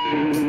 You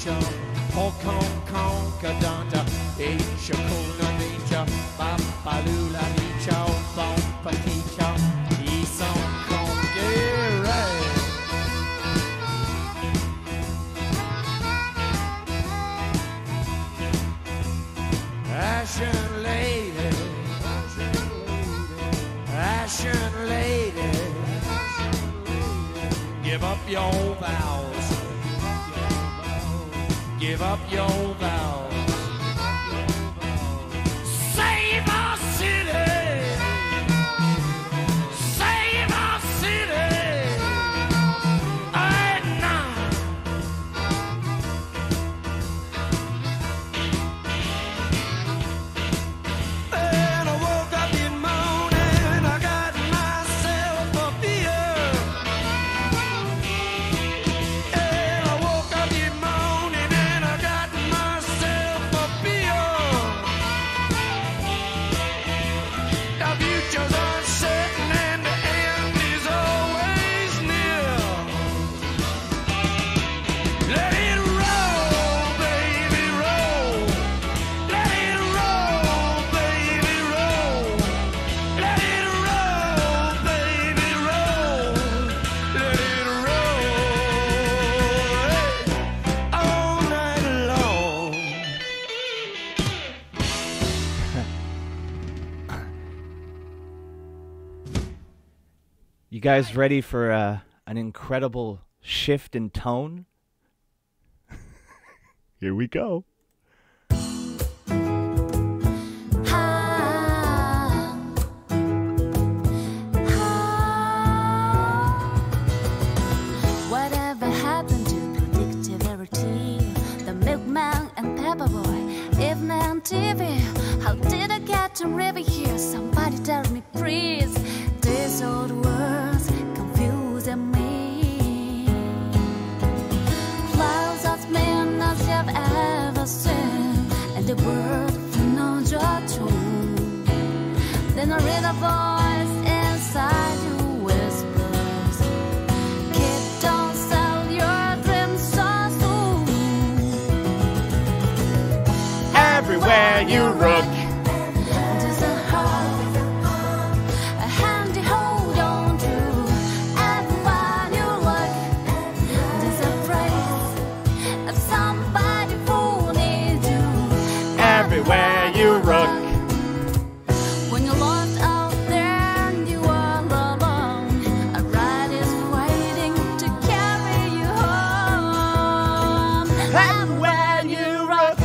Ninja, Hong Kong Kadanta, Shakuna Ninja, Bapalula Ninja, Bompaticha, Isong Kong, yeah, right. Ashen lady, Ashen lady, give up your vows. Give up your vows. Save our city. Save our city. At night. And I woke up in the morning, I got myself a beer. And I woke up in the morning. Future's uncertain and the end is always near. Let it roll, baby, roll. Let it roll, baby, roll. Let it roll, baby, roll. Let it roll all night long. You guys ready for an incredible shift in tone? Here we go. Whatever happened to predictability? The milkman and paperboy, evening on TV. How did I get to live here? Somebody tell me, please. These old words confusing me. Clouds as mean as you've ever seen, and the word from no tune. Then I read a voice inside you whispers, kid, don't sell your dreams so soon. Everywhere you look. Everywhere you look. When you're lost out there and you are alone, a ride is waiting to carry you home. Everywhere you look.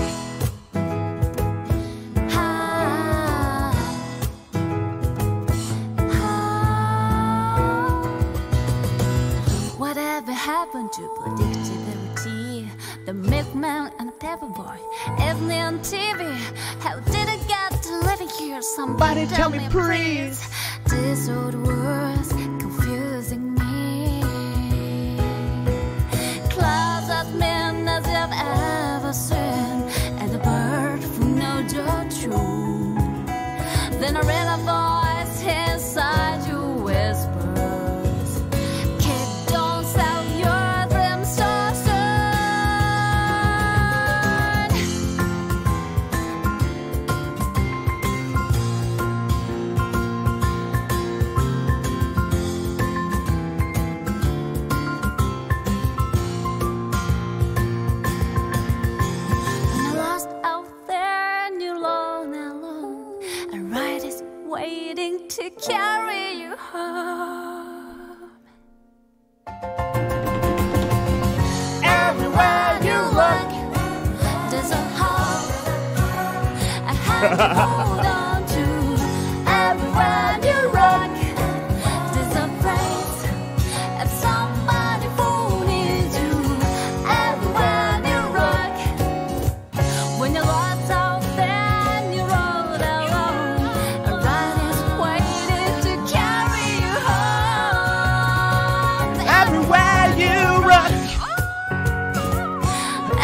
Whatever happened to predictability? The milkman and the paperboy, evening on TV. How did I get to living here? Somebody tell me, please. These old words confusing me. Clouds as mean as you've ever seen, and the bird from no true. Then I read a voice inside you whispers, kid, don't sell your dreams so soon. Waiting to carry you home. Everywhere you look. There's a hope I have to hold on to. Everywhere you look, there's a place of somebody who needs you. Everywhere you look, when you're lost out there and you're all alone, a ride is waiting to carry you home. Everywhere you look.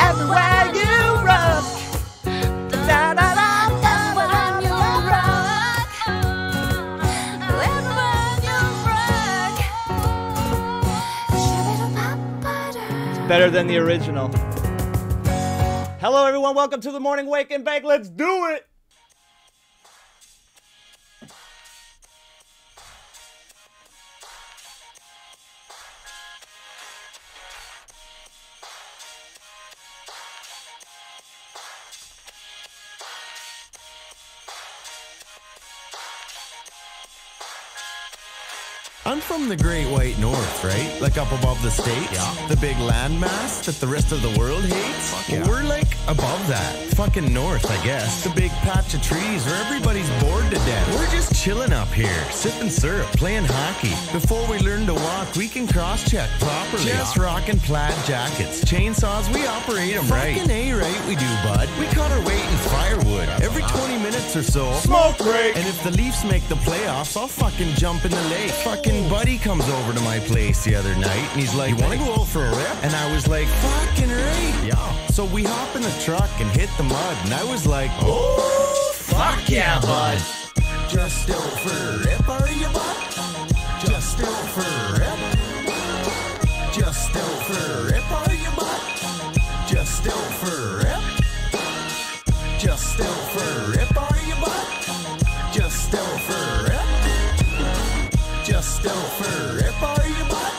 Everywhere you look. Da da da. Everywhere you rock, everywhere you rock. Better than the original. Hello, everyone. Welcome to the Morning Wake and Bake. Let's do it. I'm from the Great White North, right? Like up above the States. Yeah. The big landmass that the rest of the world hates. Fuck Well, yeah. we're like above that. Fucking north, I guess. The big patch of trees where everybody's bored to death. We're just chilling up here, sipping syrup, playing hockey. Before we learn to walk, we can cross-check properly. Just rocking plaid jackets. Chainsaws, we operate them right. Fucking A-right we do, bud. We cut our weight in firewood. Every 20 minutes or so. Smoke break. And if the Leafs make the playoffs, I'll fucking jump in the lake. Fucking buddy comes over to my place the other night, and he's like, "You wanna go out for a rip?" And I was like, "Fucking right." Yeah. So we hop in the truck and hit the mud, and I was like, "Oh, fuck yeah, bud." Just out for a rip, are you, bud? Just out for a rip. Just out for a rip, are you, bud? Just out for a rip. Just out for a rip, are you, bud? Just out for a rip. Just out for a rip, are you, bud?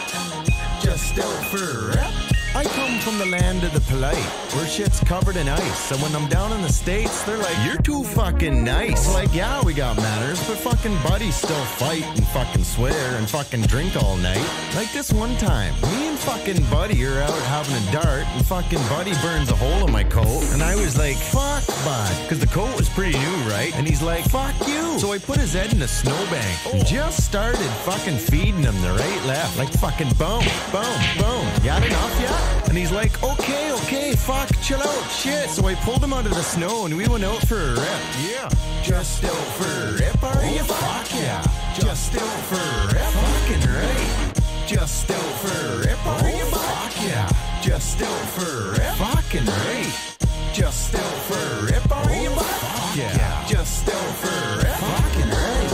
Just out for a rip. I come from the land of the polite, where shit's covered in ice. So when I'm down in the States, they're like, "You're too fucking nice." I'm like, yeah, we got manners, but fucking buddies still fight and fucking swear and fucking drink all night. Like this one time, me and fucking buddy are out having a dart, and fucking buddy burns a hole in my coat, and I was like, "Fuck, bud," because the coat was pretty new, right? And he's like, "Fuck you." So I put his head in a snowbank and just started fucking feeding him the right left, like fucking boom, boom, boom. Got enough yet? And he's like, okay, fuck, chill out, shit. So I pulled him out of the snow and we went out for a rip. Yeah. Just out for a rip, are you? Fuck yeah. Just out for a rip. Fucking right. Just out for a rip, are you? Fuck yeah. Just out for a rip. Fucking right. Just out for a rip, are you? Fuck yeah. Just out for a rip. Fucking right.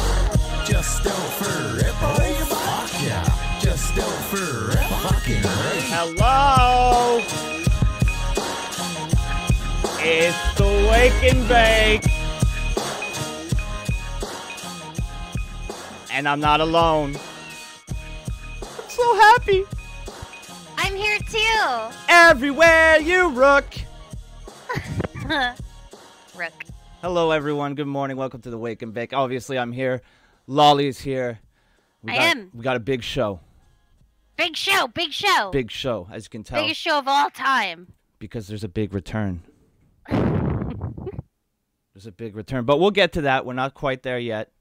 Just out for a rip, are you? Fuck yeah. Just out for a rip. Fucking right. Hello. It's the Wake and Bake. And I'm not alone. I'm so happy. I'm here too. Everywhere you rook. Rook. Hello, everyone. Good morning. Welcome to the Wake and Bake. Obviously, I'm here. Lollie's here. We got a big show. Big show, big show. Big show, as you can tell. Biggest show of all time. Because there's a big return. There's a big return. But we'll get to that. We're not quite there yet.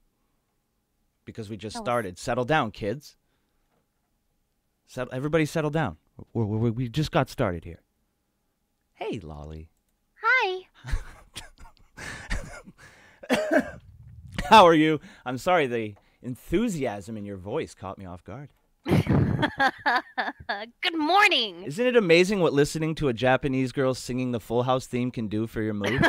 Because we just started. Settle down, kids. Everybody settle down. We just got started here. Hey, Lollie. Hi. How are you? I'm sorry, the enthusiasm in your voice caught me off guard. Good morning. Isn't it amazing what listening to a Japanese girl singing the Full House theme can do for your mood?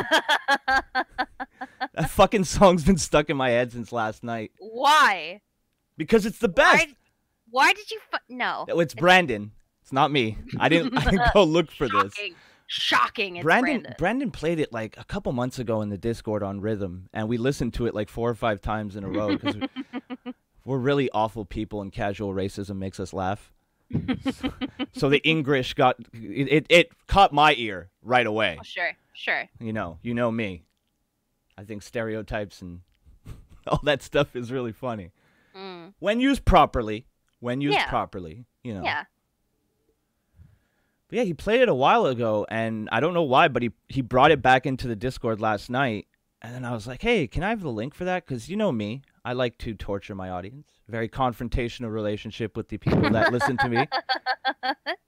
That fucking song's been stuck in my head since last night. Why? Because it's the best. Why did you no. It's Brandon. It's not me. I didn't go look for this. Shocking. It's Brandon played it like a couple months ago in the Discord on Rhythm, and we listened to it like 4 or 5 times in a row because we're really awful people, and casual racism makes us laugh. So the English got it caught my ear right away. Oh, sure. You know me. I think stereotypes and all that stuff is really funny when used properly. Properly, you know. Yeah. But yeah, he played it a while ago, and I don't know why, but he brought it back into the Discord last night, and then I was like, hey, can I have the link for that? Because you know me. I like to torture my audience. Very confrontational relationship with the people that listen to me.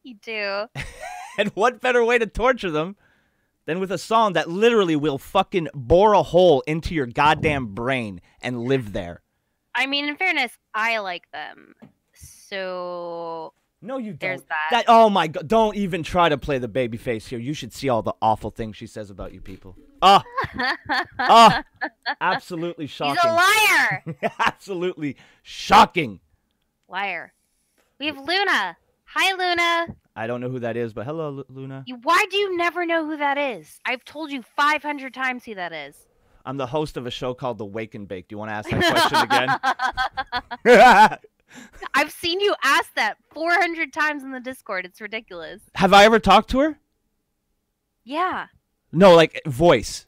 You do. And what better way to torture them than with a song that literally will fucking bore a hole into your goddamn brain and live there. I mean, in fairness, I like them. So No, you don't. There's that. Oh my god! Don't even try to play the baby face here. You should see all the awful things she says about you people. Absolutely shocking. He's a liar. Absolutely shocking. Liar. We have Luna. Hi, Luna. I don't know who that is, but hello, Luna. Why do you never know who that is? I've told you 500 times who that is. I'm the host of a show called The Wake and Bake. Do you want to ask that question again? I've seen you ask that 400 times in the Discord. It's ridiculous. Have I ever talked to her? Yeah. No, like voice.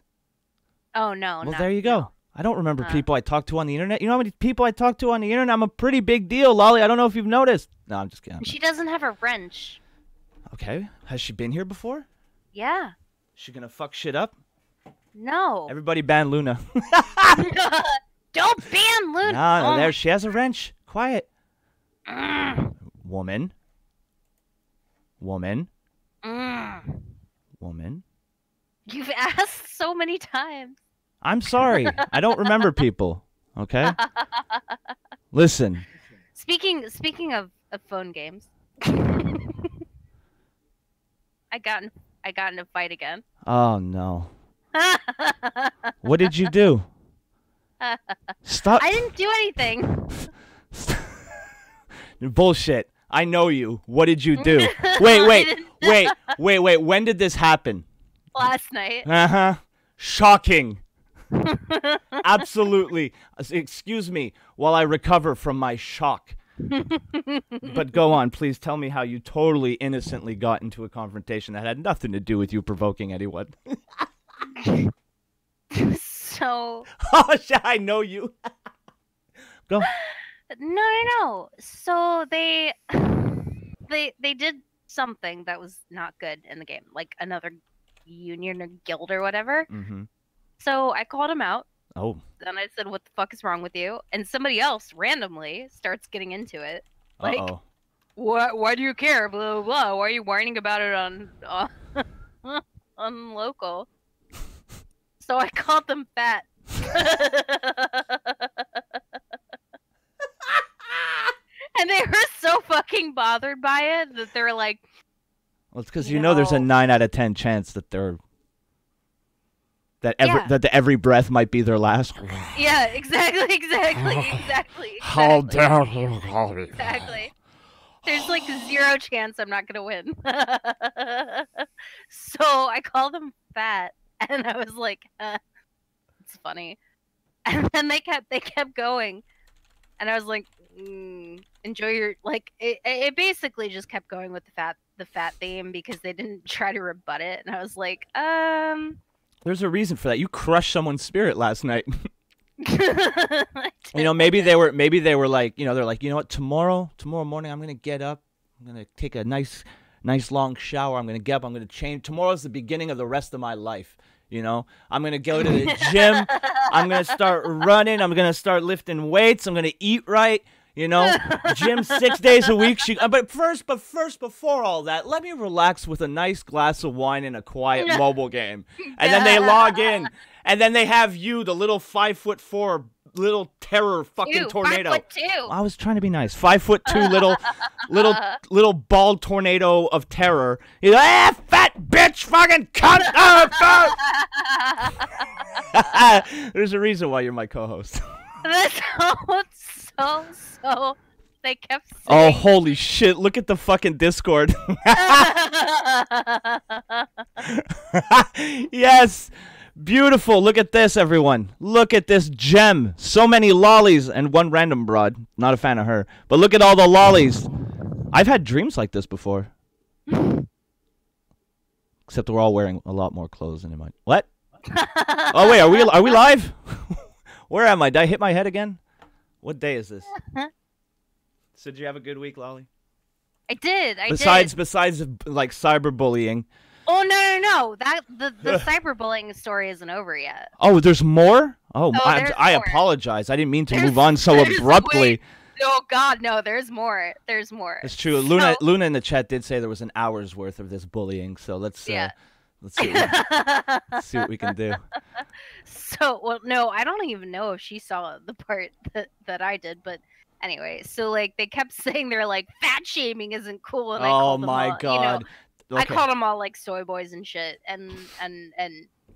Oh, no. Well, no, there you no. go. I don't remember people I talk to on the internet. You know how many people I talk to on the internet? I'm a pretty big deal, Lollie. I don't know if you've noticed. No, I'm just kidding. She doesn't have a wrench. Okay. Has she been here before? Yeah. She gonna fuck shit up? No. Everybody ban Luna. Don't ban Luna. No, Oh there. She has a wrench. Quiet. my- Woman. Woman. Mm. Woman. You've asked so many times. I'm sorry. I don't remember people. Okay? Listen. Speaking of phone games, I got in a fight again. Oh, no. What did you do? Stop. I didn't do anything. Bullshit. I know you. What did you do? I Wait. When did this happen? Last night. Uh-huh. Shocking. Absolutely. Excuse me while I recover from my shock. But go on, please tell me how you totally innocently got into a confrontation that had nothing to do with you provoking anyone. So Oh, shit, I know you. Go. no. So they did something that was not good in the game, like another union or guild or whatever. Mm-hmm. So I called him out. Oh. Then I said, "What the fuck is wrong with you?" And somebody else randomly starts getting into it. Like, Uh-oh. what? Why do you care? Blah blah blah. Why are you whining about it on on local? So I called them fat. And they were so fucking bothered by it that they were like, Well, it's because you know there's a 9 out of 10 chance that they're that every breath might be their last. yeah, exactly. How dare you call me? Exactly. There's like 0 chance I'm not gonna win. So I called them fat, and I was like, "It's funny." And then they kept going, and I was like, "Enjoy your like." It basically just kept going with the fat theme because they didn't try to rebut it, and I was like, There's a reason for that. You crushed someone's spirit last night. I You know, maybe they were like, you know, they're like, you know what, tomorrow morning I'm gonna get up, I'm gonna take a nice long shower, I'm gonna get up, I'm gonna change. Tomorrow's the beginning of the rest of my life. You know, I'm gonna go to the gym, I'm gonna start running, I'm gonna start lifting weights, I'm gonna eat right. You know, gym 6 days a week. But first, before all that, let me relax with a nice glass of wine and a quiet mobile game. And then they log in, and then they have you, the little 5'4" little terror fucking Ew, tornado. 5'2". I was trying to be nice. 5'2" little bald tornado of terror. He's like, fat bitch, fucking cunt. There's a reason why you're my co-host. That's so they kept saying. Oh, holy shit. Look at the fucking Discord. Yes. Beautiful. Look at this, everyone. Look at this gem. So many lollies and one random broad. Not a fan of her. But look at all the lollies. I've had dreams like this before. Except we're all wearing a lot more clothes than in mine. What? Oh, wait. Are we live? Where am I? Did I hit my head again? What day is this? So did you have a good week, Lollie? I did. Besides like cyberbullying. Oh no! That the cyberbullying story isn't over yet. Oh, there's more? Oh, there's I more. apologize. I didn't mean to move on so abruptly. Wait. Oh God, no! There's more. There's more. It's true. So- Luna in the chat did say there was an hour's worth of this bullying. So let's see what we can do. So, well, no, I don't even know if she saw the part that I did, but anyway, so like they kept saying they're like fat shaming isn't cool, and I Oh called them my all, god. I Okay. called them all like soy boys and shit, and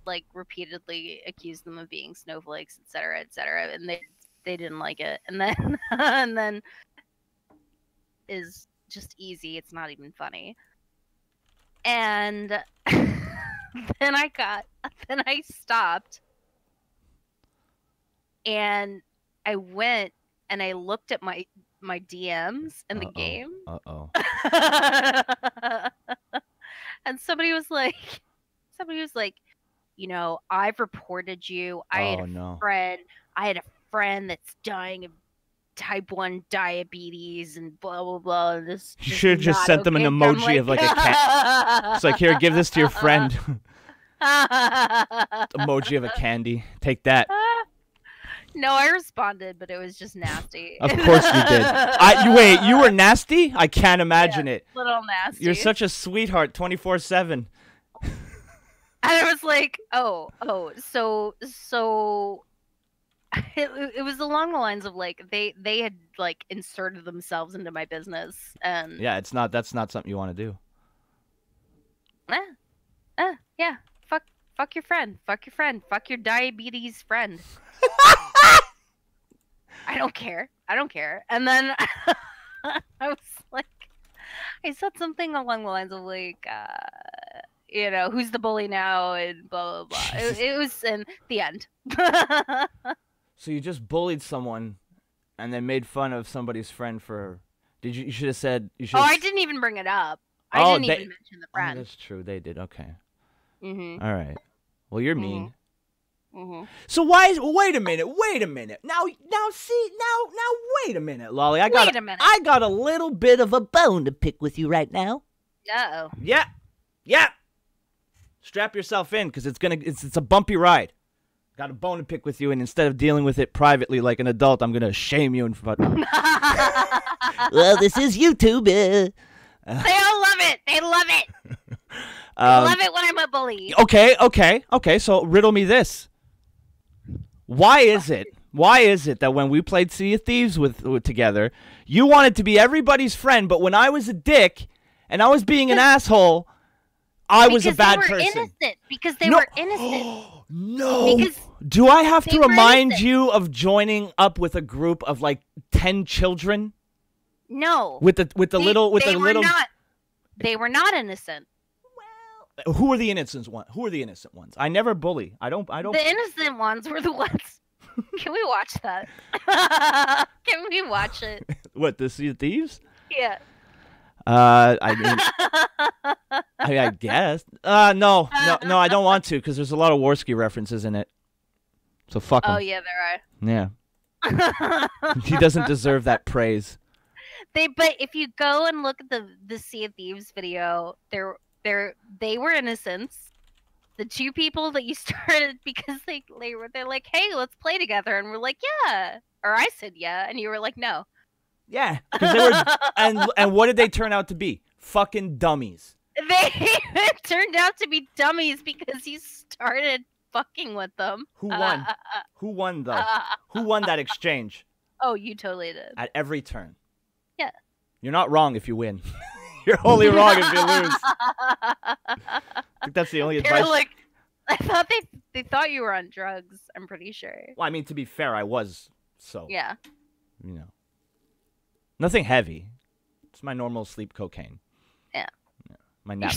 like repeatedly accused them of being snowflakes, etc., and they didn't like it, and then and then is just easy. It's not even funny. And then I stopped, and I went and I looked at my DMs in the game. Uh-oh. And somebody was like, you know, I've reported you. I had a friend that's dying of type 1 diabetes and blah blah blah. And this You should have just sent them an emoji of like a cat. It's like, here, give this to your friend. Emoji of a candy. Take that. No, I responded, but it was just nasty. Of course you did. Wait, you were nasty? I can't imagine it. Little nasty. You're such a sweetheart, 24/7. And I was like, oh, so it was along the lines of like they had like inserted themselves into my business, and Yeah, that's not something you want to do. yeah, fuck your friend, fuck your diabetes friend. I don't care. And then I was like, I said something along the lines of like, you know, who's the bully now and blah blah blah. It was in the end. So you just bullied someone, and then made fun of somebody's friend for. You should have said. Oh, I didn't even bring it up. I didn't even mention the friend. Oh, that's true. They did. Okay. Mhm. All right. Well, you're mean. Mhm. So why? Wait a minute. Now, wait a minute, Lollie. I got a little bit of a bone to pick with you right now. Uh-oh. Yeah. Strap yourself in, because it's a bumpy ride. Got a bone to pick with you, and instead of dealing with it privately like an adult, I'm gonna shame you in front. Well, this is YouTube. They all love it. They love it. They love it when I'm a bully. Okay. So riddle me this. Why is it that when we played Sea of Thieves with together, you wanted to be everybody's friend, but when I was a dick and I was being an asshole, I was a bad person? Because they were innocent. No. Because do I have to they were remind innocent. you of joining up with a group of like 10 children? No. With the little. They were not innocent. Who are the innocent ones? I never bully. I don't. The innocent ones were the ones. Can we watch that? Can we watch it? What, the Sea of Thieves? Yeah. I guess. No, I don't want to, because there's a lot of Warski references in it. So fuck him. Oh yeah, there Yeah. He doesn't deserve that praise. But if you go and look at the Sea of Thieves video, they were innocents. The two people that you started because they're like, hey, let's play together, and we're like, yeah, or I said yeah, and you were like, no. Yeah, because they were, and what did they turn out to be? Fucking dummies. They turned out to be dummies because you started fucking with them. Who won? Who won though? Who won that exchange? Oh, you totally did. At every turn. Yeah. You're not wrong if you win. You're only wrong if you lose. I think that's the only advice. Like, I thought they thought you were on drugs. I'm pretty sure. Well, I mean, to be fair, I was. So. Yeah. You know. Nothing heavy. It's my normal sleep cocaine. Yeah. My nap.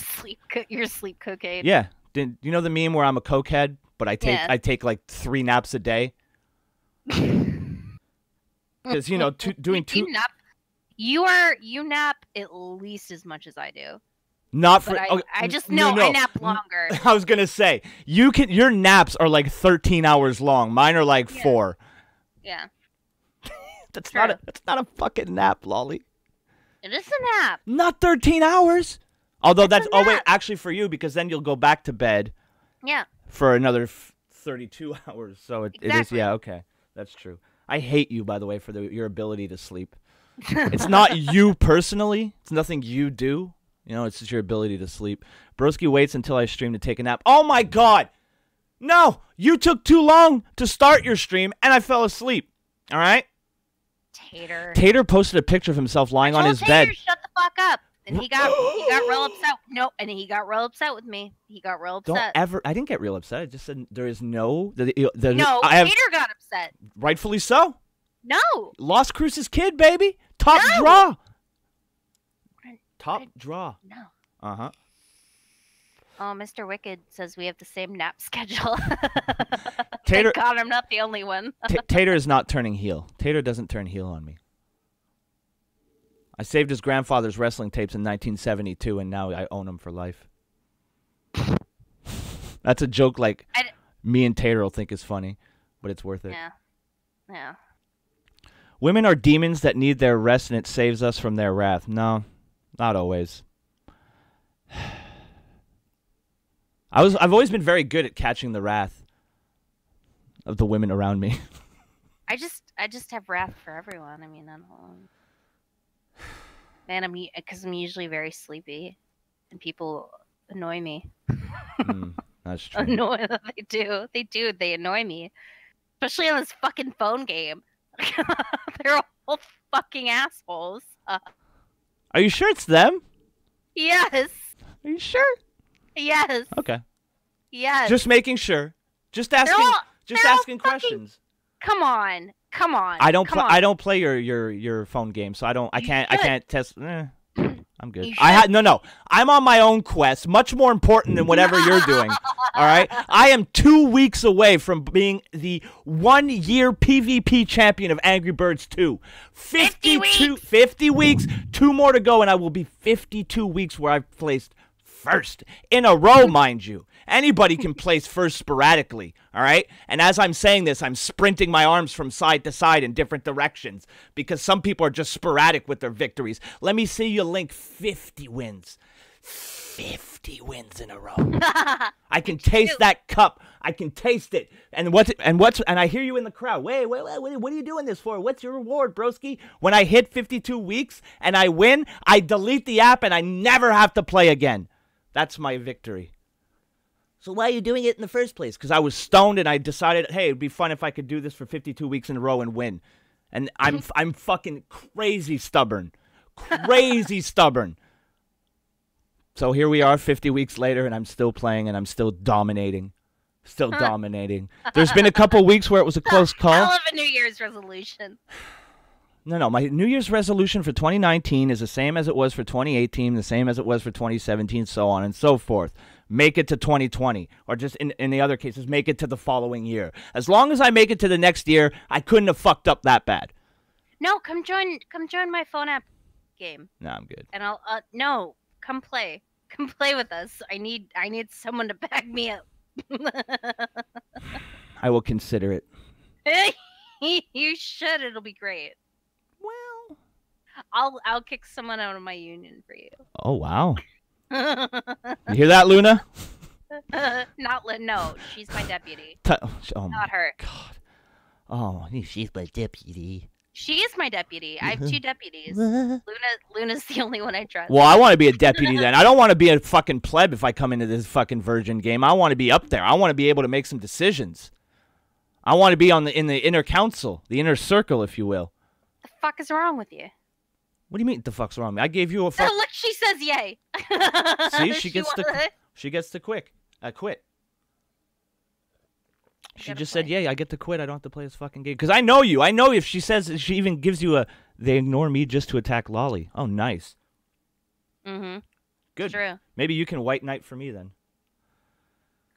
Your sleep cocaine. Yeah. You know the meme where I'm a cokehead, but I take like 3 naps a day? Because doing two. You nap at least as much as I do. Not for. I just know I nap longer. I was gonna say your naps are like 13 hours long. Mine are like 4. Yeah. That's not a fucking nap, Lolly. It is a nap. Not 13 hours. Although wait, actually for you, because then you'll go back to bed. Yeah. For another 32 hours. So it is. Yeah. Okay. That's true. I hate you, by the way, for your ability to sleep. It's not you personally. It's nothing you do. It's just your ability to sleep. Broski waits until I stream to take a nap. Oh my God! No! You took too long to start your stream, and I fell asleep. All right? Tater posted a picture of himself lying on his bed. Shut the fuck up. And he got real upset. No, and he got real upset with me. He got real upset. I didn't get real upset. I just said there is no. Tater got upset. Rightfully so. No. Las Cruces kid, baby. Top draw. Top draw. No. Uh-huh. Oh, Mr. Wicked says we have the same nap schedule. Tater, Thank God I'm not the only one. Tater is not turning heel. Tater doesn't turn heel on me. I saved his grandfather's wrestling tapes in 1972, and now I own them for life. That's a joke like me and Tater will think is funny, but it's worth it. Yeah. Women are demons that need their rest, and it saves us from their wrath. No, not always. I've always been very good at catching the wrath of the women around me. I just have wrath for everyone. I mean, man, because I'm usually very sleepy, and people annoy me. That's true. They do. They annoy me, especially on this fucking phone game. They're all fucking assholes. Are you sure it's them? Yes. Are you sure? Yes. Okay. Yes. Just making sure. Just asking. Just asking questions. Come on. I don't play your phone game, so I can't test. I'm good. No. I'm on my own quest, much more important than whatever you're doing. All right. I am 2 weeks away from being the 1-year PvP champion of Angry Birds 2. 50 weeks. 2 more to go, and I will be 52 weeks where I've placed first in a row, mind you. Anybody can place first sporadically, all right? And as I'm saying this, I'm sprinting my arms from side to side in different directions because some people are just sporadic with their victories. Let me see you link 50 wins. 50 wins in a row. I can taste that cup. I can taste it. And I hear you in the crowd. Wait, what are you doing this for? What's your reward, broski? When I hit 52 weeks and I win, I delete the app and I never have to play again. That's my victory. So why are you doing it in the first place? Because I was stoned and I decided, hey, it'd be fun if I could do this for 52 weeks in a row and win. And I'm fucking crazy stubborn. Crazy stubborn. So here we are 50 weeks later and I'm still playing and I'm still dominating. Still dominating. There's been a couple weeks where it was a close call. I love a New Year's resolution. No. My New Year's resolution for 2019 is the same as it was for 2018, the same as it was for 2017, so on and so forth. Make it to 2020, or just in the other cases, make it to the following year. As long as I make it to the next year, I couldn't have fucked up that bad. No, come join my phone app game. No, I'm good. And I'll no, come play with us. I need someone to back me up. I will consider it. You should. It'll be great. Well, I'll kick someone out of my union for you. Oh wow. You hear that, Luna? No, she's my deputy. Oh Not her. God. Oh, she's my deputy. She is my deputy. I have 2 deputies. Luna's the only one I trust. Well, I want to be a deputy then. I don't want to be a fucking pleb if I come into this fucking virgin game. I want to be up there. I want to be able to make some decisions. I want to be in the inner council, the inner circle, if you will. The fuck is wrong with you? What do you mean the fuck's wrong with me? I gave you a fuck. Oh, look, she says yay. See, she gets to quit. She just said, "Yay, I get to quit. I don't have to play this fucking game." Because I know you. I know if she says, she even gives you they ignore me just to attack Lollie. Oh, nice. Mm-hmm. Good. True. Maybe you can white knight for me then.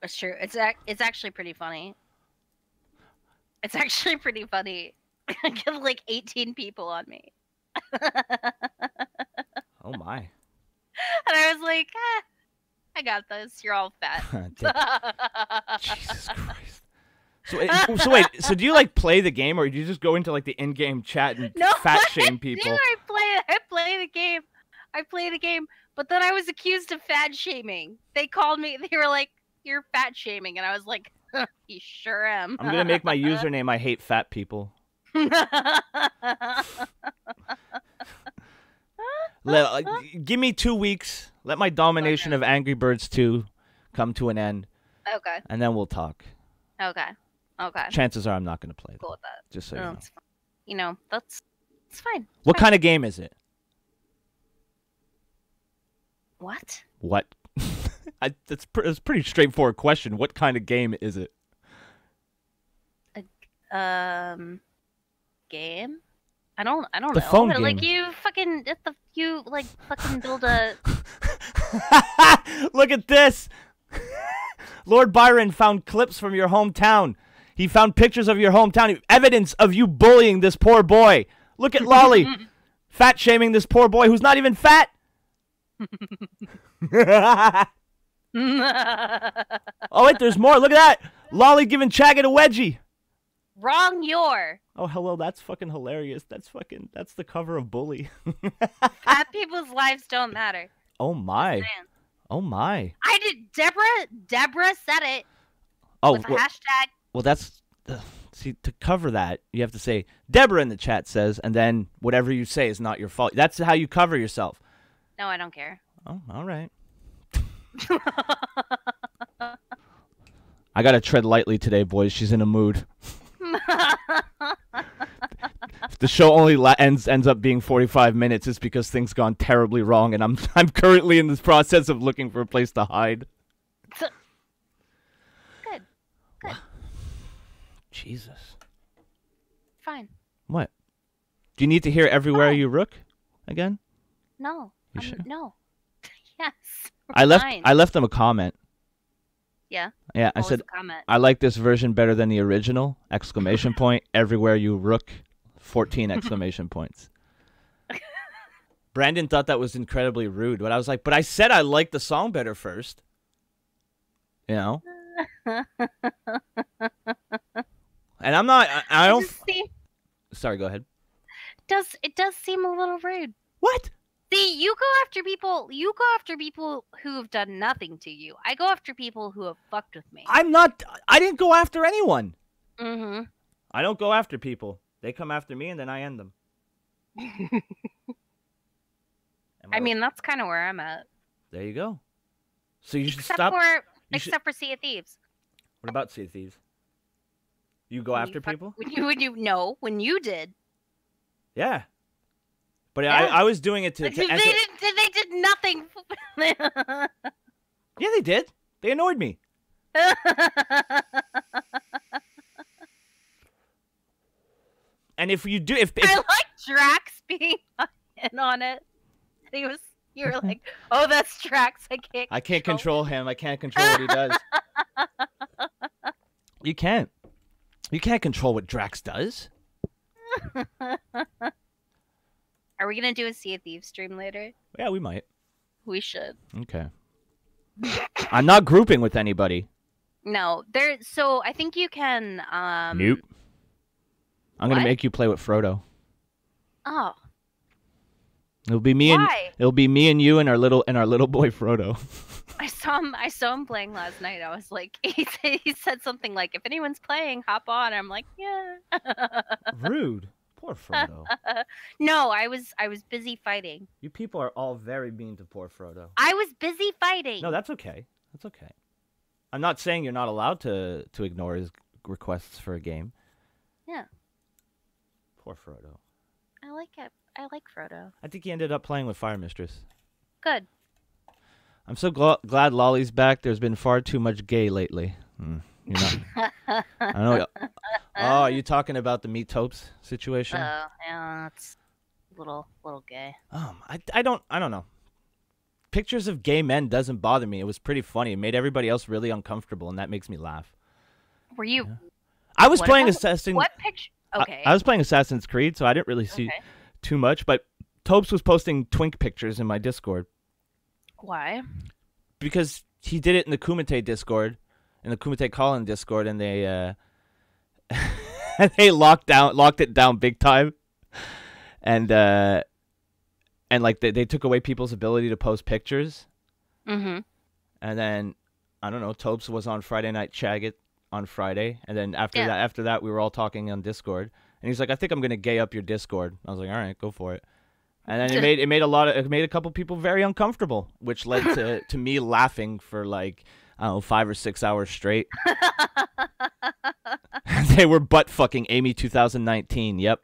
It's true. It's actually pretty funny. It's actually pretty funny. I get like 18 people on me. Oh my. And I was like, I got this. You're all fat. Jesus Christ. So wait, so do you like play the game or do you just go into like the in-game chat and fat shame people? No, I play the game, but then I was accused of fat shaming. They called me, they were like, "You're fat shaming." And I was like, "You sure am." I'm going to make my username I hate fat people. Give me 2 weeks. Let my domination of Angry Birds 2 come to an end. Okay. And then we'll talk. Okay. Chances are I'm not going to play. Cool with that. Just so you know. It's fine. You know, it's fine. What kind of game is it? What? What? It's a pretty straightforward question. What kind of game is it? Game? I don't know. The phone game. Like you fucking build a. Look at this. Lord Byron found clips from your hometown. He found pictures of your hometown, evidence of you bullying this poor boy. Look at Lollie, fat shaming this poor boy who's not even fat. Oh wait, there's more. Look at that. Lollie giving Chaggot a wedgie. Wrong your. Oh hello, that's fucking hilarious. That's the cover of Bully. Fat people's lives don't matter. Oh my. Man. Oh my. I did. Deborah said it. Oh With a well, hashtag. well that's see, to cover that, you have to say Deborah in the chat says, and then whatever you say is not your fault. That's how you cover yourself. No, I don't care. Oh, all right. I gotta tread lightly today, boys. She's in a mood. If the show only ends up being 45 minutes, it's because things gone terribly wrong, and I'm currently in this process of looking for a place to hide. Good. Jesus. Fine. What? Do you need to hear "Everywhere Fine. You Rook" again? No. You sure? No. Yes. I Fine. left them a comment. Yeah. Yeah, I What was said the comment? I like this version better than the original! Exclamation point. Everywhere you rook. 14 exclamation points. Brandon thought that was incredibly rude, but I was like, but I said I liked the song better first. You know? And I'm not, I don't. Sorry, go ahead. It does seem a little rude. What? See, you go after people who have done nothing to you. I go after people who have fucked with me. I didn't go after anyone. Mm-hmm. I don't go after people. They come after me and then I end them. I mean, that's kind of where I'm at. There you go. So you should Except stop. for Sea of Thieves. What about Sea of Thieves? You go after people? When you did. Yeah. But Yeah. I was doing it to... They did nothing. Yeah, they did. They annoyed me. And if you do... if I like Drax being in on it. You were like, oh, that's Drax. I can't control him. I can't control what he does. You can't. You can't control what Drax does. Are we going to do a Sea of Thieves stream later? Yeah, we might. We should. Okay. I'm not grouping with anybody. No, so I think you can Nope. I'm gonna What? make you play with Frodo. Oh. It'll be me Why? and you and our little boy Frodo. I saw him playing last night. I was like, he said something like, if anyone's playing, hop on. I'm like, yeah. Rude. Poor Frodo. No, I was busy fighting. You people are all very mean to poor Frodo. I was busy fighting. No, that's okay. That's okay. I'm not saying you're not allowed to ignore his requests for a game. Yeah. Poor Frodo. I like it. I like Frodo. I think he ended up playing with Fire Mistress. Good. I'm so glad Lollie's back. There's been far too much gay lately. You're not. I don't know. Oh, are you talking about the Meat Topes situation? Yeah, that's a little gay. I don't know. Pictures of gay men doesn't bother me. It was pretty funny. It made everybody else really uncomfortable, and that makes me laugh. Were you? Yeah. I was What playing about- Assassin's. What picture? Okay. I was playing Assassin's Creed, so I didn't really see Okay. too much. But Topes was posting twink pictures in my Discord Why? because he did it in the Kumite Discord, in the Kumite Call-in Discord, and they they locked it down big time, and like they took away people's ability to post pictures. Mm-hmm. And then I don't know, Topes was on Friday Night Chaggot on Friday, and then after that we were all talking on Discord, and he's like, I think I'm gonna gay up your Discord. I was like, all right, go for it. And then it made a couple people very uncomfortable, which led to me laughing for like, I don't know, 5 or 6 hours straight. They were butt fucking Amy 2019. Yep.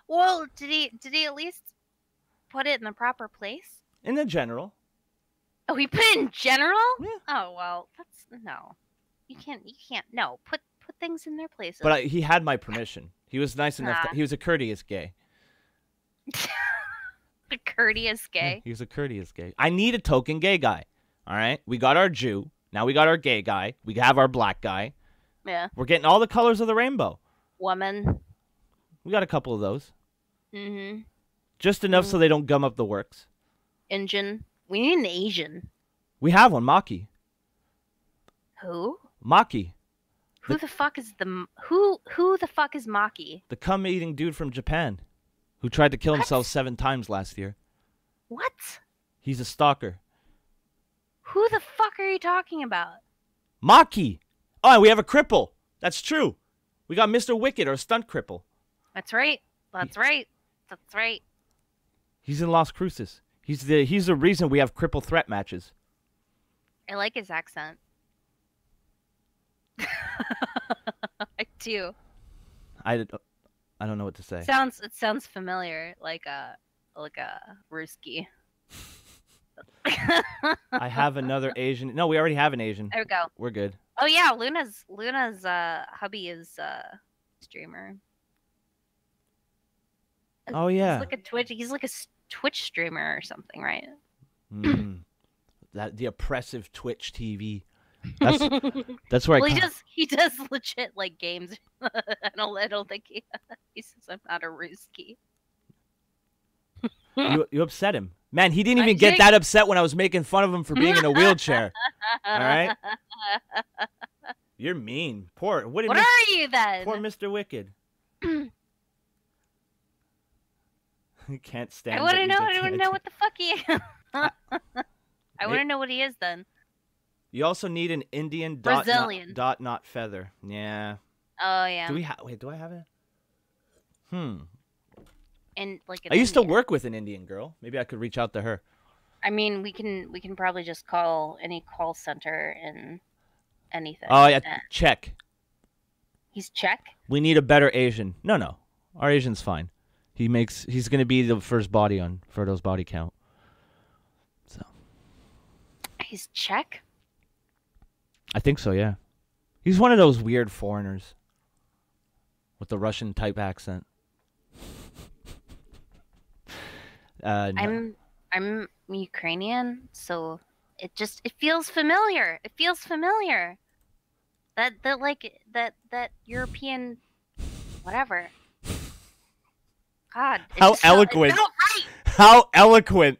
Well, did he at least put it in the proper place? In the general. Oh, he put it in general? Yeah. Oh well, that's no. You can't. No, put things in their places. But he had my permission. He was nice enough. Nah. He was a courteous gay. The courteous gay. He was a courteous gay. I need a token gay guy. All right, we got our Jew. Now we got our gay guy. We have our black guy. Yeah. We're getting all the colors of the rainbow. Woman. We got a couple of those. Mm-hmm. Just enough so they don't gum up the works. Indian. We need an Asian. We have one, Maki. Who? Maki, Who the fuck is who the fuck is Maki? the cum-eating dude from Japan, who tried to kill himself 7 times last year. What? He's a stalker. Who the fuck are you talking about? Maki. Oh, and we have a cripple. That's true. We got Mr. Wicked, our stunt cripple. That's right. That's right. That's right. He's in Las Cruces. He's the reason we have cripple threat matches. I like his accent. I do. I don't know what to say. It sounds familiar, like a Ruski. I have another Asian. No, we already have an Asian. There we go. We're good. Oh yeah, Luna's hubby is streamer. Oh yeah. He's like a Twitch streamer or something, right? That the oppressive Twitch TV. That's where Well, he does legit like games. I don't think he says I'm not a Ruski. you upset him. Man, he didn't I even get did. that upset when I was making fun of him for being in a wheelchair. All right? You're mean. What What are you then? Poor Mr. Wicked. He can't stand. I want to that know. he's a I want to kid. know what the fuck he is. I want to know what he is then. You also need an Indian Brazilian. dot not feather. Yeah. Oh yeah. Wait, do I have it? And like I used to work with an Indian girl. Maybe I could reach out to her. I mean, we can probably just call any call center and anything. Oh yeah, Eh. check. He's Czech. We need a better Asian. No. Our Asian's fine. He's gonna be the first body on Ferdo's body count. So He's Czech. I think so, yeah. He's one of those weird foreigners with the Russian type accent. No. I'm Ukrainian, so it feels familiar. It feels familiar. That European, whatever. God. How eloquent. How eloquent.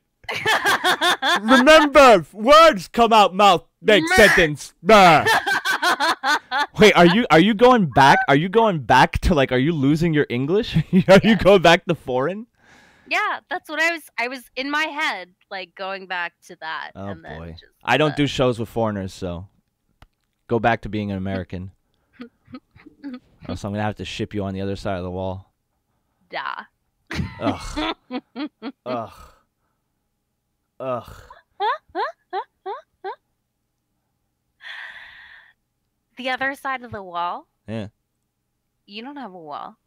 Remember, words come out mouth, make sentence. Bah. Wait, are you going back? Are you going back to are you losing your English? Are you going back to foreign? Yeah, that's what I was in my head, going back to that. Oh and then boy. just, I don't do shows with foreigners, so go back to being an American. Or else I'm gonna have to ship you on the other side of the wall. Da. Ugh. Ugh. Ugh. The other side of the wall? Yeah. You don't have a wall.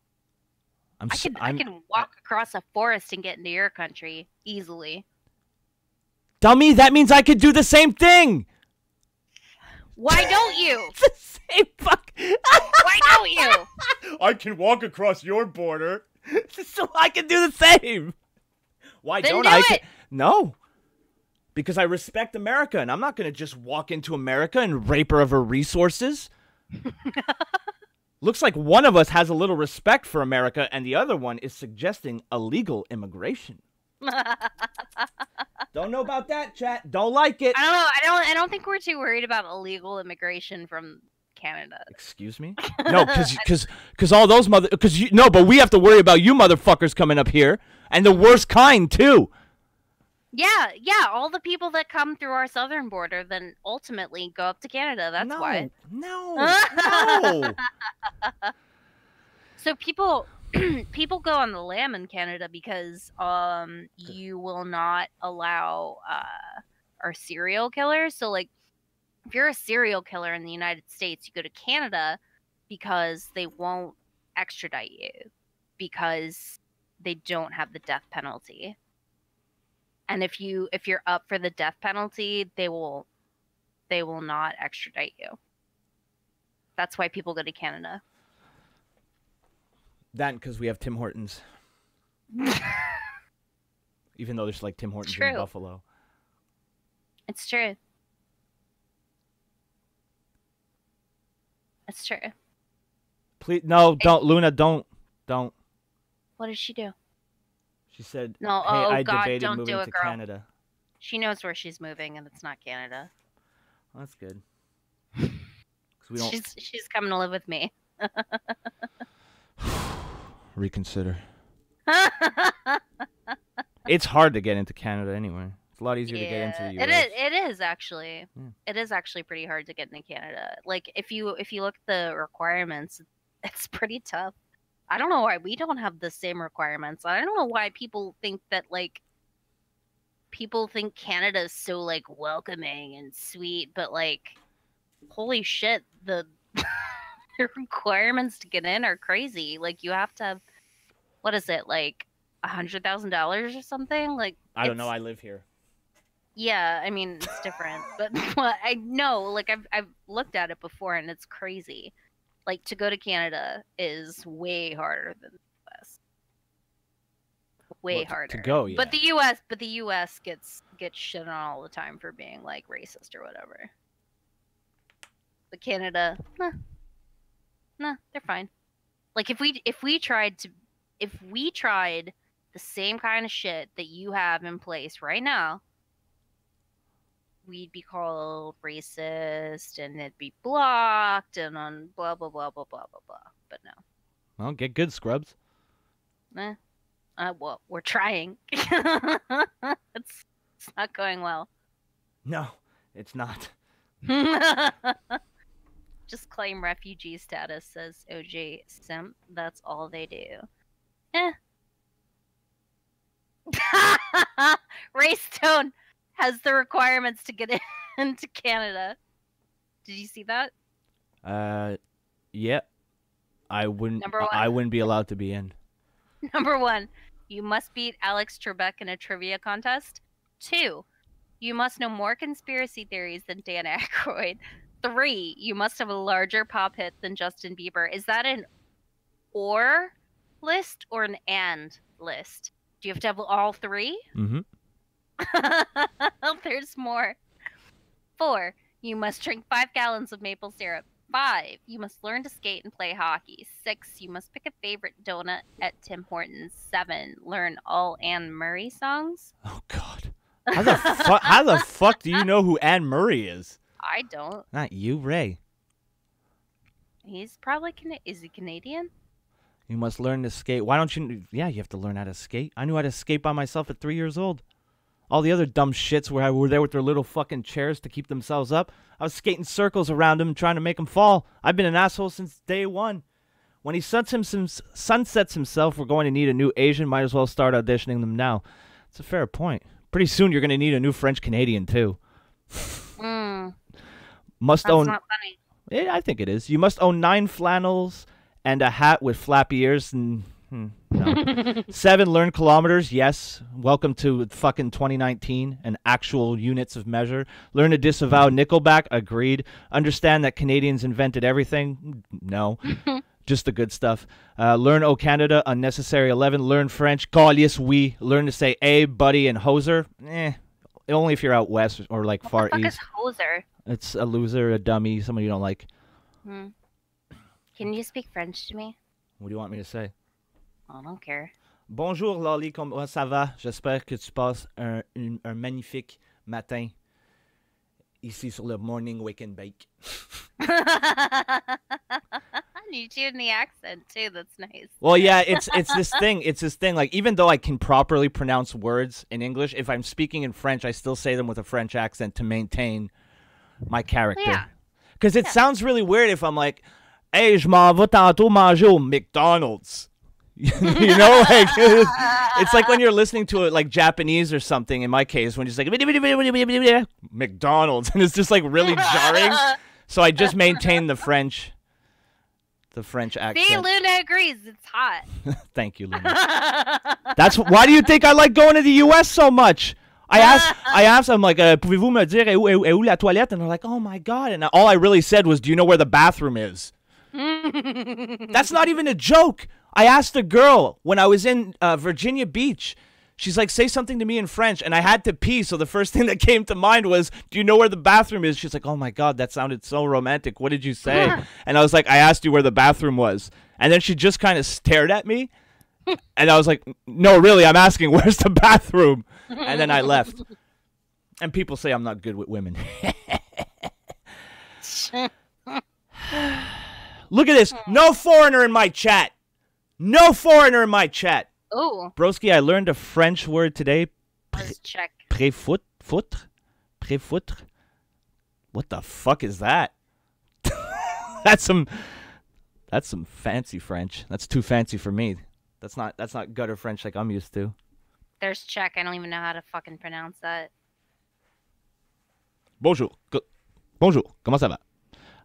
I I can walk across a forest and get into your country easily. Dummy, that means I could do the same thing. Why don't you? It's the same fuck. Why don't you? I can walk across your border, so I can do the same. Why Then don't do I? it. No, because I respect America, and I'm not gonna just walk into America and rape her of her resources. Looks like one of us has a little respect for America, and the other one is suggesting illegal immigration. Don't know about that, chat. Don't like it. I don't know. I don't think we're too worried about illegal immigration from Canada. Excuse me? No, because all those but we have to worry about you motherfuckers coming up here, and the worst kind too. Yeah, all the people that come through our southern border then ultimately go up to Canada. That's why. No. So people go on the lam in Canada because you will not allow our serial killers. So if you're a serial killer in the United States, you go to Canada because they won't extradite you because they don't have the death penalty. And if you're up for the death penalty, they will not extradite you. That's why people go to Canada. That because we have Tim Hortons. Even though there's Tim Hortons True. in Buffalo. It's true. It's true. Please, no, don't, Luna, don't. What did she do? She said, No, hey, oh I God, debated don't moving do it, to girl. Canada. She knows where she's moving, and it's not Canada. Well, that's good. 'Cause we don't She's coming to live with me. reconsider. It's hard to get into Canada anyway. It's a lot easier to get into the US. It is actually. Yeah. It is actually pretty hard to get into Canada. Like if you look at the requirements, it's pretty tough. I don't know why we don't have the same requirements. I don't know why people think Canada is so like welcoming and sweet, but like holy shit, the the requirements to get in are crazy. Like you have to have, what is it, like $100,000 or something? Like I don't know. I live here. yeah, I mean it's different, but I know, like I've looked at it before, and it's crazy. Like to go to Canada is way harder than the US. Way Well, harder to go, yeah. But the US gets shit on all the time for being like racist or whatever. But Canada, nah, they're fine. Like if we tried the same kind of shit that you have in place right now, we'd be called racist and it'd be blocked and on blah blah blah blah blah blah blah. But no. Well, get good, scrubs. Well, we're trying. it's not going well. No, it's not. Just claim refugee status, says OJ Simp. That's all they do. Raystone has the requirements to get into Canada. Did you see that? Yeah. I wouldn't. Number one. I wouldn't be allowed to be in. Number 1, you must beat Alex Trebek in a trivia contest. 2, you must know more conspiracy theories than Dan Aykroyd. 3, you must have a larger pop hit than Justin Bieber. Is that an or list or an and list? Do you have to have all 3? Mm-hmm. There's more. 4, you must drink 5 gallons of maple syrup. 5, you must learn to skate and play hockey. 6, you must pick a favorite donut at Tim Hortons. 7, learn all Anne Murray songs. Oh God. How the fuck do you know who Anne Murray is? I don't. Not you, Ray. He's probably is he Canadian? You must learn to skate. Why don't you? Yeah, you have to learn how to skate. I knew how to skate by myself at 3 years old. All the other dumb shits were there with their little fucking chairs to keep themselves up. I was skating circles around them, trying to make them fall. I've been an asshole since day one. When he sunsets himself, we're going to need a new Asian. Might as well start auditioning them now. It's a fair point. Pretty soon, you're going to need a new French Canadian too. Must That's own. not funny. Yeah, I think it is. You must own 9 flannels and a hat with flappy ears. And no. 7, learn kilometers. Yes. Welcome to fucking 2019 and actual units of measure. Learn to disavow Nickelback. Agreed. Understand that Canadians invented everything. No. Just the good stuff. Learn O Canada. Unnecessary. 11. Learn French. Calice, oui. Learn to say a, buddy, and hoser. Only if you're out west or like far What the fuck east. is hoser? It's a loser, a dummy, somebody you don't like. Can you speak French to me? What do you want me to say? I don't care. Bonjour Lollie, comment ça va? J'espère que tu passes un magnifique matin ici sur le Morning Wake and Bake. You do in the accent too. That's nice. Well, yeah, it's this thing. It's this thing. Like, even though I can properly pronounce words in English, if I'm speaking in French, I still say them with a French accent to maintain my character. Yeah. Because it sounds really weird if I'm like, hey, je m'en vais tantôt manger au McDonald's. You know, like it's like when you're listening to it like Japanese or something. In my case, when you're just like McDonald's, and it's just like really jarring. So I just maintain the French accent. See, Luna agrees. It's hot. Thank you, Luna. Why do you think I like going to the U.S. so much? I asked them, like, pouvez-vous me dire où la toilette? And they're like, oh my God. And all I really said was, do you know where the bathroom is? That's not even a joke. I asked a girl when I was in Virginia Beach. She's like, say something to me in French. And I had to pee. So the first thing that came to mind was, do you know where the bathroom is? She's like, oh my God, that sounded so romantic. What did you say? And I was like, I asked you where the bathroom was. And then she just kind of stared at me. And I was like, no, really, I'm asking, where's the bathroom? And then I left. And people say I'm not good with women. Look at this. No foreigner in my chat. No foreigner in my chat. Ooh. Broski, I learned a French word today. Let's check. Préfoutre? Préfoutre? What the fuck is that? That's some fancy French. That's too fancy for me. That's not gutter French like I'm used to. There's Czech. I don't even know how to fucking pronounce that. Bonjour. Bonjour. Comment ça va?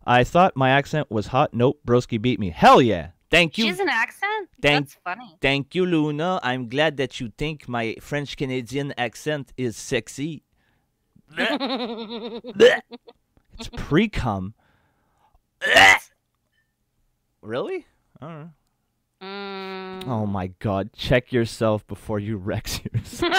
I thought my accent was hot. Nope, Broski beat me. Hell yeah. Thank you. She has an accent? Thank- That's funny. Thank you, Luna. I'm glad that you think my French Canadian accent is sexy. Blech. It's pre-cum. Really? I don't know. Oh my God. Check yourself before you wreck yourself.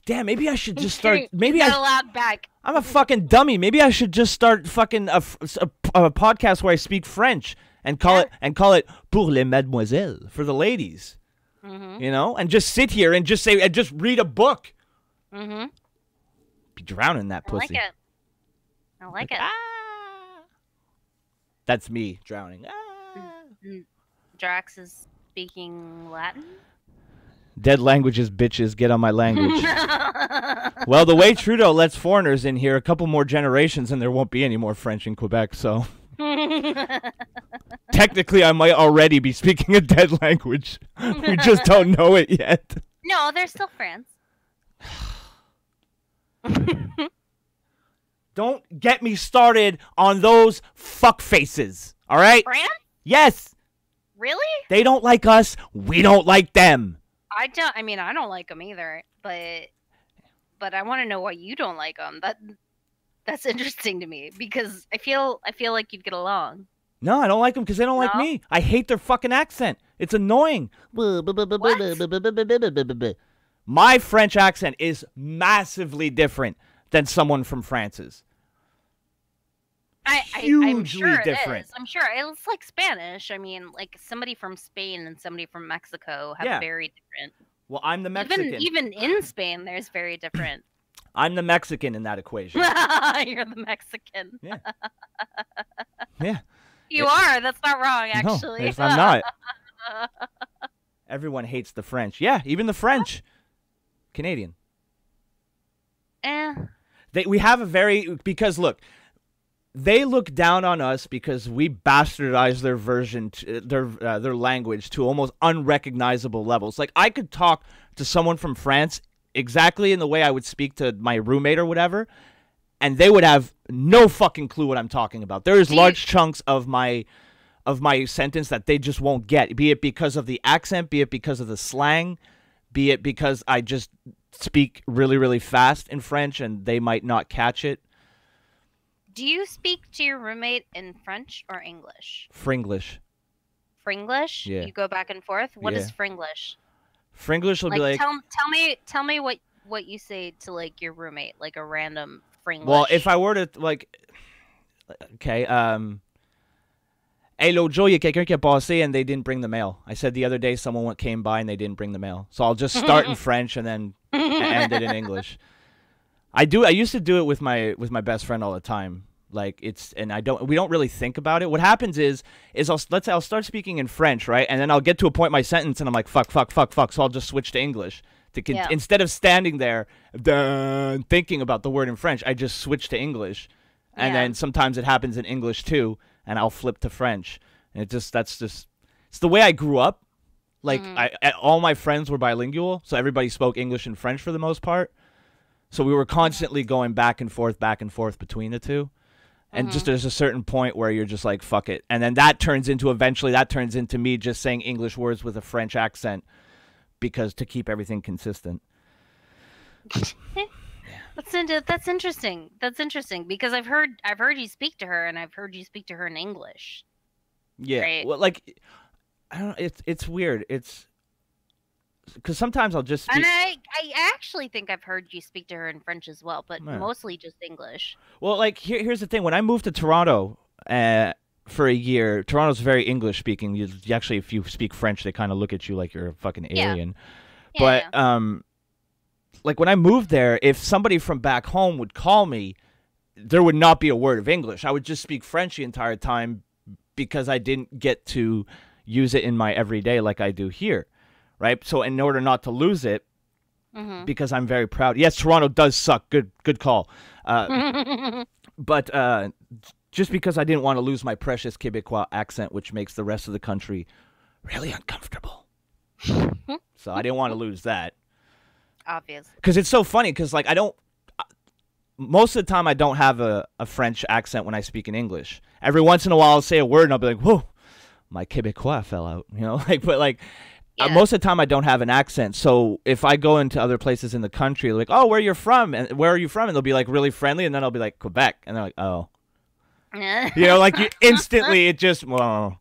Damn, maybe I should just start. Maybe Not allowed back. I'm a fucking dummy. Maybe I should just start fucking a podcast where I speak French and call it pour les mademoiselles, for the ladies. Mm-hmm. You know, and just sit here and just say and just read a book. Mm-hmm. Be drowning that I like pussy. it. I like it. That's me drowning. Drax is speaking Latin. Dead languages, bitches. Get on my language. Well, the way Trudeau lets foreigners in here, a couple more generations, and there won't be any more French in Quebec. So technically, I might already be speaking a dead language. We just don't know it yet. No, they're still France. Don't get me started on those fuck faces. All right? France? Yes. Really? They don't like us. We don't like them. I don't like them either, but I want to know why you don't like them. That's interesting to me because I feel like you'd get along. No, I don't like them because they don't like No? me. I hate their fucking accent. It's annoying. My French accent is massively different than someone from France's. I'm Hugely sure different. it is. I'm sure it's like Spanish. I mean, like somebody from Spain and somebody from Mexico have Yeah. very different. Well, I'm the Mexican. Even in Spain, there's very different. I'm the Mexican in that equation. You're the Mexican. Yeah. Yeah. You are. That's not wrong, actually. No, I'm not. Everyone hates the French. Yeah, even the French. Canadian. We have a because look, they look down on us because we bastardized their version, their language to almost unrecognizable levels. Like I could talk to someone from France exactly in the way I would speak to my roommate or whatever, and they would have no fucking clue what I'm talking about. There is large chunks of my sentence that they just won't get, be it because of the accent, be it because of the slang, be it because I just speak really, really fast in French and they might not catch it. Do you speak to your roommate in French or English? Fringlish. Fringlish? Yeah. You go back and forth? What is Yeah. Fringlish? Fringlish will be like... Tell me what you say to like your roommate, like a random Fringlish. Well, if I were to like... Okay, Hey, l'autre jour, il y a quelqu'un qui a passé and they didn't bring the mail. I said the other day someone came by and they didn't bring the mail. So I'll just start in French and then end it in English. I used to do it with my best friend all the time. Like we don't really think about it. What happens is I'll start speaking in French, right? And then I'll get to a point in my sentence and I'm like fuck. So I'll just switch to English instead of standing there thinking about the word in French. I just switch to English. And then sometimes it happens in English too, and I'll flip to French. And it's the way I grew up. Like all my friends were bilingual, so everybody spoke English and French for the most part. So we were constantly going back and forth between the two. And just there's a certain point where you're just like, fuck it. And then that turns into me just saying English words with a French accent because to keep everything consistent. That's interesting. That's interesting because I've heard you speak to her and I've heard you speak to her in English. Yeah. Right. Well, like, I don't know. It's weird. It's because sometimes I'll just speak. And I actually think I've heard you speak to her in French as well, but Yeah. mostly just English. Well, like here's the thing. When I moved to Toronto for a year, Toronto's very English speaking. You actually, if you speak French, they kind of look at you like you're a fucking Yeah. alien. Yeah, But like when I moved there, if somebody from back home would call me, there would not be a word of English. I would just speak French the entire time because I didn't get to use it in my everyday like I do here, right? So in order not to lose it, Mhm. because I'm very proud. Yes, Toronto does suck. Good call. But just because I didn't want to lose my precious Quebecois accent, which makes the rest of the country really uncomfortable. So I didn't want to lose that. Obvious. Because it's so funny because, like, most of the time I don't have a French accent when I speak in English. Every once in a while I'll say a word and I'll be like, whoa, my Quebecois fell out, you know? Yeah. Most of the time I don't have an accent. So if I go into other places in the country, like, oh, where you're from? And where are you from? And they'll be like really friendly. And then I'll be like, Quebec. And they're like, oh. You know, like you instantly, it just, whoa.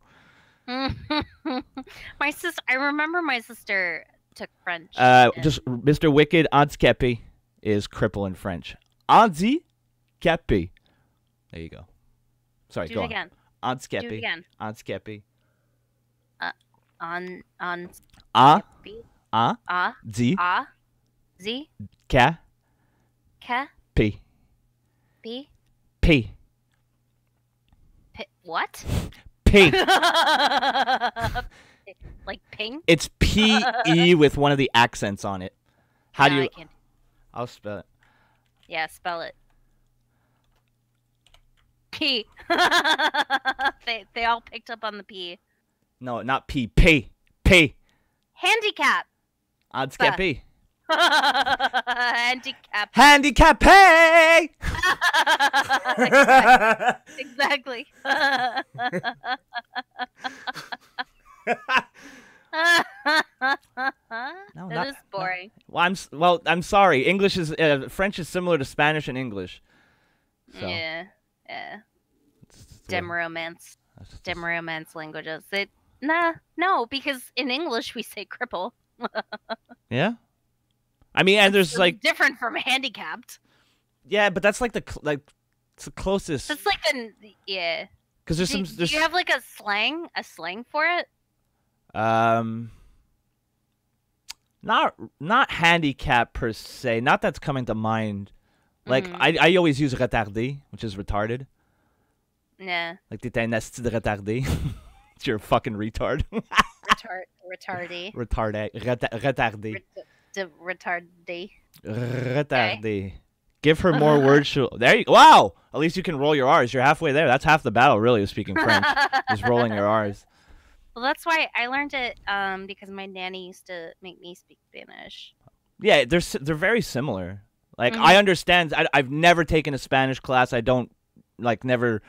My sister. I remember my sister took French. Just Mr. Wicked Handicapé is cripple in French. Handicapé. There you go. Sorry, do go it on. again. Handicapé. Do it again. Handicapé. On A, B A, A Z, A Z K, K P, B P, P what? P. Like ping? It's P-E with one of the accents on it. How do No, you... I can't. I'll spell it. Yeah, spell it. P. They all picked up on the P. No, not P. P. P. Handicap. Handicapé. Handicap. Handicapé! Exactly. No, That not- is boring. I'm sorry. English is... French is similar to Spanish and English. So, Yeah. it's the way- Dim romance. that's just- Dim romance languages. No, because in English we say cripple. Yeah? I mean, and there's It's like... different from handicapped. Yeah, but that's like it's the closest... That's like yeah. Because there's Do, some... do you have like a slang for it? Not handicap per se. Not that's coming to mind. Like I always use retardé, which is retarded. Nah. Like t'es un asti de retardé. You're a fucking retard. Retardy. Retardé. Retardy. Retardé. Give her more words. There you. Wow. At least you can roll your R's. You're halfway there. That's half the battle, really, of speaking French. Just rolling your R's. Well, that's why I learned it because my nanny used to make me speak Spanish. Yeah, they're very similar. Like Mhm. I understand. I've never taken a Spanish class. I don't never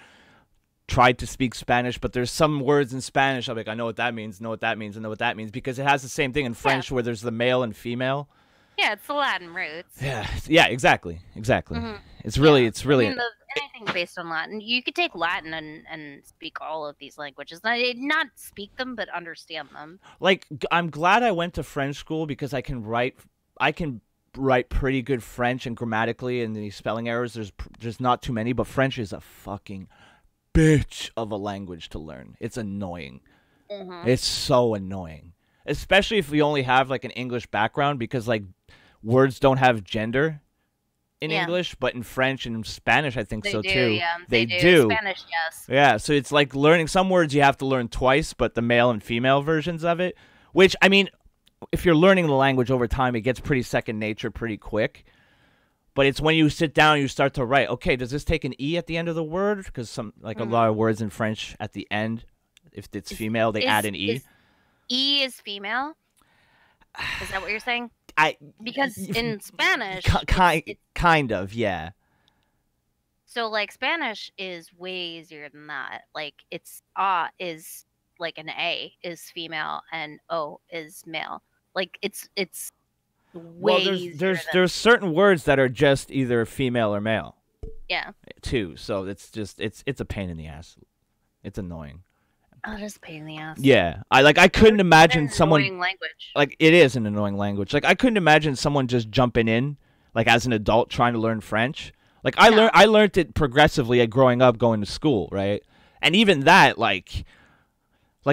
tried to speak Spanish, but there's some words in Spanish. I'm like, I know what that means. Know what that means. And know what that means because it has the same thing in French where there's the male and female. Yeah, it's the Latin roots. Yeah, exactly. Mhm. It's really, Yeah. it's really. I mean, anything based on Latin. You could take Latin and speak all of these languages. Not speak them, but understand them. Like I'm glad I went to French school because I can write pretty good French and grammatically, and the spelling errors there's not too many, but French is a fucking bitch of a language to learn. It's annoying. Mhm. It's so annoying, especially if we only have like an English background because like words don't have gender in Yeah. English, but in French and in Spanish I think They so do, too. yeah. They do. Spanish, yes. Yeah, so it's like learning some words you have to learn twice, but the male and female versions of it, which I mean, if you're learning the language over time, it gets pretty second nature pretty quick. But it's when you sit down, you start to write. Okay, does this take an e at the end of the word? Because a lot of words in French at the end, if it's female, they add an e. E is female. Is that what you're saying? Because y- in Spanish, Kind of, yeah. so like Spanish is way easier than that. Like it's is like an A is female and O is male. Like it's way Well, easier. there's certain words that are just either female or male Yeah. too. So it's just it's a pain in the ass. It's annoying. Oh, that's a pain in the ass. Yeah, I couldn't imagine An someone annoying language. like it is an annoying language. Like I couldn't imagine someone just jumping in like as an adult trying to learn French. Like No. I learned it progressively growing up going to school, right? And even that like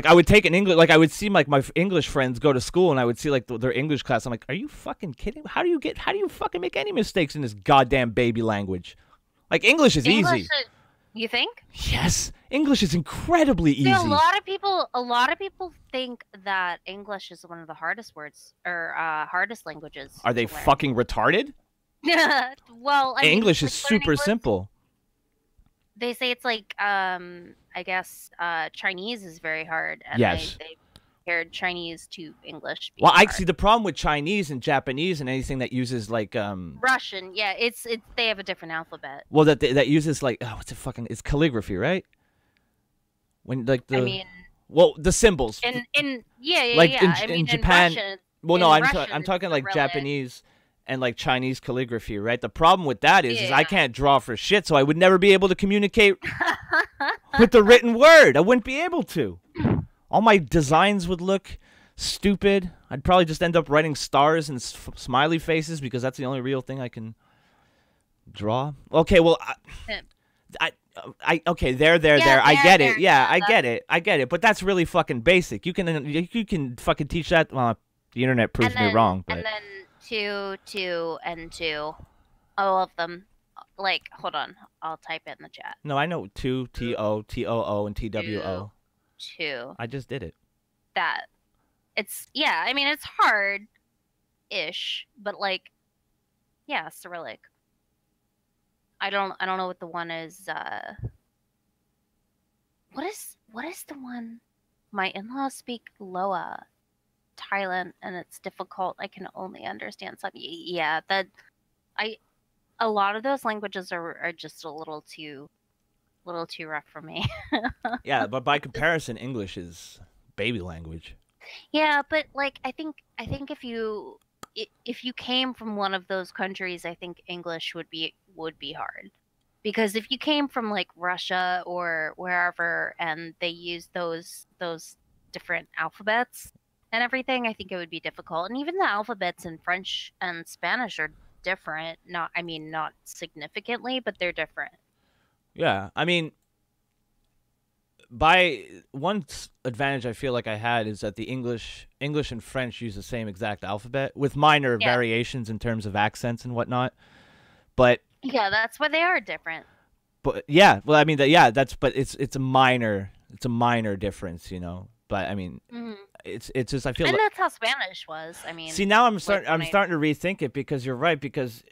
I would take an English, like I would see like my English friends go to school, and I would see like their English class. I'm like, are you fucking kidding? How do you fucking make any mistakes in this goddamn baby language? Like English is English easy. is- you think? Yes, English is incredibly easy. See, a lot of people think that English is one of the hardest words or hardest languages. Are they to learn. fucking retarded? Well, I mean, English is like learning super words, simple. They say it's like I guess Chinese is very hard, and Yes. they compared Chinese to English. being Well, I hard. see the problem with Chinese and Japanese and anything that uses like Russian, yeah, it's they have a different alphabet. well that uses like what's it fucking it's calligraphy, right? When like the I mean, well the symbols. in yeah, Like yeah. in I mean, Japan- Russian, Well, no, in I'm Russian, talking it's like Cyrillic. Japanese and like Chinese calligraphy, right? The problem with that is I Yeah. can't draw for shit, so I would never be able to communicate with the written word. I wouldn't be able to. All my designs would look stupid. I'd probably just end up writing stars and smiley faces because that's the only real thing I can draw. Okay, well, okay, there. I there, get it. there, Yeah, yeah, I get it. But that's really fucking basic. You can fucking teach that. Well, the internet proves me wrong. But And then two, all of them. Like, hold on, I'll type it in the chat. no, I know two TO, and TWO. Two. I just did it. That. It's yeah. I mean, it's hard, ish, but like, yeah, Cyrillic. I don't know what the one is. What is the one? My in-laws speak Loa, Thailand, and it's difficult. I can only understand some. Yeah, a lot of those languages are just a little too rough for me. Yeah, but by comparison, English is baby language. Yeah, but like I think if you came from one of those countries, I think English would be hard. Because if you came from like Russia or wherever and they use those different alphabets and everything, I think it would be difficult. And even the alphabets in French and Spanish are different. Not significantly, but they're different. Yeah, I mean, by one advantage I feel like I had is that the English and French use the same exact alphabet with minor Yeah. variations in terms of accents and whatnot. But Yeah, that's why they are different. yeah, well, I mean but it's a minor difference, you know. But I mean, Mhm. it's just I feel And like that's how Spanish was. I mean, see now I'm like, starting when I- to rethink it because you're right because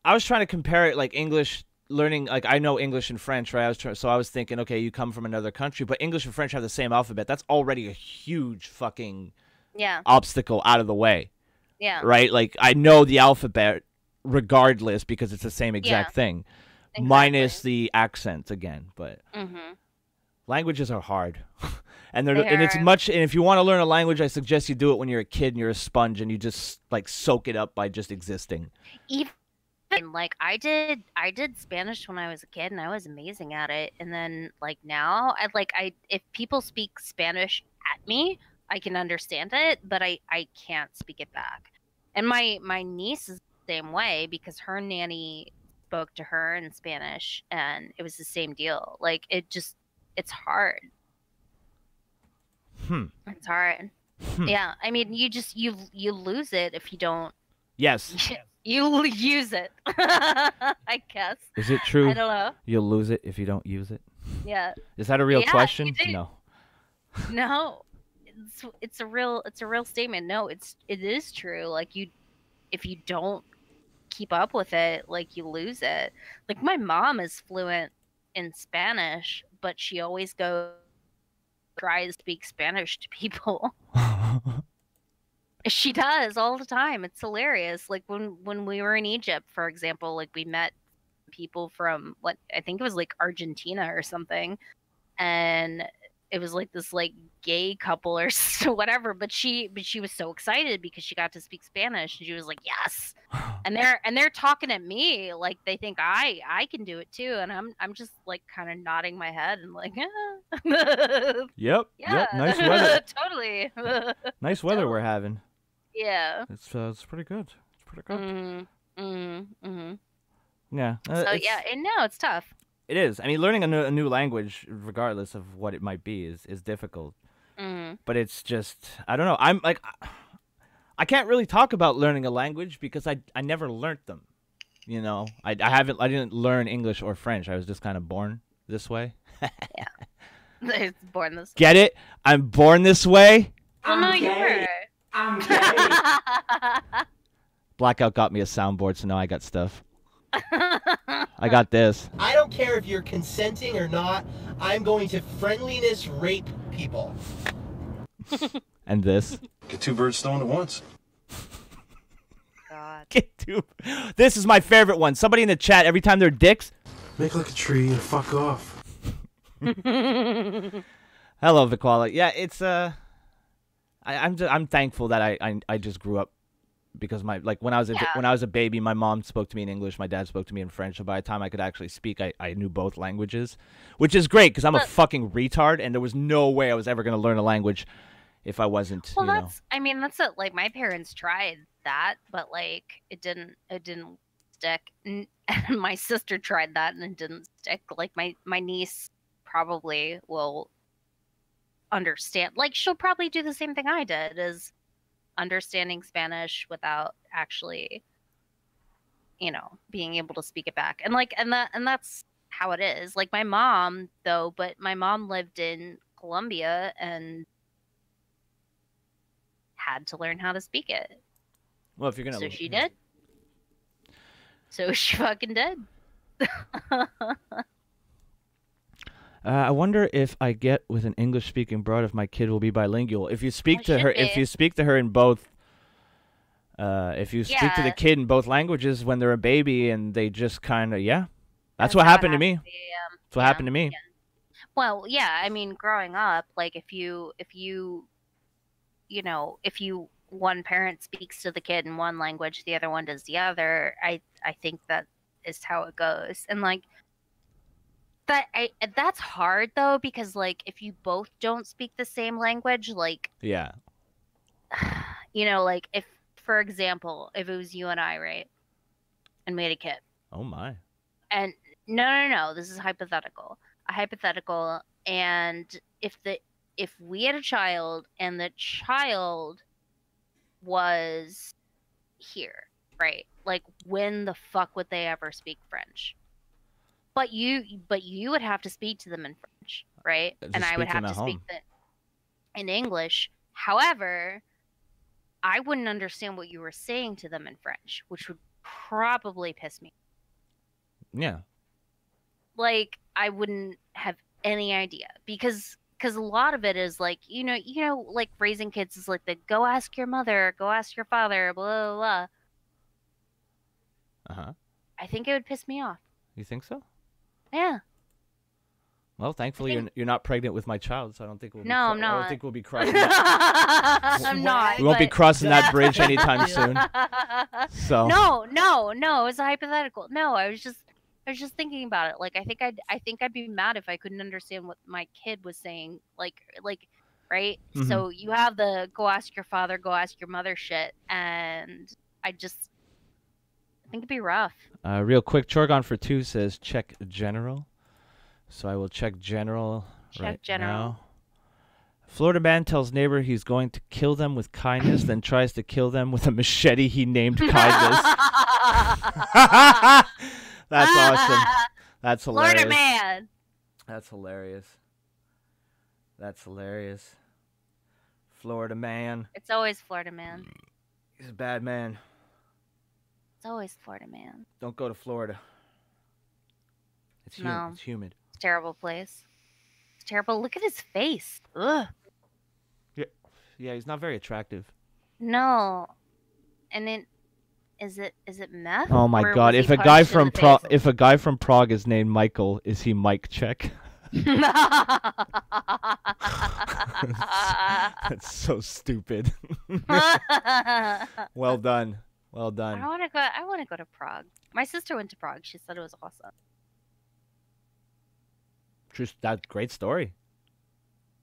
I was trying to compare it like English learning like I know English and French, right? So I was thinking, okay, you come from another country, but English and French have the same alphabet. That's already a huge fucking yeah, obstacle out of the way, yeah, right? Like I know the alphabet regardless because it's the same exact thing, minus the accent again. But Mm-hmm. languages are hard, and They it's are. much. And if you want to learn a language, I suggest you do it when you're a kid and you're a sponge and you just like soak it up by just existing. Even like I did Spanish when I was a kid and I was amazing at it. And then like now I if people speak Spanish at me, I can understand it, but I can't speak it back. And my niece is the same way because her nanny spoke to her in Spanish and it was the same deal. Like it's hard. It's hard. Yeah, I mean you lose it if you don't Yes. you use it. I guess. Is it true? I don't know. You'll lose it if you don't use it. Yeah. Is that a real Yeah, you question? do. No. No. It's a real statement. No, it is true. Like if you don't keep up with it, like you lose it. Like my mom is fluent in Spanish, but she always tries to speak Spanish to people. She does all the time. It's hilarious. Like when we were in Egypt, for example, like we met people from what I think it was like Argentina or something, and it was like this like gay couple or whatever, but she was so excited because she got to speak Spanish, and she was like, yes. And they're talking at me like they think I can do it too, and I'm just like kind of nodding my head and like, Yep. yeah, Yep. Nice weather. totally. Nice weather we're having. Yeah. It's pretty good. It's pretty good. Yeah. So yeah, and no, it's tough. It is. I mean, learning a new language, regardless of what it might be, is difficult. But it's just, I don't know. I'm like, I can't really talk about learning a language because I never learnt them. You know, I didn't learn English or French. I was just kind of born this way. Yeah. It's born this way. Get it? I'm born this way. Well, no, you were. I'm gay. Blackout got me a soundboard, so now I got stuff. I got this. I don't care if you're consenting or not. I'm going to friendliness rape people. And this. Get two birds stoned at once. God. Get to. This is my favorite one. Somebody in the chat, every time they're dicks. Make like a tree and fuck off. Hello, Viquala. Yeah, it's I'm thankful that I just grew up because when I was a baby, my mom spoke to me in English, my dad spoke to me in French. So by the time I could actually speak, I knew both languages, which is great because I'm a fucking retard, and there was no way I was ever gonna learn a language if I wasn't. Well, you know. that's. I mean, that's it. Like my parents tried that, but like it didn't stick. And my sister tried that, and it didn't stick. Like my niece probably will understand. Like she'll probably do the same thing I did, is understanding Spanish without actually, being able to speak it back. And like, and that's how it is. Like my mom, though, but my mom lived in Colombia and had to learn how to speak it. Well, if you're gonna. So she did. So she fucking did. I wonder if I get with an English-speaking broad if my kid will be bilingual. If you speak to her, if you speak to her in both, if you speak to the kid in both languages when they're a baby and they just kind of, that's what happened to me. That's what happened to me. Yeah. Well, yeah, I mean, growing up, like if one parent speaks to the kid in one language, the other one does the other. I think that is how it goes, and like. That's hard though, because like if you both don't speak the same language, like yeah, like if, for example, if it was you and I, right, and we had a kid. Oh my. And no, this is a hypothetical, and if we had a child and the child was here, right, like when the fuck would they ever speak French? But you would have to speak to them in French, right? And I would have to speak in English. However, I wouldn't understand what you were saying to them in French, which would probably piss me. Yeah. Like I wouldn't have any idea because a lot of it is like like raising kids is like the go ask your mother, go ask your father, blah blah blah. I think it would piss me off. You think so? Yeah. Well, thankfully you're not pregnant with my child, so I don't think we'll. I'm not. I don't think we'll be crossing. I'm not. We won't be crossing that bridge anytime soon. So. No. It's a hypothetical. No, I was just thinking about it. Like I think I'd be mad if I couldn't understand what my kid was saying. Like right. Mm-hmm. So you have the go ask your father, go ask your mother shit, and I think it'd be rough. Real quick, Chorgon for 2 says check general. So I will check general now. Florida man tells neighbor he's going to kill them with kindness, then tries to kill them with a machete he named kindness. That's awesome. That's hilarious. Florida man. That's hilarious. Florida man. It's always Florida man. He's a bad man. It's always Florida man. Don't go to Florida. It's humid. No. It's humid. It's a terrible place. It's terrible. Look at his face. Ugh. Yeah, he's not very attractive. No. And then is it meth? Oh my god, if a guy from Prague is named Michael, is he Mike Check? That's so stupid. Well done. Well I done. want to go. I want to go to Prague. My sister went to Prague. She said it was awesome. Just that great story.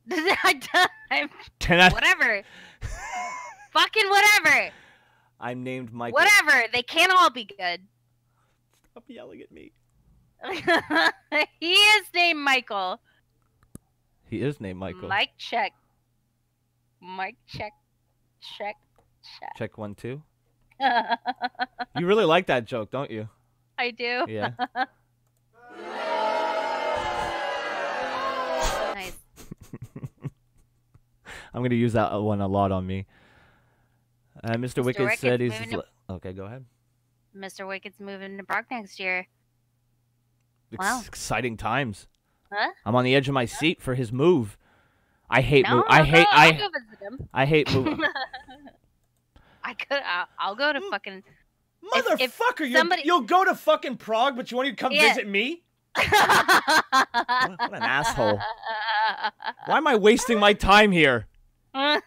I'm, 10 out. whatever. Fucking whatever. I'm named Michael. Whatever. They can't all be good. Stop yelling at me. He is named Michael. He is named Michael. Mic check. Mic check. Check. Check. Check 1, 2. You really like that joke, don't you? I do. Yeah. Nice. I'm gonna use that one a lot on me. Mr. Wicked Wicked's said he's. moving to- Okay, go ahead. Mr. Wicked's moving to Prague next year. Ex- Wow. Exciting times. Huh? I'm on the edge of my seat for his move. I hate No, move. I hate. I'll go visit him. I hate move. I'll go to fucking. if Motherfucker, somebody- you'll go to fucking Prague, but you want to come Yeah. visit me? What an asshole. Why am I wasting my time here? I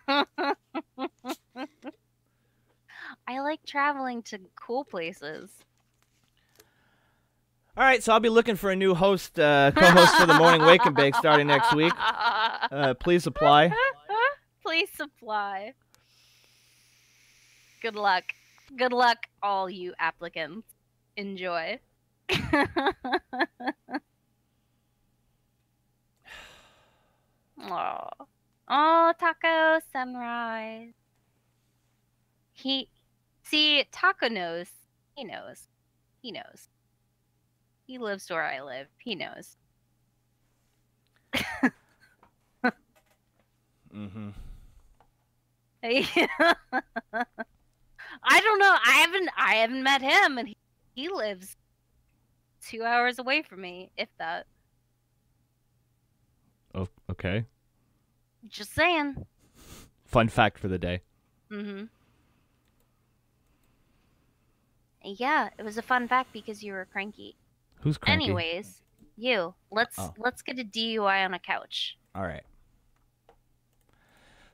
like traveling to cool places. All right, so I'll be looking for a new host, co-host for the Morning Wake and Bake starting next week. Please apply. Please apply. Good luck. Good luck, all you applicants. Enjoy. Oh, Taco Sunrise. Taco knows. He knows. He knows. He lives where I live. He knows. Mm-hmm. I don't know. I haven't met him, and he lives 2 hours away from me, if that. Oh, okay. Just saying. Fun fact for the day. Mm-hmm. Yeah, it was a fun fact because you were cranky. Who's cranky? Anyways, you. Let's get a DUI on a couch. All right.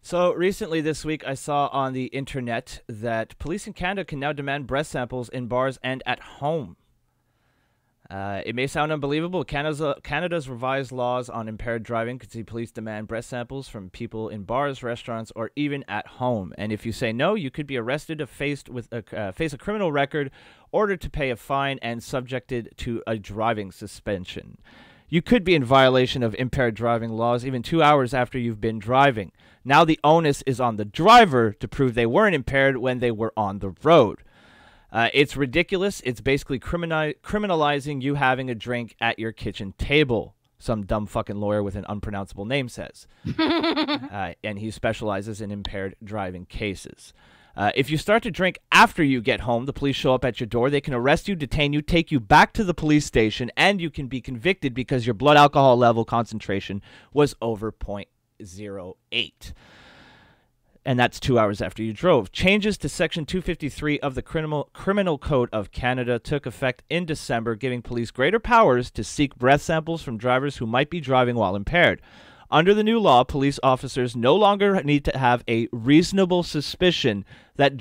So recently this week I saw on the internet that police in Canada can now demand breath samples in bars and at home. It may sound unbelievable. Canada's revised laws on impaired driving could see police demand breath samples from people in bars, restaurants, or even at home. And if you say no, you could be arrested, face a criminal record, ordered to pay a fine, and subjected to a driving suspension. You could be in violation of impaired driving laws even 2 hours after you've been driving. Now the onus is on the driver to prove they weren't impaired when they were on the road. It's ridiculous. It's basically criminalizing you having a drink at your kitchen table, some dumb fucking lawyer with an unpronounceable name says. And he specializes in impaired driving cases. If you start to drink after you get home, the police show up at your door. They can arrest you, detain you, take you back to the police station, and you can be convicted because your blood alcohol level concentration was over 0.08. And that's 2 hours after you drove. Changes to Section 253 of the Criminal Code of Canada took effect in December, giving police greater powers to seek breath samples from drivers who might be driving while impaired. Under the new law, police officers no longer need to have a reasonable suspicion that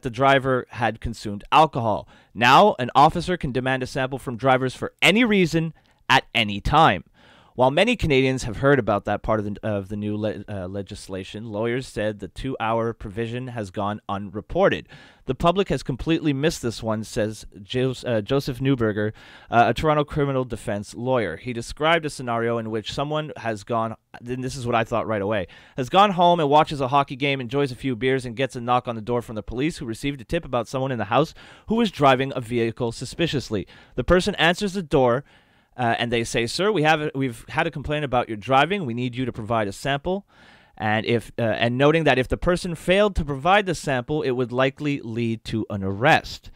the driver had consumed alcohol. Now, an officer can demand a sample from drivers for any reason at any time. While many Canadians have heard about that part of the new legislation, lawyers said the 2-hour provision has gone unreported. The public has completely missed this one, says Joseph Newberger, a Toronto criminal defense lawyer. He described a scenario in which someone has gone, and this is what I thought right away, has gone home and watches a hockey game, enjoys a few beers, and gets a knock on the door from the police who received a tip about someone in the house who was driving a vehicle suspiciously. The person answers the door, and they say, "Sir, we've had a complaint about your driving. We need you to provide a sample." And noting that if the person failed to provide the sample, it would likely lead to an arrest.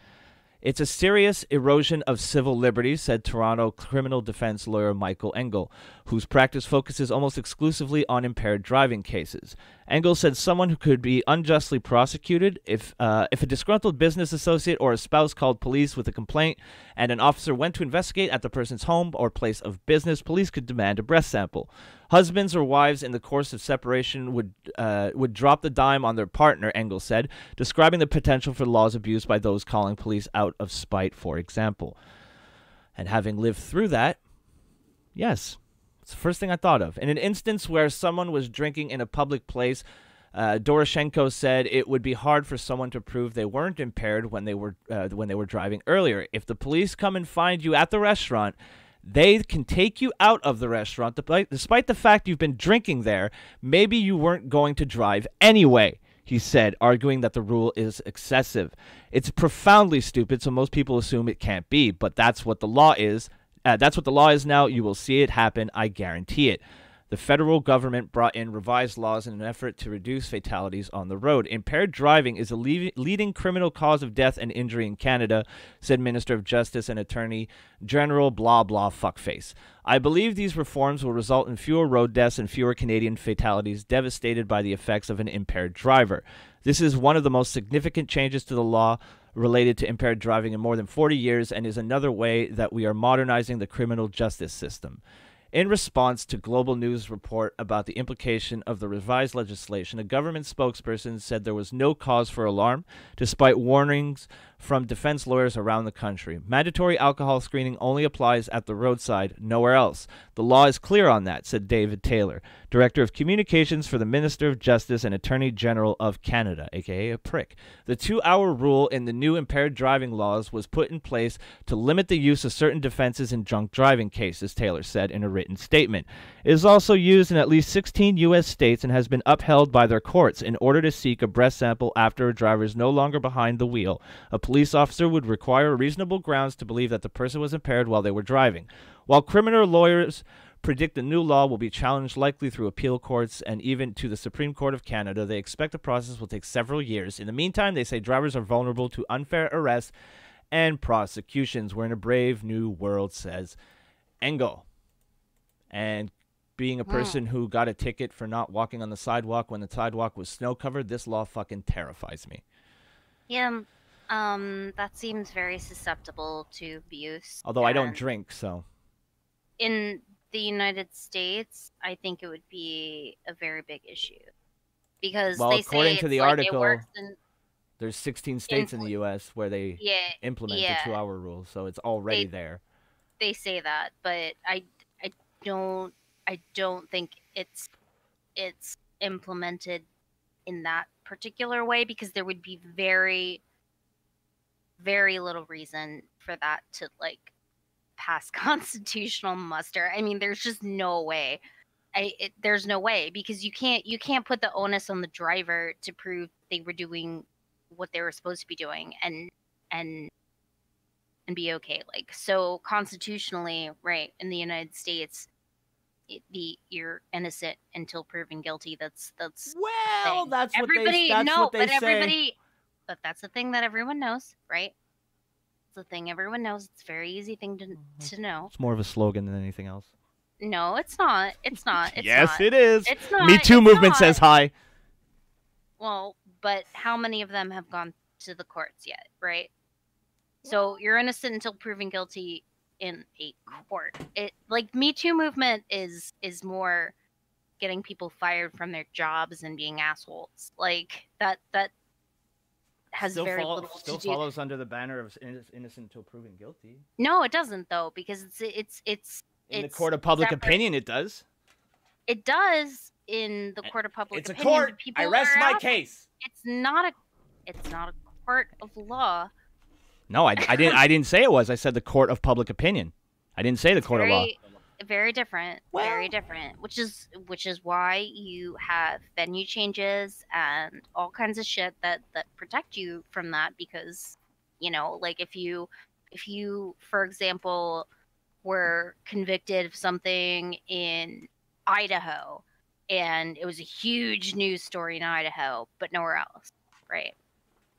It's a serious erosion of civil liberties, said Toronto criminal defense lawyer Michael Engel, whose practice focuses almost exclusively on impaired driving cases. Engel said someone who could be unjustly prosecuted if a disgruntled business associate or a spouse called police with a complaint and an officer went to investigate at the person's home or place of business, police could demand a breath sample. Husbands or wives in the course of separation would drop the dime on their partner, Engel said, describing the potential for laws abused by those calling police out of spite, for example. And having lived through that, yes, it's the first thing I thought of. In an instance where someone was drinking in a public place, Doroshenko said it would be hard for someone to prove they weren't impaired when they were driving earlier. If the police come and find you at the restaurant, they can take you out of the restaurant despite the fact you've been drinking there. Maybe you weren't going to drive anyway, he said, arguing that the rule is excessive. It's profoundly stupid, so most people assume it can't be, but that's what the law is. That's what the law is now. You will see it happen. I guarantee it. The federal government brought in revised laws in an effort to reduce fatalities on the road. Impaired driving is a leading criminal cause of death and injury in Canada, said Minister of Justice and Attorney General blah blah fuckface. I believe these reforms will result in fewer road deaths and fewer Canadian fatalities devastated by the effects of an impaired driver. This is one of the most significant changes to the law related to impaired driving in more than 40 years and is another way that we are modernizing the criminal justice system. In response to Global News' report about the implication of the revised legislation, a government spokesperson said there was no cause for alarm, despite warnings from defense lawyers around the country. Mandatory alcohol screening only applies at the roadside, nowhere else. The law is clear on that, said David Taylor, Director of Communications for the Minister of Justice and Attorney General of Canada, aka a prick. The 2-hour rule in the new impaired driving laws was put in place to limit the use of certain defenses in drunk driving cases, Taylor said in a written statement. It is also used in at least 16 U.S. states and has been upheld by their courts in order to seek a breath sample after a driver is no longer behind the wheel. A police officer would require reasonable grounds to believe that the person was impaired while they were driving. While criminal lawyers predict the new law will be challenged likely through appeal courts and even to the Supreme Court of Canada, they expect the process will take several years. In the meantime, they say drivers are vulnerable to unfair arrests and prosecutions. We're in a brave new world, says Engel. And being a person who got a ticket for not walking on the sidewalk when the sidewalk was snow covered, this law fucking terrifies me. Yeah, that seems very susceptible to abuse. Although I don't and drink, so. in the United States, I think it would be a very big issue because Well, they according say to it's the like article, it works in, there's 16 states in the U.S. where they yeah, implement yeah, the 2-hour rule, so it's already They- there. they say that, but I don't think it's implemented in that particular way because there would be very, very little reason for that to like pass constitutional muster. I mean, there's just no way. There's no way because you can't put the onus on the driver to prove they were doing what they were supposed to be doing and be okay. Like, so constitutionally, right, in the United States, you're innocent until proven guilty. That's Well, thing. that's what everybody they, no, say. but everybody, but that's the thing that everyone knows, right? It's the thing everyone knows. It's a very easy thing to know. It's more of a slogan than anything else. No, it's not. It's not. It's Yes, not. it is. It's not. Me Too it's movement not. says hi. Well, but how many of them have gone to the courts yet, right? So you're innocent until proven guilty in a court. It like Me Too movement is more getting people fired from their jobs and being assholes. Like that has very little to do. Follows under the banner of innocent until proven guilty. No, it doesn't though, because it's In the court of public separate. opinion, it does. It does in the court of public It's a opinion. court. People I rest are my assholes. case. It's not a court of law. No, I didn't say it was. I said the court of public opinion. I didn't say the court of law. Very different. Well- Very different. Which is why you have venue changes and all kinds of shit that protect you from that because, you know, like if you for example were convicted of something in Idaho and it was a huge news story in Idaho, but nowhere else, right?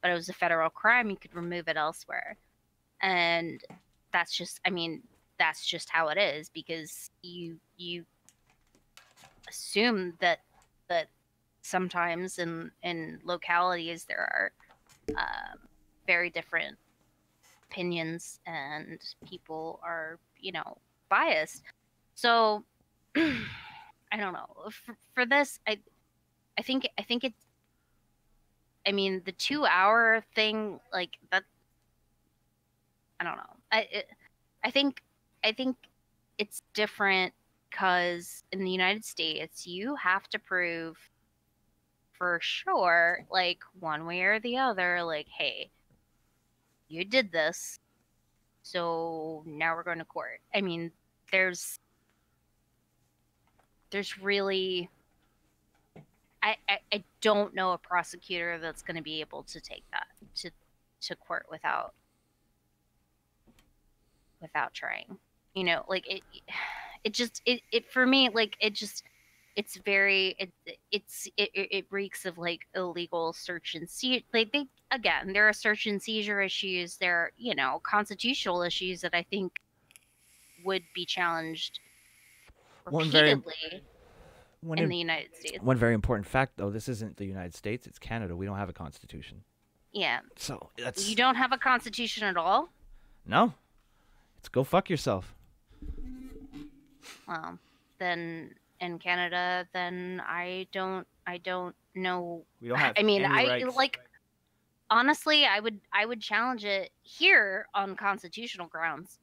But it was a federal crime, you could remove it elsewhere. And that's just how it is because you assume that sometimes in localities there are very different opinions and people are, biased. So I don't know. For this, I think it's. I mean, the 2 hour thing, like that. I don't know. I think it's different because in the United States, you have to prove for sure, like one way or the other, like, hey, you did this, so now we're going to court. I mean, there's really I don't know a prosecutor that's going to be able to take that to court without trying. Like it just it for me, like it just it's very it reeks of like illegal search and seizure. Like they again, there are search and seizure issues. There are, constitutional issues that I think would be challenged One very repeatedly one in im- the United States. one very important fact, though, this isn't the United States; it's Canada. We don't have a constitution, Yeah. so that's You don't have a constitution at all? no. It's go fuck yourself. Well, then in Canada, then I don't know. We don't have I mean, any I rights. like honestly, I would challenge it here on constitutional grounds,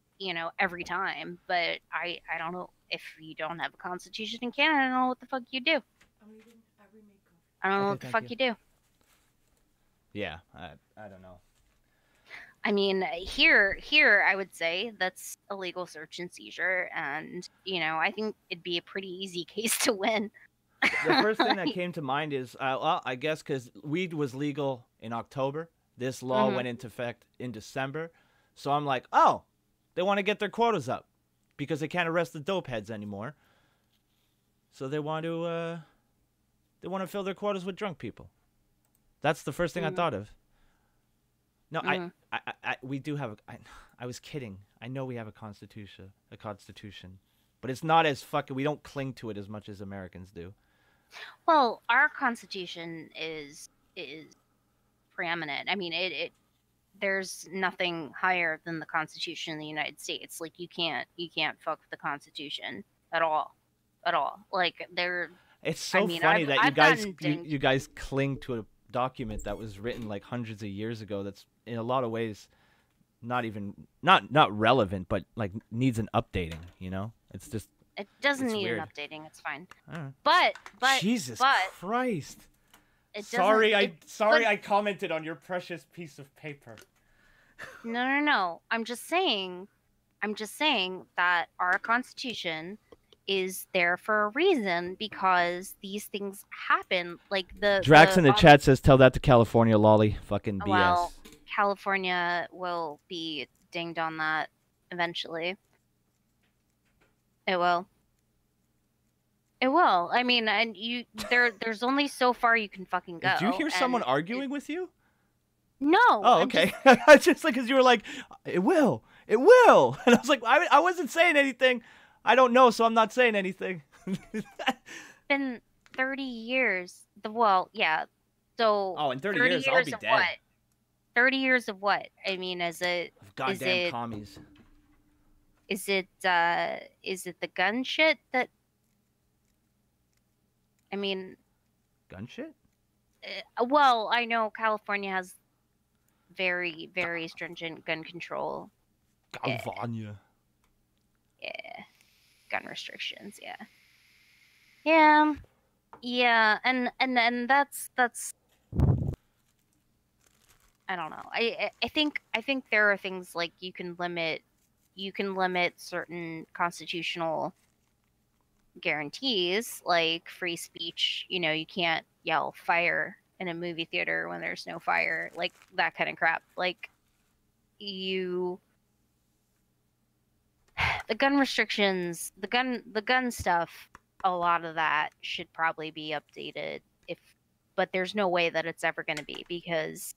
every time, but I don't know if you don't have a constitution in Canada, I don't know what the fuck you do. I don't know Okay, what the thank fuck you. you do. Yeah, I don't know. I mean, here I would say that's illegal search and seizure, and I think it'd be a pretty easy case to win. The first thing that came to mind is, well, I guess because weed was legal in October, this law Mhm. went into effect in December. So I'm like, oh, they want to get their quotas up because they can't arrest the dope heads anymore. So they want to fill their quotas with drunk people. That's the first thing I thought of. No, Mhm. we do have I was kidding. I know we have a constitution, but it's not as fucking. We don't cling to it as much as Americans do. Well, our constitution is preeminent. I mean, it there's nothing higher than the Constitution in the United States. Like you can't fuck with the Constitution at all, Like there. It's so mean, funny I've- that you I've guys gotten dinged. you guys cling to a document that was written like hundreds of years ago. That's in a lot of ways not relevant, but like needs an updating. It's just It doesn't It's need weird. an updating. It's fine. I don't know. But Jesus but Christ. it Sorry, doesn't- sorry but- I commented on your precious piece of paper. No. I'm just saying that our Constitution is there for a reason because these things happen. Like Drax in the chat says, "Tell that to California, Lollie." Fucking BS. Well, California will be dinged on that eventually. It will. It will. I mean, and there's only so far you can fucking go. Did you hear someone and arguing with you? No. Oh, I'm okay. just- Just like because you were like, it will, and I was like, I wasn't saying anything. I don't know, so I'm not saying anything. been 30 years. Yeah. So. Oh, in 30 years, I'll be of dead. what? 30 years of what? I mean, is it Goddamn commies. is it the gun shit that? I mean, Gun shit? well, I know California has very, very stringent gun control. Yeah. California. Yeah, gun restrictions. Yeah, and that's. I don't know. I think there are things like you can limit certain constitutional guarantees, like free speech. You can't yell fire in a movie theater when there's no fire, like that kind of crap. Like the gun restrictions, the gun stuff, a lot of that should probably be updated but there's no way that it's ever going to be because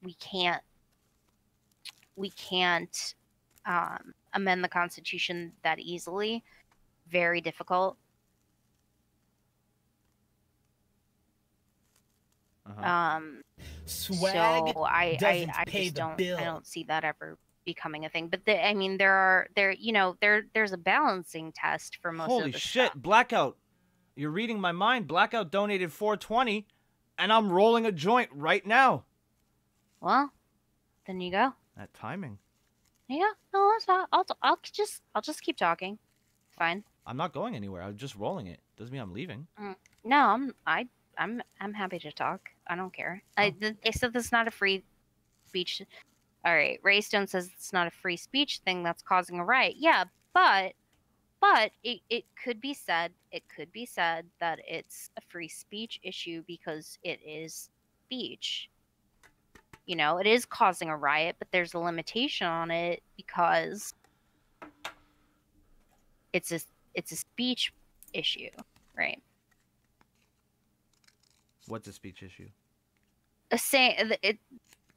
we can't amend the Constitution that easily. Very difficult. Swag So I doesn't I pay just the don't bill. I don't see that ever becoming a thing. But I mean, there's a balancing test for most Holy of the shit, stuff. Blackout. You're reading my mind. Blackout donated $4.20 and I'm rolling a joint right now. Well, then you go. That timing. Yeah, no, that's not. I'll just keep talking. Fine. I'm not going anywhere. I'm just rolling it. Doesn't mean I'm leaving. No, I'm happy to talk. I don't care. They said this is not a free speech. All right, Raystone says it's not a free speech thing that's causing a riot. Yeah, but it could be said that it's a free speech issue because it is speech. You know, it is causing a riot, but there's a limitation on it because it's a speech issue, right? What's a speech issue?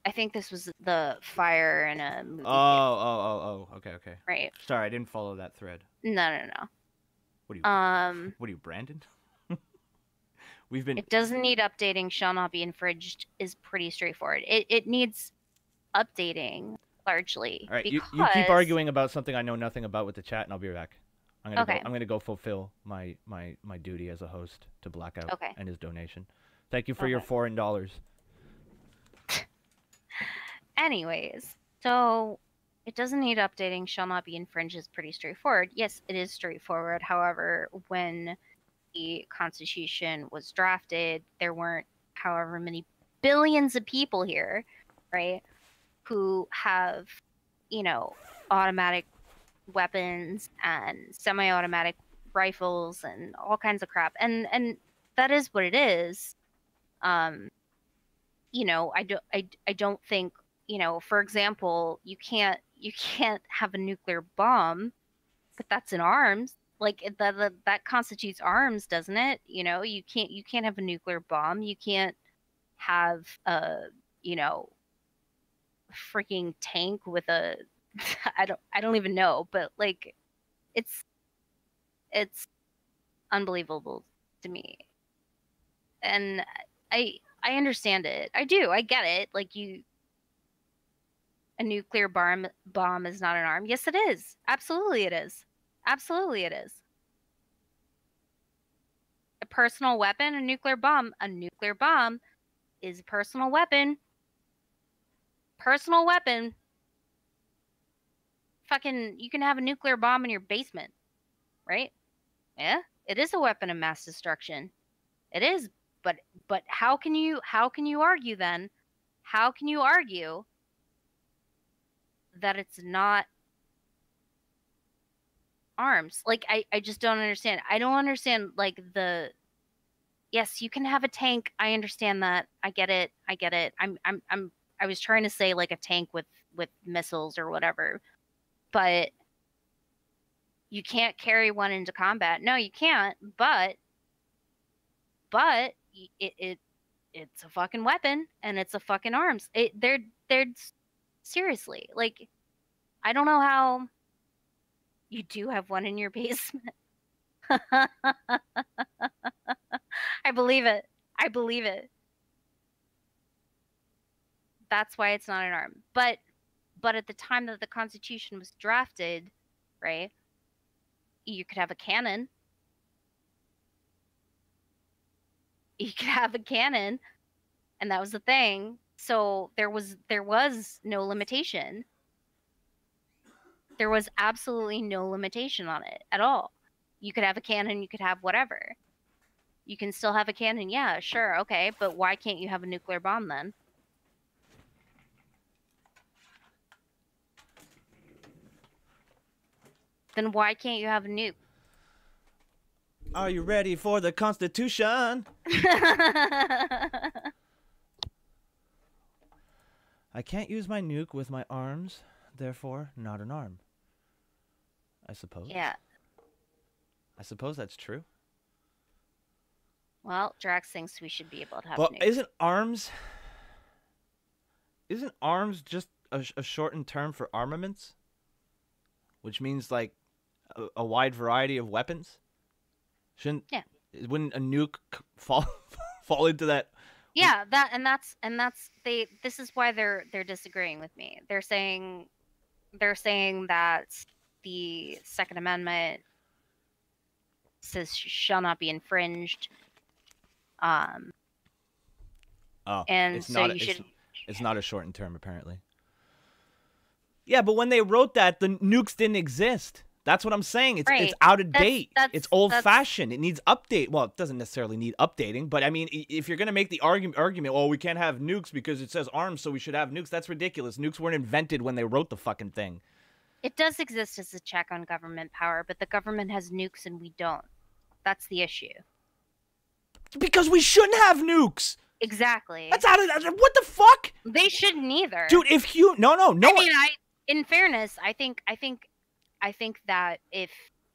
I think this was the fire in a movie. Oh. Okay. Right. Sorry, I didn't follow that thread. No. What are you, Brandon? We've been. It doesn't need updating. Shall not be infringed is pretty straightforward. It needs updating largely. All right, because... you keep arguing about something I know nothing about with the chat, and I'll be right back. Okay. I'm gonna go fulfill my duty as a host to Blackout Okay. and his donation. Thank you for your $4. Anyways, so it doesn't need updating. Shall not be infringed is pretty straightforward. Yes, it is straightforward. However, when the Constitution was drafted, there weren't however many billions of people here, right, who have, automatic weapons and semi-automatic rifles and all kinds of crap. And that is what it is. I don't think, for example, you can't have a nuclear bomb, but that's in arms. Like that constitutes arms, doesn't it? You can't have a nuclear bomb. You can't have a, freaking tank with a I don't even know, but like it's unbelievable to me. And I understand it. I do. I get it. Like a nuclear bomb is not an arm. Yes, it is. Absolutely it is. Absolutely it is. A personal weapon, a nuclear bomb is a personal weapon. Personal weapon. Fucking, you can have a nuclear bomb in your basement, right? Yeah, it is a weapon of mass destruction. It is, but how can you argue then? How can you argue that it's not arms? Like I just don't understand. I don't understand yes, you can have a tank. I understand that. I get it. I was trying to say like a tank with missiles or whatever. But you can't carry one into combat. No, you can't. But it's a fucking weapon and it's a fucking arms. They're seriously, like, I don't know how you do have one in your basement. I believe it. That's why it's not an arm. But at the time that the Constitution was drafted, right, you could have a cannon. You could have a cannon, and that was the thing. So there was no limitation. There was absolutely no limitation on it at all. You could have a cannon, you could have whatever. You can still have a cannon, yeah, sure, okay, but why can't you have a nuclear bomb then? Then why can't you have a nuke? Are you ready for the Constitution? I can't use my nuke with my arms, therefore not an arm. I suppose. Yeah. I suppose that's true. Well, Drax thinks we should be able to have Well, nukes. Isn't arms just a shortened term for armaments? Which means like a wide variety of weapons? Wouldn't a nuke fall into that Yeah, that's they. This is why they're disagreeing with me. They're saying that the Second Amendment says shall not be infringed. Oh, And it's so not. you should. It's not a shortened term, apparently. Yeah, but when they wrote that, the nukes didn't exist. That's what I'm saying. It's Right. out of That's- date. that's- It's old that's- fashioned. It needs update. Well, it doesn't necessarily need updating, but I mean, if you're gonna make the argument, oh, we can't have nukes because it says arms, so we should have nukes. That's ridiculous. Nukes weren't invented when they wrote the fucking thing. It does exist as a check on government power, but the government has nukes and we don't. That's the issue. Because we shouldn't have nukes. Exactly. That's out of what the fuck, They shouldn't either. dude. If you no. I mean, in fairness, I think that if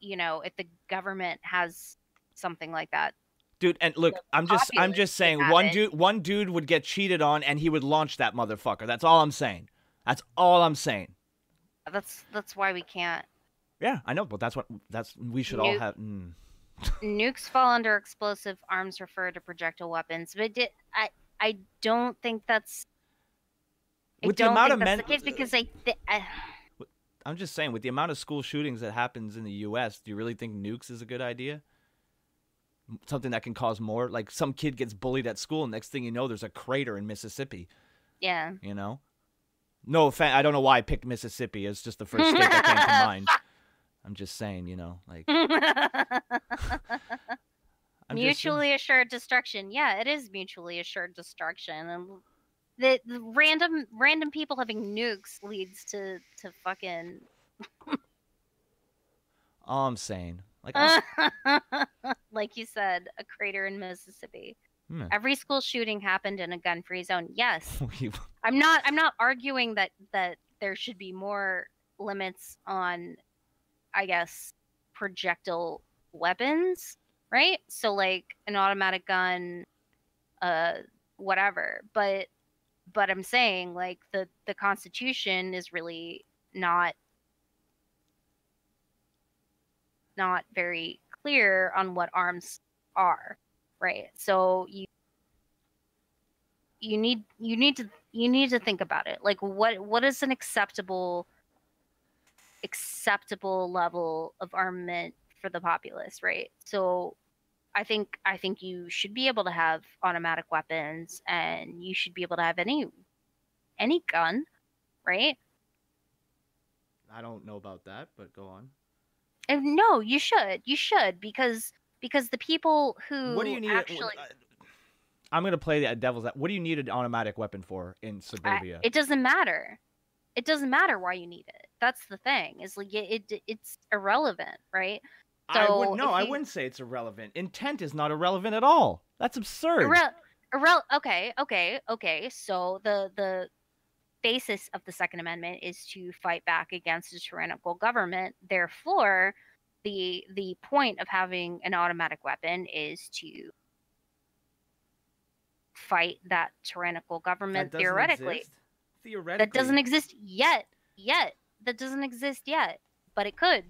the government has something like that, dude, and look, I'm just populace saying, would have one dude would get cheated on, and he would launch that motherfucker. That's all I'm saying. That's all I'm saying. that's why we can't. Yeah, I know, but we should all have. Nukes fall under explosive arms refer to projectile weapons, but I don't think that's. With the amount of that's the case because I'm just saying, with the amount of school shootings that happens in the U.S., do you really think nukes is a good idea? Something that can cause more? Like, some kid gets bullied at school, and next thing you know, there's a crater in Mississippi. Yeah. You know? No offense, I don't know why I picked Mississippi. It's just the first state that came to mind. I'm just saying, like... Mutually assured destruction. Yeah, it is mutually assured destruction. And the random people having nukes leads to fucking... All I'm saying. Like you said, a crater in Mississippi. Hmm. Every school shooting happened in a gun-free zone. Yes. I'm not arguing that there should be more limits on, I guess, projectile weapons, right? So like an automatic gun, whatever. But I'm saying like the Constitution is really not very clear on what arms are, right? So you need to think about it. Like what is an acceptable level of armament for the populace, right? So I think you should be able to have automatic weapons, and you should be able to have any gun, right? I don't know about that, but go on. And no, you should because the people who What do you need? actually I'm gonna play the devil's. What do you need an automatic weapon for in suburbia? it doesn't matter. It doesn't matter why you need it. That's the thing. Is like it's irrelevant, right? So I wouldn't say it's irrelevant. Intent is not irrelevant at all. That's absurd. Okay. So the basis of the Second Amendment is to fight back against a tyrannical government. Therefore, the point of having an automatic weapon is to fight that tyrannical government. That doesn't Theoretically. exist? Theoretically. That doesn't exist yet. That doesn't exist yet, but it could.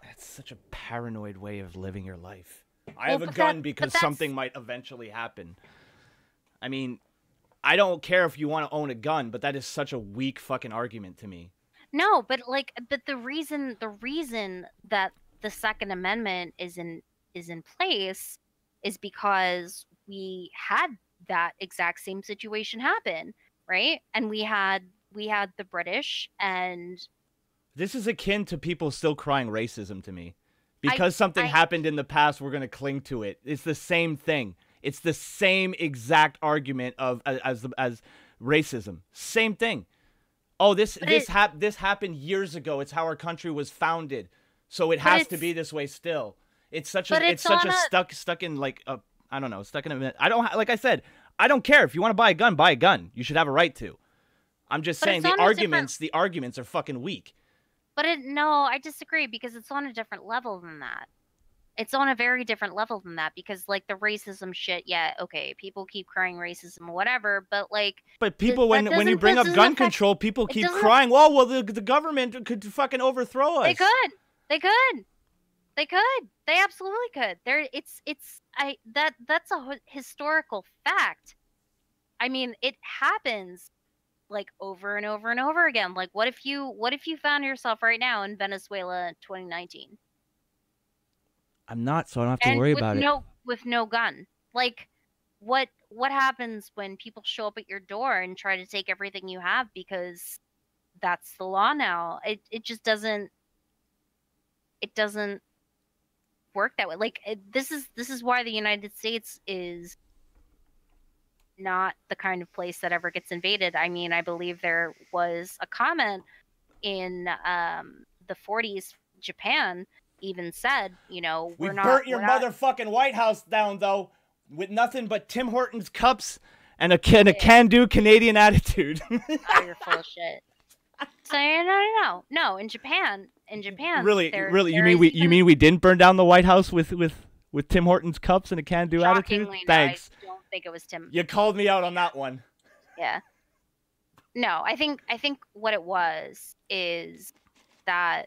That's such a paranoid way of living your life. I have a but gun that- because but that's- something might eventually happen. I mean, I don't care if you want to own a gun, but that is such a weak fucking argument to me. No, but the reason that the Second Amendment is in place is because we had that exact same situation happen, right? And we had the British, and This is akin to people still crying racism to me. Because something happened in the past, we're going to cling to it. It's the same thing. It's the same exact argument of as racism. Same thing. Oh, this happened years ago. It's how our country was founded. So it has to be this way still. It's such a stuck in like a I don't know, stuck in a like I said, I don't care if you want to buy a gun, buy a gun. You should have a right to. I'm just saying the arguments are fucking weak. But no, I disagree because it's on a different level than that. It's on a very different level than that because, like, the racism shit, yeah, okay, people keep crying racism or whatever, but, like... But people, when you bring up gun control, people keep crying, well, the government could fucking overthrow us. They could. They absolutely could. That's a historical fact. I mean, it happens like over and over and over again. Like, what if you found yourself right now in Venezuela in 2019? I'm not, so I don't have to And worry about it. with no gun. Like, what happens when people show up at your door and try to take everything you have because that's the law now? It just doesn't work that way. Like, this is why the United States is not the kind of place that ever gets invaded. I mean, I believe there was a comment in the 40s. Japan even said, We we're burnt your not, motherfucking White House down, though, with nothing but Tim Hortons cups and a can-do Canadian attitude. Oh, you're full of shit. So no. In Japan, Really, there you is mean we didn't burn down the White House with Tim Hortons cups and a can-do attitude? shockingly, Thanks. No, I don't think it was Tim. You called me out on that one. Yeah. No, I think what it was is that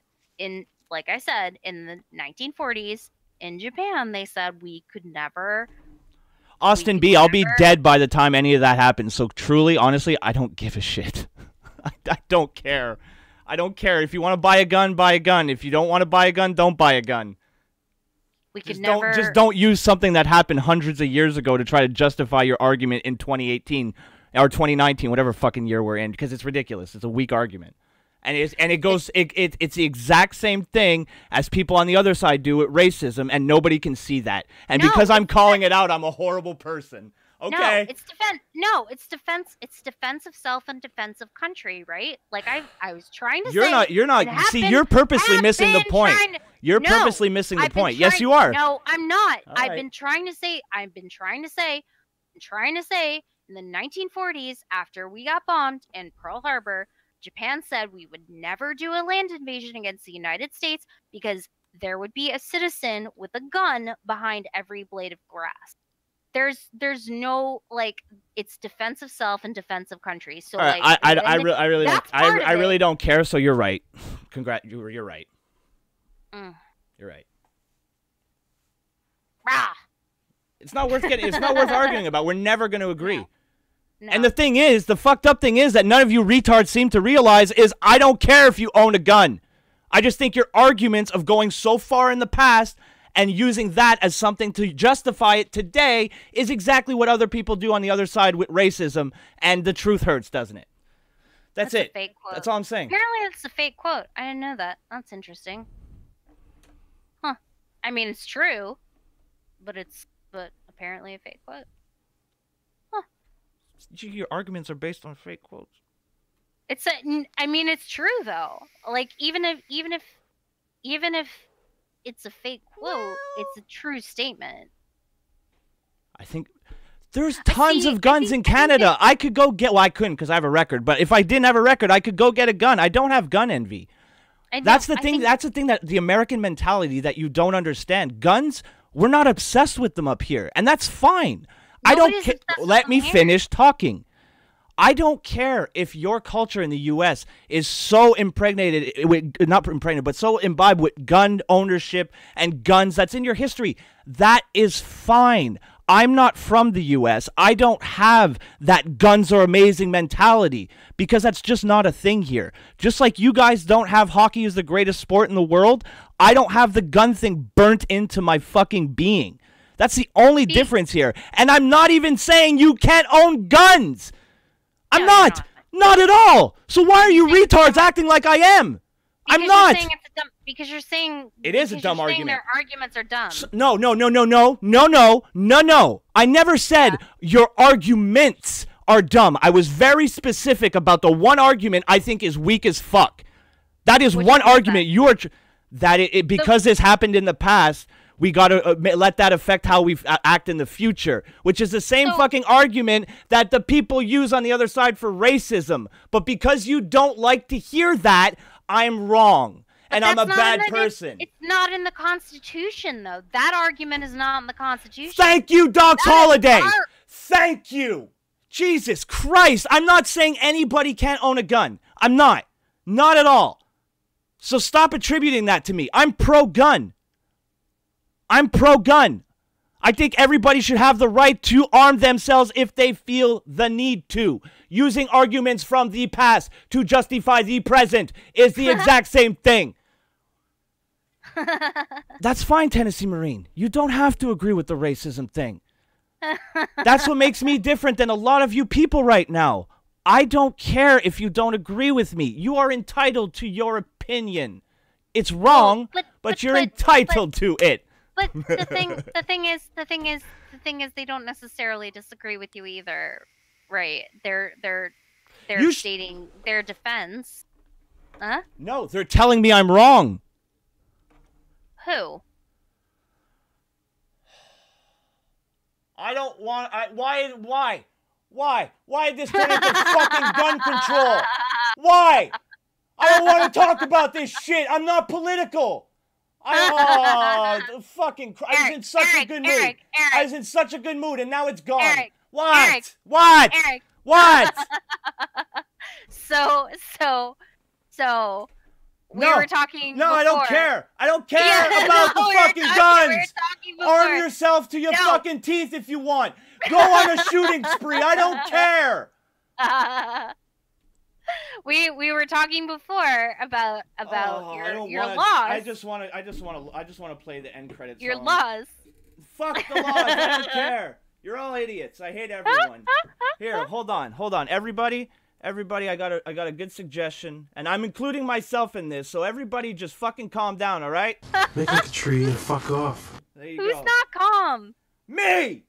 like I said, in the 1940s in Japan, they said we could never. Austin B, I'll be dead by the time any of that happens. So truly, honestly, I don't give a shit. I don't care. I don't care. If you want to buy a gun, buy a gun. If you don't want to buy a gun, don't buy a gun. We could never. Just don't use something that happened hundreds of years ago to try to justify your argument in 2018 or 2019, whatever fucking year we're in, because it's ridiculous. It's a weak argument. And it's the exact same thing as people on the other side do with racism, and nobody can see that. And because I'm calling it out, I'm a horrible person. Okay. No, it's defense. No, it's defense. It's defense of self and defense of country, right? Like I was trying to say. You're not. See, you're purposely missing the point. You're purposely missing the point. Yes, you are. No, I'm not. All I've right. been trying to say. In the 1940s, after we got bombed in Pearl Harbor, Japan said we would never do a land invasion against the United States because there would be a citizen with a gun behind every blade of grass. There's no, like, it's defense of self and defense of country. So All right, like I really don't care. So you're right. You're right. You're right. Rah. It's not worth arguing about. We're never going to agree. No. And the fucked up thing is that none of you retards seem to realize is I don't care if you own a gun. I just think your arguments of going so far in the past and using that as something to justify it today is exactly what other people do on the other side with racism, and the truth hurts, doesn't it? That's it. A fake quote. That's all I'm saying. Apparently it's a fake quote. I didn't know that. That's interesting. Huh. I mean, it's true, but apparently a fake quote. Your arguments are based on fake quotes. I mean, it's true though. Like even if it's a fake quote, it's a true statement. I think there's tons of guns in Canada. I could go get. Well, I couldn't because I have a record. But if I didn't have a record, I could go get a gun. I don't have gun envy. That's the thing. That's the thing that the American mentality that you don't understand. Guns, we're not obsessed with them up here, and that's fine. I don't care. Let me finish talking. I don't care if your culture in the U.S. is so impregnated with, not impregnated, but so imbibed with gun ownership and guns that's in your history. That is fine. I'm not from the U.S. I don't have that guns are amazing mentality because that's just not a thing here. Just like you guys don't have hockey as the greatest sport in the world, I don't have the gun thing burnt into my fucking being. That's the only difference here. And I'm not even saying you can't own guns. I'm not. Not at all. So why are you retards acting like I am? I'm not. Because you're saying it is a dumb argument. Their arguments are dumb. No. I never said your arguments are dumb. I was very specific about the one argument I think is weak as fuck. That is one argument. Because this happened in the past, we got to let that affect how we act in the future, which is the same fucking argument that the people use on the other side for racism. But because you don't like to hear that, I'm wrong. And I'm a bad person. It's not in the Constitution, though. That argument is not in the Constitution. Thank you, Doc's Holiday. Thank you. Jesus Christ. I'm not saying anybody can't own a gun. I'm not. Not at all. So stop attributing that to me. I'm pro-gun. I'm pro-gun. I think everybody should have the right to arm themselves if they feel the need to. Using arguments from the past to justify the present is the exact same thing. That's fine, Tennessee Marine. You don't have to agree with the racism thing. That's what makes me different than a lot of you people right now. I don't care if you don't agree with me. You are entitled to your opinion. It's wrong, but you're entitled to it. But the thing is, they don't necessarily disagree with you either, right? They're stating their defense. Huh? No, they're telling me I'm wrong. Who? I don't want. Why did this turn into fucking gun control? Why? I don't want to talk about this shit. I'm not political. I was in such a good mood. I was in such a good mood, and now it's gone. What? So we were talking. No, before. I don't care. I don't care about the fucking guns. Arm yourself to your fucking teeth if you want. Go on a shooting spree. I don't care. We were talking before about your laws. I just want to play the end credits. Your song. laws. Fuck the laws. I don't care. You're all idiots. I hate everyone. Here, hold on. Everybody, I got a good suggestion, and I'm including myself in this. So everybody, just fucking calm down, all right? Make like a tree and fuck off. There you Who's go. not calm? Me.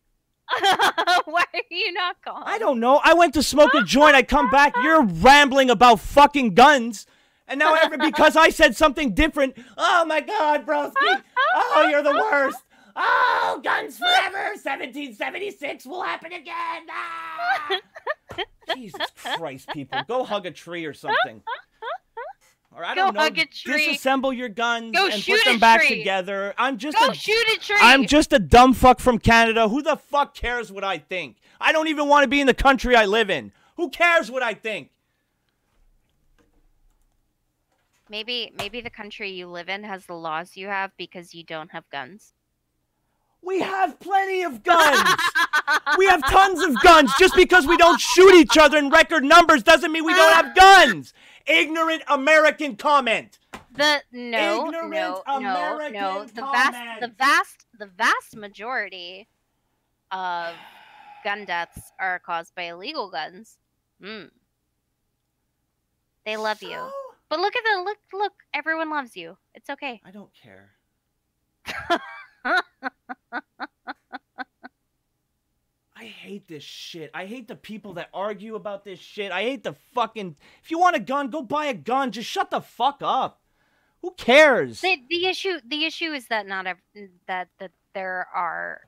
Why are you not calm? I don't know. I went to smoke a joint. I come back. You're rambling about fucking guns. And now because I said something different. Oh, my God, broski. Oh, you're the worst. Oh, guns forever. 1776 will happen again. Ah! Jesus Christ, people. Go hug a tree or something. Or I don't know. Hug a tree. Disassemble your guns Go and shoot put them a back tree. together. Go shoot a tree. I'm just a dumb fuck from Canada. Who the fuck cares what I think? I don't even want to be in the country I live in. Who cares what I think? Maybe the country you live in has the laws you have because you don't have guns. We have plenty of guns. We have tons of guns. Just because we don't shoot each other in record numbers doesn't mean we don't have guns. Ignorant American comment. No. American The vast majority of gun deaths are caused by illegal guns. They love you. But look at look, everyone loves you. It's okay. I don't care. I hate this shit. I hate the people that argue about this shit. I hate the fucking... If you want a gun, go buy a gun. Just shut the fuck up. Who cares? The issue is that that there are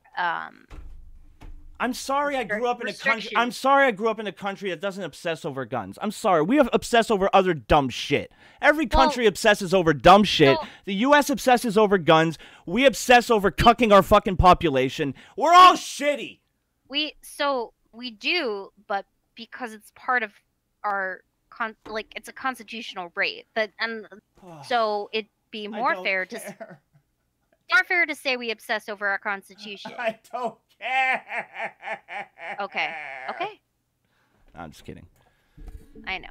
I'm sorry I grew up in a country. restrictions. I'm sorry I grew up in a country that doesn't obsess over guns. I'm sorry. We have obsess over other dumb shit. Every country obsesses over dumb shit. The U.S. obsesses over guns. We obsess over cucking our fucking population. We're all shitty. We do, but because it's part of our it's a constitutional right so it'd be more fair to say we obsess over our constitution. I don't care. Okay. I'm just kidding. I know.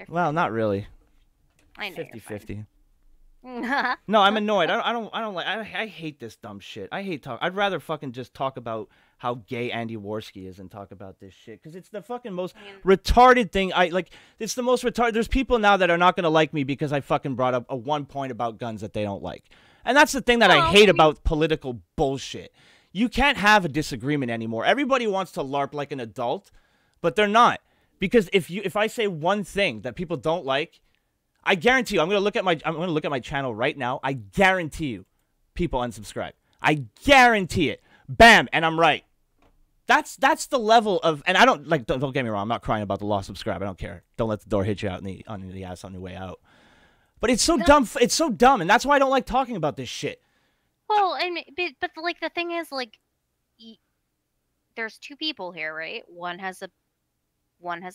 Well, not really. I know. 50-50. You're No, I'm annoyed. I don't like. I hate this dumb shit. I hate talk. I'd rather fucking just talk about how gay Andy Worski is and talk about this shit because it's the fucking most retarded thing. It's the most retarded. There's people now that are not gonna like me because I fucking brought up a one point about guns that they don't like, and that's the thing that I hate about political bullshit. You can't have a disagreement anymore. Everybody wants to LARP like an adult, but they're not. Because if I say one thing that people don't like, I guarantee you, I'm gonna look at my channel right now. I guarantee you, people unsubscribe. I guarantee it. Bam, and I'm right. That's the level of, and I don't don't get me wrong. I'm not crying about the lost subscribe. I don't care. Don't let the door hit you out on the ass on your way out. But it's so dumb. It's so dumb, and that's why I don't like talking about this shit. Well, I mean, but like the thing is, like, there's two people here, right? One has a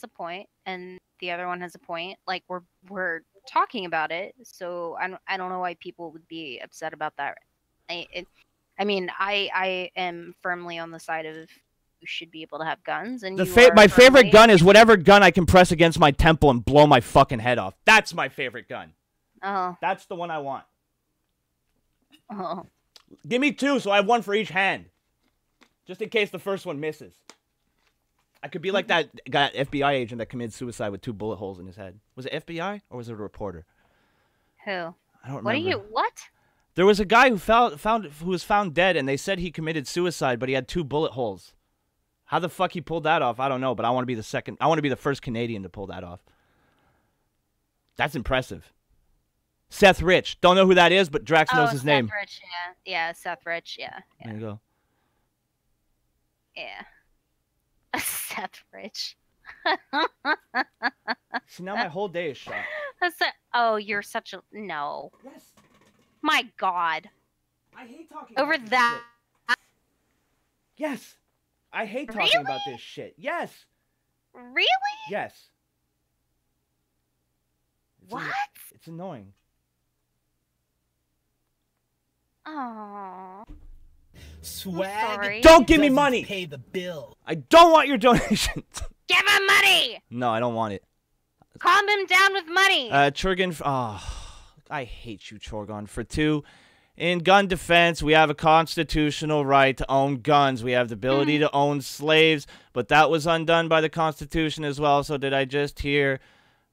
point, and the other one has a point. Like we're talking about it, so I don't know why people would be upset about that. I mean, I am firmly on the side of you should be able to have guns, and The you are my favorite firmly- gun is whatever gun I can press against my temple and blow my fucking head off. That's my favorite gun. Oh, That's the one I want. oh. Give me 2 so I have 1 for each hand. Just in case the first one misses. I could be like that guy, FBI agent that committed suicide with 2 bullet holes in his head. Was it FBI or was it a reporter? Who? I don't remember. What are you? What? There was a guy who who was found dead, and they said he committed suicide, but he had 2 bullet holes. How the fuck he pulled that off, I don't know, but I want to be the second. I want to be the first Canadian to pull that off. That's impressive. Seth Rich. Don't know who that is, but Drax knows his Seth name. Rich, yeah, Seth Rich, yeah. There you go. Yeah. Seth Rich. See, now my whole day is shot. Oh, you're such a no. Yes. My God. I hate talking Over about this that. shit. Yes. I hate talking Really? about this shit. Yes. Really? Yes. It's What? It's annoying. Oh. Swag. sorry. Don't give me doesn't money. Pay the bill. I don't want your donations. Give him money. No, I don't want it. Calm him down with money. Churgan, I hate you, Chorgon. For 2, in gun defense, we have a constitutional right to own guns. We have the ability to own slaves, but that was undone by the Constitution as well. So did I just hear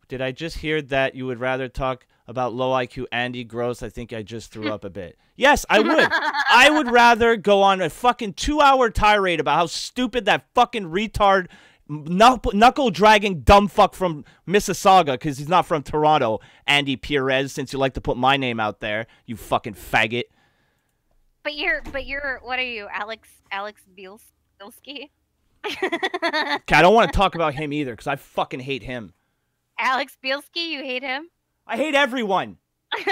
that you would rather talk about low IQ Andy Gross? I think I just threw up a bit. Yes, I would. I would rather go on a fucking 2-hour tirade about how stupid that fucking retard knuckle-dragging dumb fuck from Mississauga, because he's not from Toronto, Andy Perez, since you like to put my name out there, you fucking faggot. But you're, what are you, Alex Bielski? Okay, I don't want to talk about him either, because I fucking hate him. Alex Bielski, you hate him? I hate everyone. It's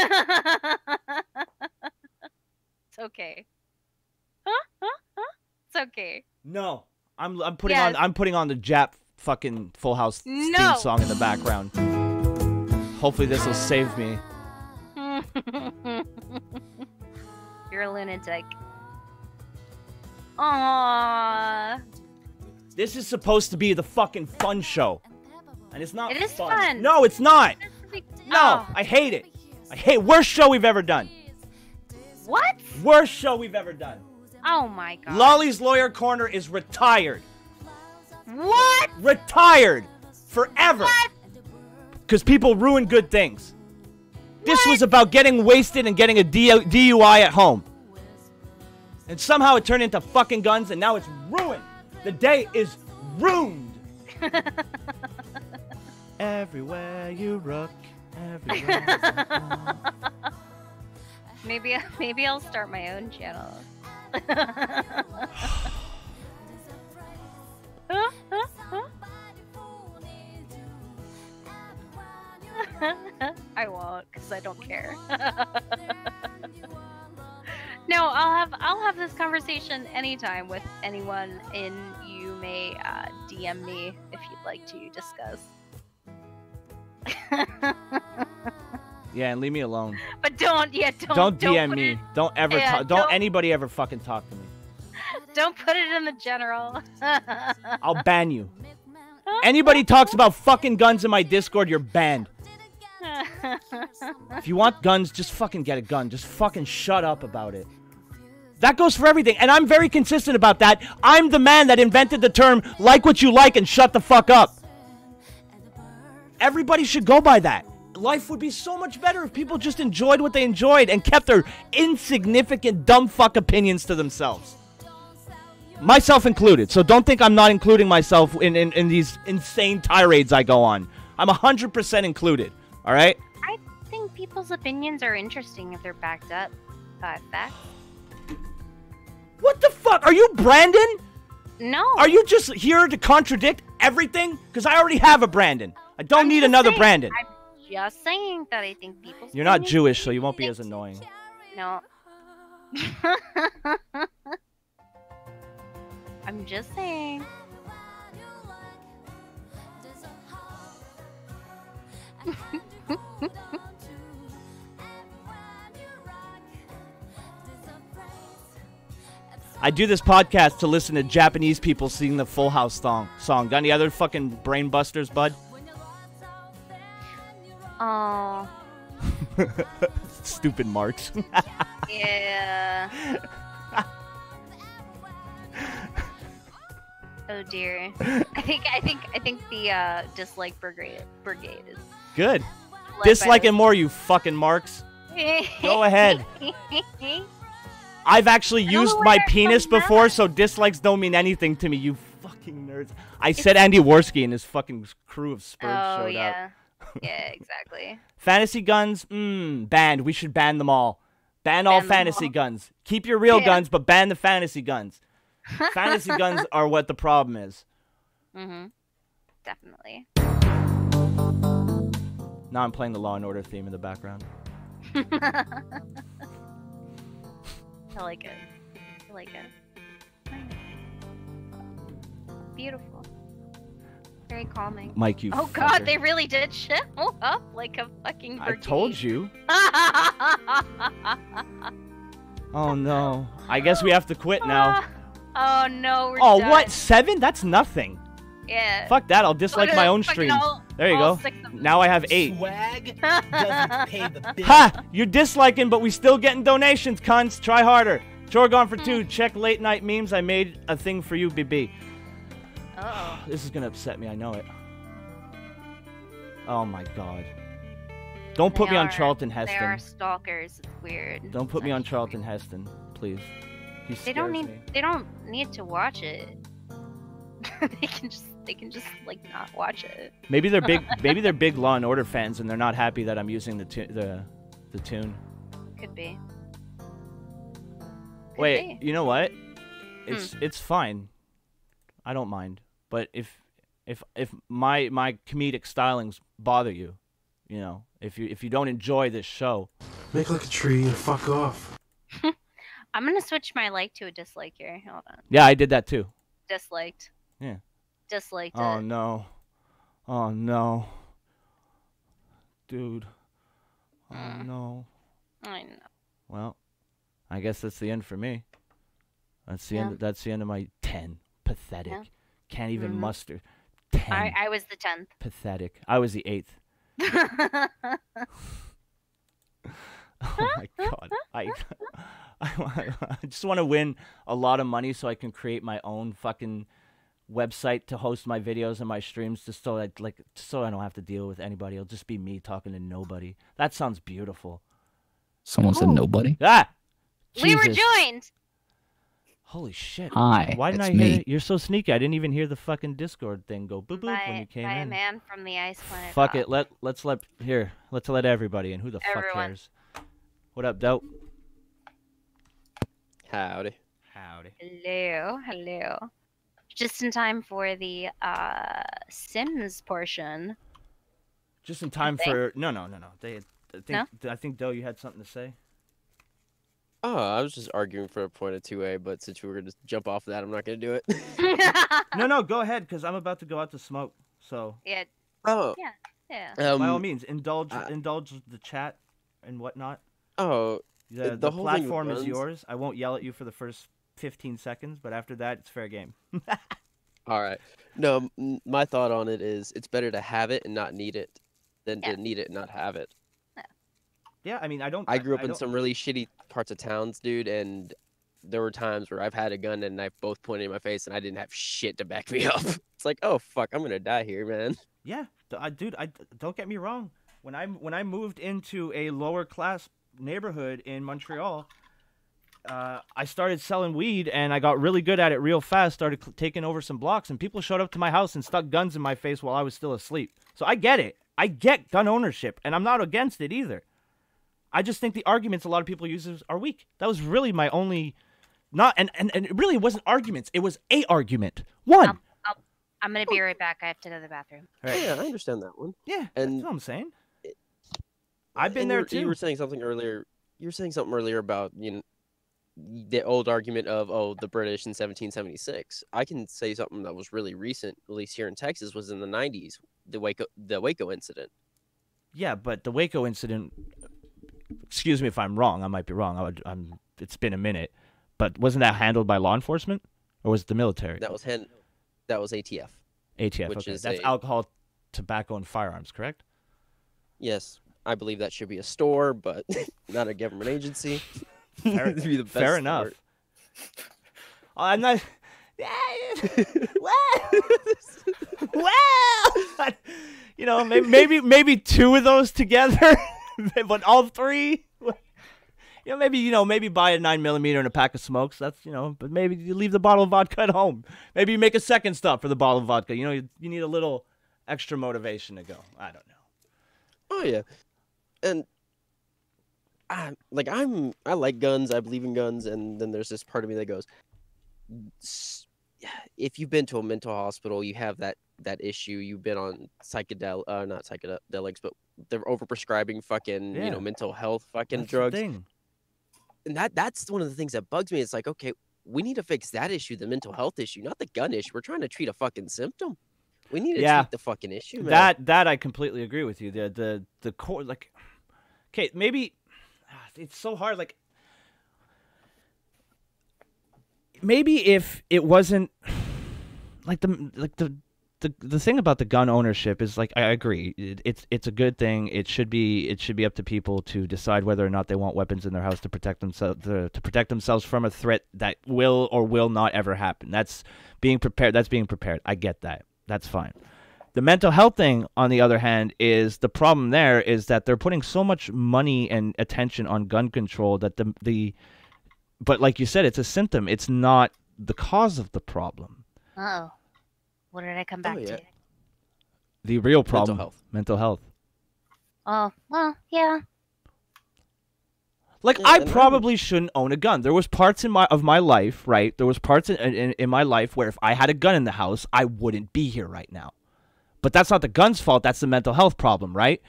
okay. It's okay. No, I'm putting Yes. I'm putting on the Jap fucking Full House theme No. song in the background. Hopefully this will save me. You're a lunatic. Aww. This is supposed to be the fucking fun show, and it's not. It is fun. No, it's not. No, Oh. I hate it. I hate worst show we've ever done. What? Worst show we've ever done. Oh my god. Lollie's Lawyer Corner is retired. What? Retired forever. What? Because people ruin good things. This was about getting wasted and getting a DUI at home. And somehow it turned into fucking guns, and now it's ruined. The day is ruined. Everywhere you look, everywhere. Maybe I'll start my own channel. I won't, because I don't care. No, I'll have this conversation anytime with anyone, and you may DM me if you'd like to discuss. Yeah, and leave me alone. But don't Don't DM put me. it- Don't ever Yeah, talk. Don't don't- anybody ever fucking talk to me. Don't put it in the general. I'll ban you. Anybody talks about fucking guns in my Discord, you're banned. If you want guns, just fucking get a gun. Just fucking shut up about it. That goes for everything, and I'm very consistent about that. I'm the man that invented the term, like what you like and shut the fuck up. Everybody should go by that. Life would be so much better if people just enjoyed what they enjoyed and kept their insignificant dumb fuck opinions to themselves. Myself included, so don't think I'm not including myself in these insane tirades I go on. I'm 100% included, alright? I think people's opinions are interesting if they're backed up by facts. What the fuck? Are you Brandon? No. Are you just here to contradict everything? Because I already have a Brandon. I don't I'm need just another saying- Brandon. I'm just saying that I think people's You're not opinions Jewish, so are you won't be as interesting. annoying. No. I'm just saying. I do this podcast to listen to Japanese people sing the Full House song. Got any other fucking brain busters, bud? Oh. Stupid marks. Yeah. Oh dear. I think the dislike brigade is Good. led Dislike by it more, you fucking marks. Go ahead. I've actually don't know used where my it penis comes before, from. so dislikes don't mean anything to me, you fucking nerds. I said Andy Worski and his fucking crew of Spurs Oh showed up. yeah. Yeah, exactly. Fantasy guns, banned. We should ban them all. Ban all Ban them fantasy all. guns. Keep your real Yeah. guns, but ban the fantasy guns. Fantasy guns are what the problem is. Mhm. Definitely. Now I'm playing the Law and Order theme in the background. I like it. I like it. Beautiful. Very calming. Mike, you Oh god, fucker. they really did show up like a fucking I brigade. told you. Oh no. I guess we have to quit now. Oh no, we're Oh, done. what? 7? That's nothing. Yeah. Fuck that. I'll dislike my own Fucking streams. There you all go. 6 of them. Now I have 8. Swag doesn't pay the bill. Ha! You're disliking, but we still getting donations, cunts. Try harder. Jorgon for 2. Check late night memes. I made a thing for you, BB. Oh. This is gonna upset me. I know it. Oh my god. Don't put me on Charlton They are Heston. stalkers. It's weird. Don't put me on It's Charlton Heston, please. He They don't scares need. me. They don't need to watch it. They can just like not watch it. Maybe they're big. Maybe they're big Law and Order fans, and they're not happy that I'm using the tune. Could be. Could Wait, be. you know what? It's fine. I don't mind. But if my comedic stylings bother you, you know, if you don't enjoy this show, Make like a tree and fuck off. I'm gonna switch my like to a dislike here. Hold on. yeah, I did that too. Disliked. Yeah. Disliked Oh it. no. Oh no. Dude. Oh no. I know. Well, I guess that's the end for me. That's the Yeah. end. That's the end of my 10. Pathetic. Yeah. Can't even Mhm. muster. 10. I was the 10th. Pathetic. I was the 8th. Oh my god. I just want to win a lot of money so I can create my own fucking website to host my videos and my streams just so I don't have to deal with anybody. It'll just be me talking to nobody. That sounds beautiful. Someone said Ooh. nobody. Ah! We were Jesus. joined. Holy shit. Hi, Why didn't it's I hear me. it? You're so sneaky. I didn't even hear the fucking Discord thing go boop boop when By you came a in. man from the ice planet. Fuck Off. it. Let's let everybody in. Who the fuck Everyone. cares? What up, dope? Howdy. Howdy. Hello. Just in time for the Sims portion. Just in time Thing? for no. I think Doe, you had something to say. Oh, I was just arguing for a point of 2A, but since we were going to jump off of that, I'm not going to do it. No, go ahead, because I'm about to go out to smoke. So Yeah. Oh. Yeah. by all means, indulge the chat and whatnot. Oh, The the whole thing with platform is guns- yours. I won't yell at you for the first 15 seconds, but after that, it's fair game. all right. No, my thought on it is it's better to have it and not need it than Yeah. to need it and not have it. Yeah, I mean, I grew up in don't- some really shitty parts of towns, dude, and there were times where I've had a gun and a knife both pointed in my face and I didn't have shit to back me up. It's like, oh, fuck, I'm going to die here, man. Yeah, dude, don't get me wrong. When I moved into a lower class neighborhood in Montreal, I started selling weed and I got really good at it real fast. Started taking over some blocks and people showed up to my house and stuck guns in my face while I was still asleep. So I get it. I get gun ownership and I'm not against it either. I just think the arguments a lot of people use are weak. That was really my only, and it really wasn't arguments. It was a argument. One. I'm gonna be right back. I have to go to the bathroom. All right. Yeah, I understand that one. Yeah, And- that's what I'm saying. I've been And there you too. were saying something earlier. You were saying something earlier about the old argument of the British in 1776. I can say something that was really recent, at least here in Texas, was in the 90s. The Waco incident. Yeah, but the Waco incident. Excuse me if I'm wrong. I might be wrong. It's been a minute, But wasn't that handled by law enforcement, or was it the military? That was ATF. ATF. which Okay, is that's a- alcohol, tobacco, and firearms, correct? Yes, I believe that should be a store, but not a government agency. Fair, That'd be the fair best enough. part. I'm not. Well, you know, maybe two of those together, but all three. You know, maybe buy a 9mm and a pack of smokes. That's, you know, but maybe you leave the bottle of vodka at home. Maybe you make a second stop for the bottle of vodka. You know, you need a little extra motivation to go. I don't know. Oh yeah, and I like guns. I believe in guns, and then there's this part of me that goes, if you've been to a mental hospital, you have that issue. You've been on not psychedelics, but they're overprescribing fucking Yeah. mental health fucking That's the drugs. thing. And that's one of the things that bugs me. It's like, okay, we need to fix that issue, the mental health issue, not the gun issue. We're trying to treat a fucking symptom. We need to Yeah. treat the fucking issue, man. That I completely agree with you. The core, like, okay, maybe it's so hard. Like, maybe if it wasn't like the thing about the gun ownership is, like, I agree. It's a good thing. It should be up to people to decide whether or not they want weapons in their house to protect themselves from a threat that will or will not ever happen. That's being prepared. I get that. That's fine. The mental health thing, on the other hand, is the problem. There is that they're putting so much money and attention on gun control that but like you said, it's a symptom. It's not the cause of the problem. Oh, what did I come back yeah. to? The real problem, health. mental health. Oh, well, yeah. Like, Yeah, I and probably shouldn't own a gun. There was parts of my life, right? There was parts in my life where if I had a gun in the house, I wouldn't be here right now. But that's not the gun's fault. That's the mental health problem, right?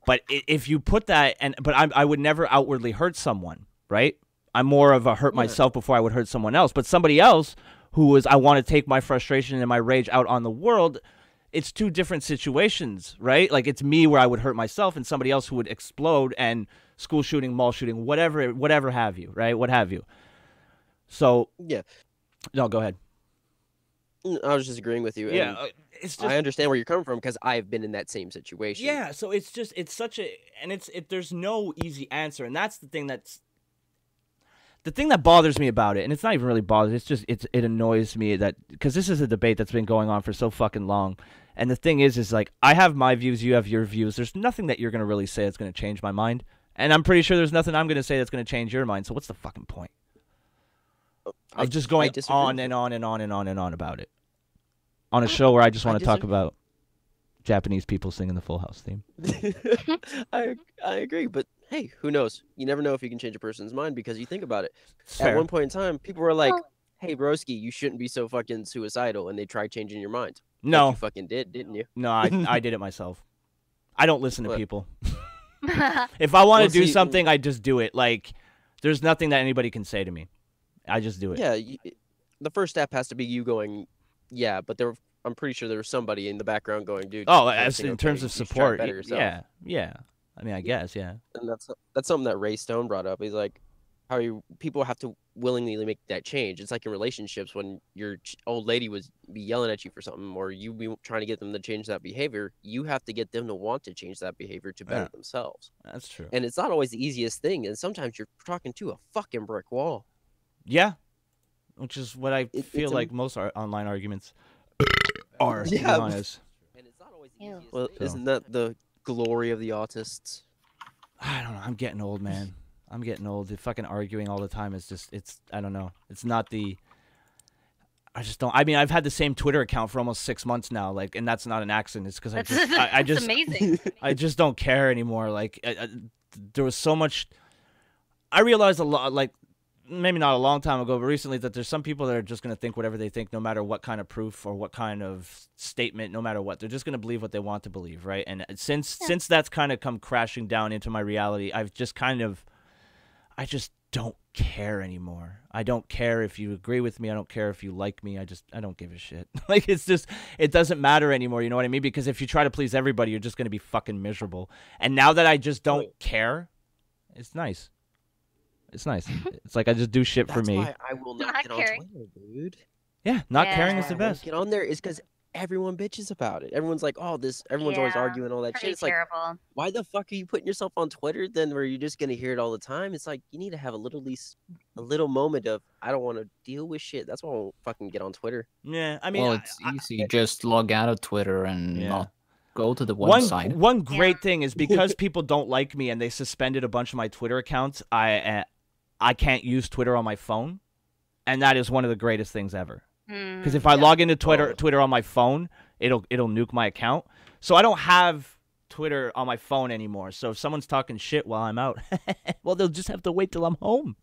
But if you put that, but I would never outwardly hurt someone, right? I'm more of a hurt myself before I would hurt someone else. But somebody else I want to take my frustration and my rage out on the world, it's two different situations, right? Like, it's me where I would hurt myself, and somebody else who would explode and school shooting, mall shooting, whatever have you, right? What have you. So, Yeah. no, go ahead. I was just agreeing with you. Yeah, and it's just I understand where you're coming from because I've been in that same situation. yeah. So it's such a, and there's no easy answer, and that's the thing that bothers me about it, and it's not even really bothers. It's just it annoys me that, because this is a debate that's been going on for so fucking long, and the thing is like, I have my views, you have your views. There's nothing that you're gonna really say that's gonna change my mind, and I'm pretty sure there's nothing I'm gonna say that's gonna change your mind. So what's the fucking point of just going disagree on with and on and on and on and on about it on a show where I just want to talk disagree. about Japanese people singing the Full House theme? I agree, but hey, who knows? You never know if you can change a person's mind because you think about it. It's At fair. one point in time, people were like, Well- "Hey, broski, you shouldn't be so fucking suicidal," and they tried changing your mind. Like No, you fucking did, didn't you? no, I did it myself. I don't listen to What? people. If I want Well, to do see, something, I just do it. Like, there's nothing that anybody can say to me. I just do it. Yeah, the first step has to be you going, yeah, but I'm pretty sure there was somebody in the background going, dude. Oh, you're as saying, in terms okay, of you should try support, better yourself. yeah. I mean, I guess, yeah. And that's something that Ray Stone brought up. He's like, people have to willingly make that change. It's like in relationships when your old lady be yelling at you for something, or you be trying to get them to change that behavior. You have to get them to want to change that behavior to better Yeah. themselves. That's true. And it's not always the easiest thing. And sometimes you're talking to a fucking brick wall. Yeah, which is what I It's feel a- like most online arguments are, to be Yeah. honest. And it's not always the Ew. easiest Well, thing. Isn't that the glory of the autists? I don't know. I'm getting old, man. I'm getting old. The fucking arguing all the time is just, I don't know. It's not I just don't. I mean, I've had the same Twitter account for almost 6 months now, like, and that's not an accident. It's because I That's just amazing. I just don't care anymore. Like, there was so much. I realized a lot, like, maybe not a long time ago, but recently, that there's some people that are just going to think whatever they think, no matter what kind of proof or what kind of statement, no matter what. They're just going to believe what they want to believe, right? And since that's kind of come crashing down into my reality, I just don't care anymore. I don't care if you agree with me. I don't care if you like me. I don't give a shit. Like, it's just, it doesn't matter anymore. You know what I mean? Because if you try to please everybody, you're just going to be fucking miserable. And now that I just don't care, it's nice. It's nice. It's like I just do shit for That's me. why I will not Not get on caring. Twitter, dude. Yeah, not caring Yeah. is the Why I won't best. get on there is because everyone bitches about it. Everyone's like, oh, everyone's always Yeah, arguing all that Pretty shit. It's like, terrible. why the fuck are you putting yourself on Twitter then where you're just gonna hear it all the time? It's like you need to have a little moment of I don't want to deal with shit. That's why I won't fucking get on Twitter. Yeah, I mean, Well, it's easy. Just log out of Twitter and Yeah. not go to the one website. great thing is because people don't like me and they suspended a bunch of my Twitter accounts. I can't use Twitter on my phone, and that is one of the greatest things ever. Because if I log into Twitter on my phone, it'll nuke my account. So I don't have Twitter on my phone anymore. So if someone's talking shit while I'm out, well, they'll just have to wait till I'm home.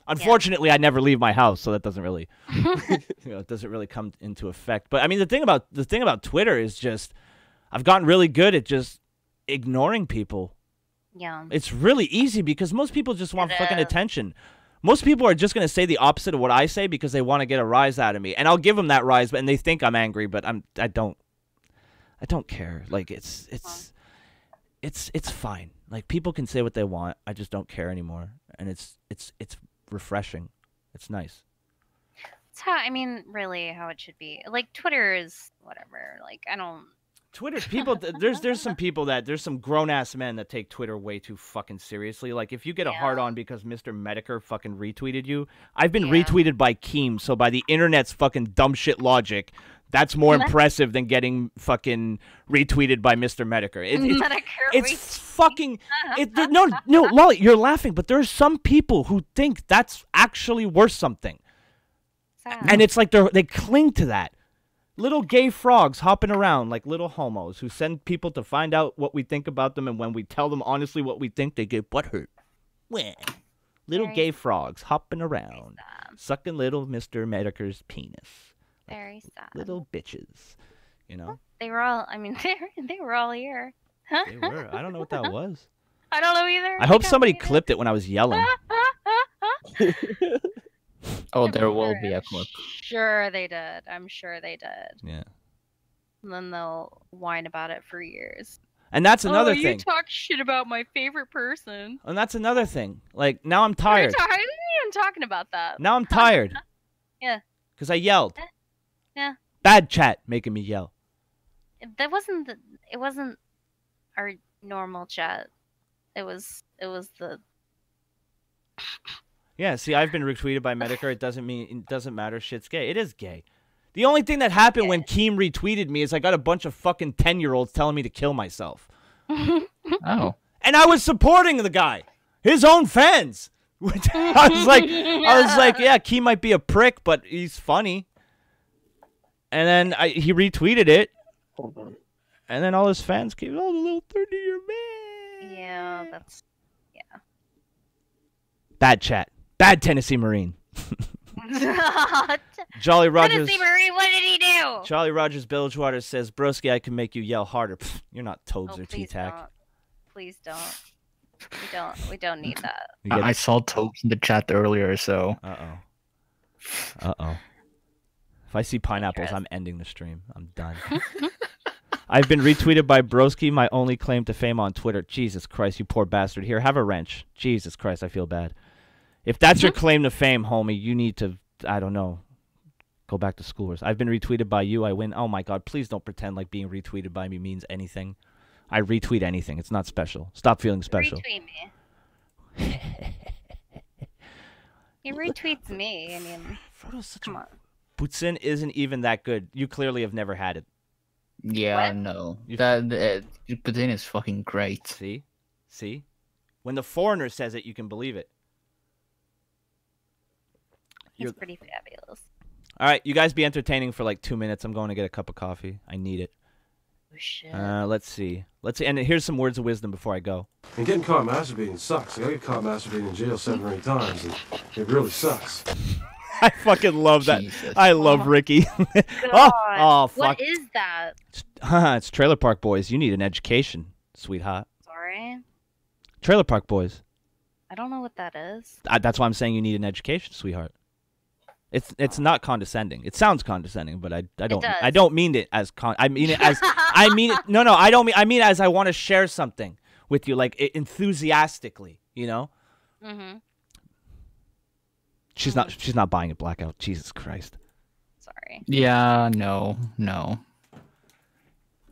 Unfortunately, I never leave my house, so that doesn't really, it doesn't really come into effect. But I mean, the thing about Twitter is just, I've gotten really good at just ignoring people. Yeah. It's really easy because most people just want It fucking is. attention. Most people are just going to say the opposite of what I say because they want to get a rise out of me. And I'll give them that rise, and they think I'm angry, but I don't care. Like it's fine. Like people can say what they want. I just don't care anymore. And it's refreshing. It's nice. It's really how it should be. Like Twitter is whatever. Like I don't. Twitter people, there's some grown ass men that take Twitter way too fucking seriously. Like if you get a hard on because Mr. Medicare fucking retweeted you, I've been retweeted by Keem, so by the internet's fucking dumb shit logic, that's more impressive than getting fucking retweeted by Mr. Medicare. It's fucking no, Lollie, you're laughing, but there are some people who think that's actually worth something, and it's like they cling to that. Little gay frogs hopping around like little homos who send people to find out what we think about them, and when we tell them honestly what we think, they get butthurt. Wah. Little gay frogs hopping around, sucking little Mr. Medicare's penis. Very sad. Little bitches, you know? They were all. They were all here. Huh? They were. I don't know what that was. I don't know either. I hope somebody clipped it when I was yelling. Oh, there will be a clip. Sure they did. I'm sure they did. Yeah. And then they'll whine about it for years. And that's another You thing. talk shit about my favorite person. And that's another thing. Like, now I'm What are you tired. even talking about that? Now I'm tired. Yeah. Because I yelled. Yeah. Bad chat making me yell. It wasn't our normal chat. It was the. Yeah, see, I've been retweeted by Medicare. It doesn't matter. Shit's gay. It is gay. The only thing that happened when Keem retweeted me is I got a bunch of fucking 10-year-olds telling me to kill myself. Oh. And I was supporting the guy. His own fans. I was like, yeah, Keem might be a prick, but he's funny. And then he retweeted it. Hold on. And then all his fans came, oh, the little 30-year man. Yeah, that's. Bad chat. Bad Tennessee Marine. Jolly Rogers. Tennessee Marine, what did he do? Charlie Rogers Bilgewater says, broski, I can make you yell harder. Pfft, you're not Toads or Please T-Tac. don't. Please don't. We don't need that. You get I it? saw Topes in the chat earlier, so Uh-oh. If I see pineapples, I'm ending the stream. I'm done. I've been retweeted by Broski, my only claim to fame on Twitter. Jesus Christ, you poor bastard. Here, have a wrench. Jesus Christ, I feel bad. If that's your claim to fame, homie, you need to, I don't know, go back to school. I've been retweeted by you. I win. Oh, my God. Please don't pretend like being retweeted by me means anything. I retweet anything. It's not special. Stop feeling special. Retweet me. He retweets me. I mean, Frodo's such come on. Butsin isn't even that good. You clearly have never had it. yeah, What? no. You- Putin is fucking great. See? When the foreigner says it, you can believe it. He's pretty fabulous. All right, you guys be entertaining for like 2 minutes. I'm going to get a cup of coffee. I need it. Oh, shit. Let's see. And here's some words of wisdom before I go. And getting caught masturbating sucks. I got caught masturbating in jail 7 or 8 times, and it really sucks. I fucking love that. Jesus. I love Ricky. God. oh, fuck. What is that? It's Trailer Park Boys. You need an education, sweetheart. Sorry. Trailer Park Boys. I don't know what that is. That's why I'm saying you need an education, sweetheart. It's not condescending. It sounds condescending, but I don't does. I don't mean it as I mean it as I mean it, no I don't mean I mean it as I want to share something with you, like enthusiastically, you know. Mm-hmm. She's not buying it. Blackout. Jesus Christ. Sorry. Yeah, no.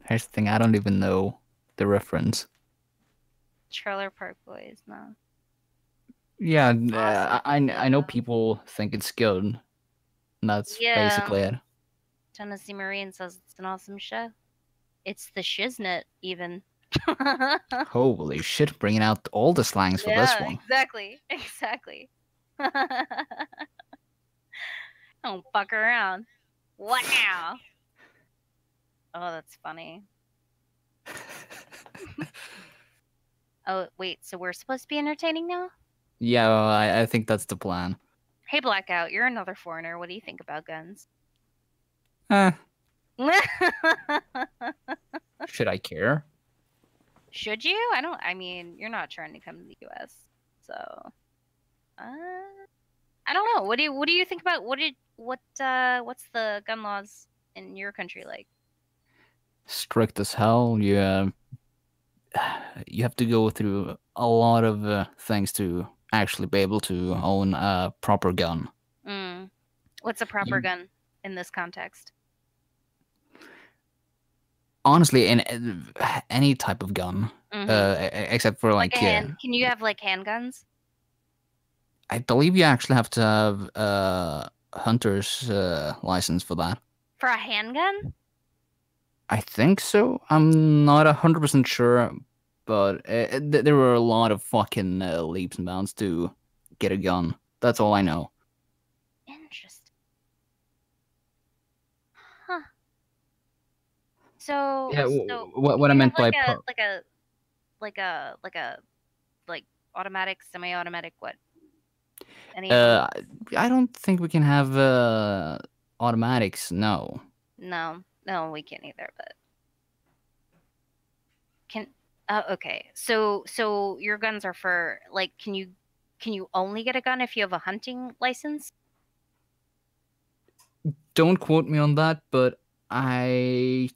Here's the thing, I don't even know the reference. Trailer Park Boys, no. Yeah, I know people think it's good. And that's Yeah. basically it. Tennessee Marine says it's an awesome show. It's the shiznit, even. Holy shit, bringing out all the slangs for this one. Exactly. Don't fuck around. What now? Oh, that's funny. Oh, wait, so we're supposed to be entertaining now? Yeah, well, I think that's the plan. Hey, Blackout, you're another foreigner. What do you think about guns? Should I care? Should you? I mean, you're not trying to come to the US. So I don't know. What do you think about what's the gun laws in your country like? Strict as hell. You have to go through a lot of things to actually be able to own a proper gun. What's a proper gun in this context? Honestly, in any type of gun, except for like can you have like handguns? I believe you actually have to have a hunter's license for that. For a handgun? I think so. I'm not 100% sure, but there were a lot of fucking leaps and bounds to get a gun. That's all I know. Interesting. Huh. So Yeah, so what I you meant have by like automatic, semi-automatic, what? Any? I don't think we can have automatics. No. No, we can't either. But can okay. So your guns are for like, can you only get a gun if you have a hunting license? Don't quote me on that, but I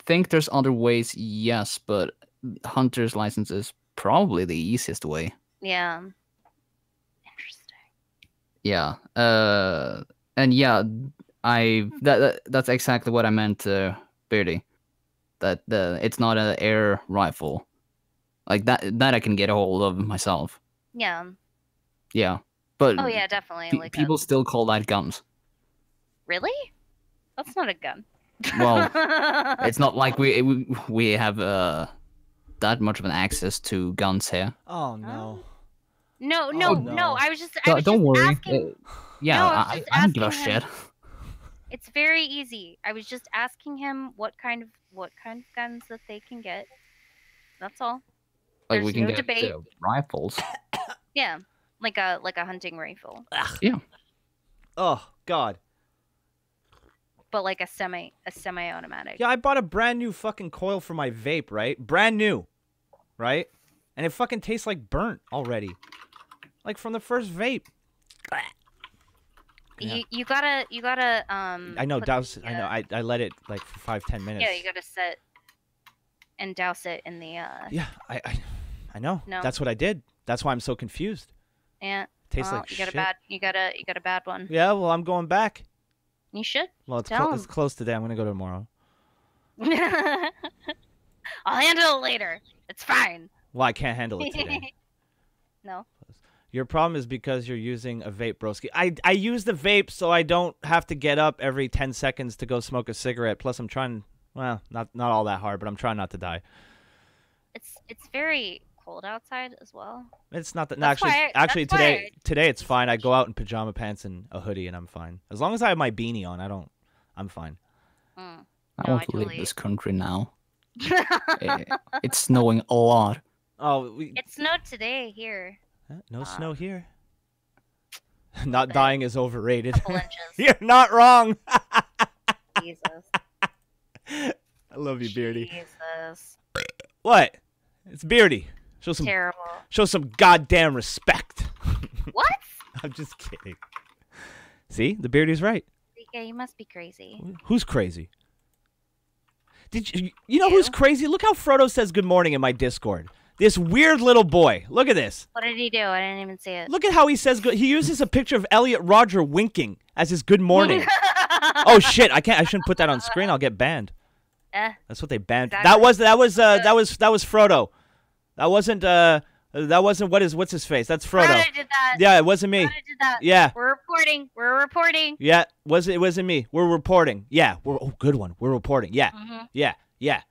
think there's other ways. Yes, but hunter's license is probably the easiest way. Yeah. Interesting. Yeah. And yeah, that's exactly what I meant, Beardy. That it's not an air rifle. Like that I can get a hold of myself. Yeah. Yeah. But Oh yeah, definitely. people still call that guns. Really? That's not a gun. Well, it's not like we have that much of an access to guns here. Oh no. No. I was just. Don't worry. Asking... Yeah, No, I don't give a asking him- shit. It's very easy. I was just asking him what kind of guns that they can get. That's all. Like There's we can no get debate. rifles. Yeah, like a hunting rifle, Yeah. Oh God. but like a semi-automatic. Yeah, I bought a brand new fucking coil for my vape, right? Brand new, right? And it fucking tastes like burnt already, like from the first vape. Yeah. You gotta I know put douse. the, I know. I let it like for 5-10 minutes. Yeah, you gotta set and douse it in the Yeah, I know. No. That's what I did. That's why I'm so confused. Yeah. Tastes well, like you shit. got a bad one. Yeah, well, I'm going back. You should. Well, it's Tell it's close today. I'm gonna go tomorrow. I'll handle it later. It's fine. Well, I can't handle it today. No. Your problem is because you're using a vape, broski. I use the vape so I don't have to get up every 10 seconds to go smoke a cigarette. Plus, I'm trying. Well, not all that hard, but I'm trying not to die. It's very cold outside as well. It's not that. No, That's why actually, that's why today it's fine. I go out in pajama pants and a hoodie, and I'm fine. As long as I have my beanie on, I'm fine. I No, want I to leave totally- this country now. It's snowing a lot. Oh, It snowed today here. no snow here. Not dying is overrated. Couple inches. You're not wrong. Jesus. I love you, Beardy. Jesus. What? It's Beardy. Terrible. Show some goddamn respect. What? I'm just kidding. See, the Beardy's right. Yeah, you must be crazy. Who's crazy? Did you know who's crazy? Look how Frodo says good morning in my Discord. This weird little boy. Look at this. What did he do? I didn't even see it. Look at how he says good. He uses a picture of Elliot Rodger winking as his good morning. Oh shit! I shouldn't put that on screen. I'll get banned. That's what they banned. Exactly. That was Frodo. That wasn't what's his face. That's Frodo. Frodo did that. Yeah, it wasn't me. Frodo did that. Yeah. We're reporting. Yeah, it wasn't me. We're reporting. Yeah, good one. We're reporting. Yeah. Yeah.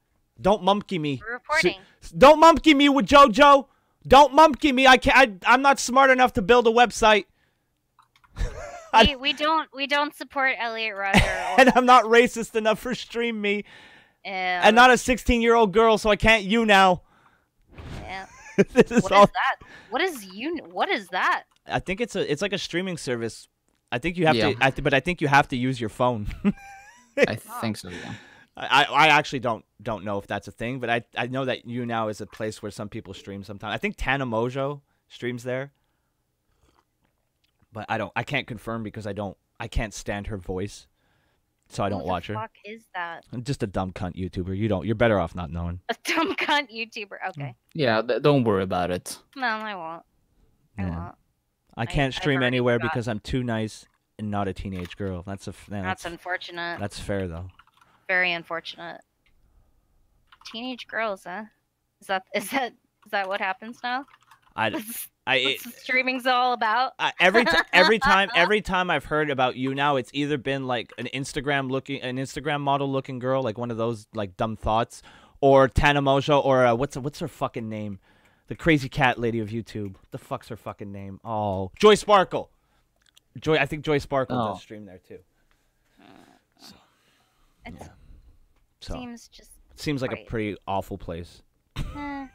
Don't mumkey me. We're reporting. Don't mumkey me with JoJo. Don't mumkey me. I'm not smart enough to build a website. We don't support Elliot Rodger. And I'm not racist enough for Stream Me. And not a 16-year-old girl, so I can't now. Yeah. This is What all. is that? What is that? I think it's like a streaming service. I think you have Yeah. to. But I think you have to use your phone. I think so. Yeah. I actually don't know if that's a thing, but I know that YouNow is a place where some people stream sometimes. I think Tana Mojo streams there. But I can't confirm because I can't stand her voice. So I don't watch her. What the fuck is that? I'm just a dumb cunt YouTuber. You're better off not knowing. A dumb cunt YouTuber. Okay. Yeah. Don't worry about it. No, I won't. I Yeah. won't. I can't stream already anywhere forgot. because I'm too nice and not a teenage girl. That's Unfortunate. That's fair though. Very unfortunate. Teenage girls, huh? Is that what happens now? That's what streaming's all about. Every time I've heard about you now, it's either been like an Instagram model looking girl, like one of those like dumb thoughts, or Tana Mojo, or what's her fucking name? The crazy cat lady of YouTube. What the fuck's her fucking name? Oh, Joy Sparkle. I think Joy Sparkle does stream there too. Seems like a pretty awful place. Sure.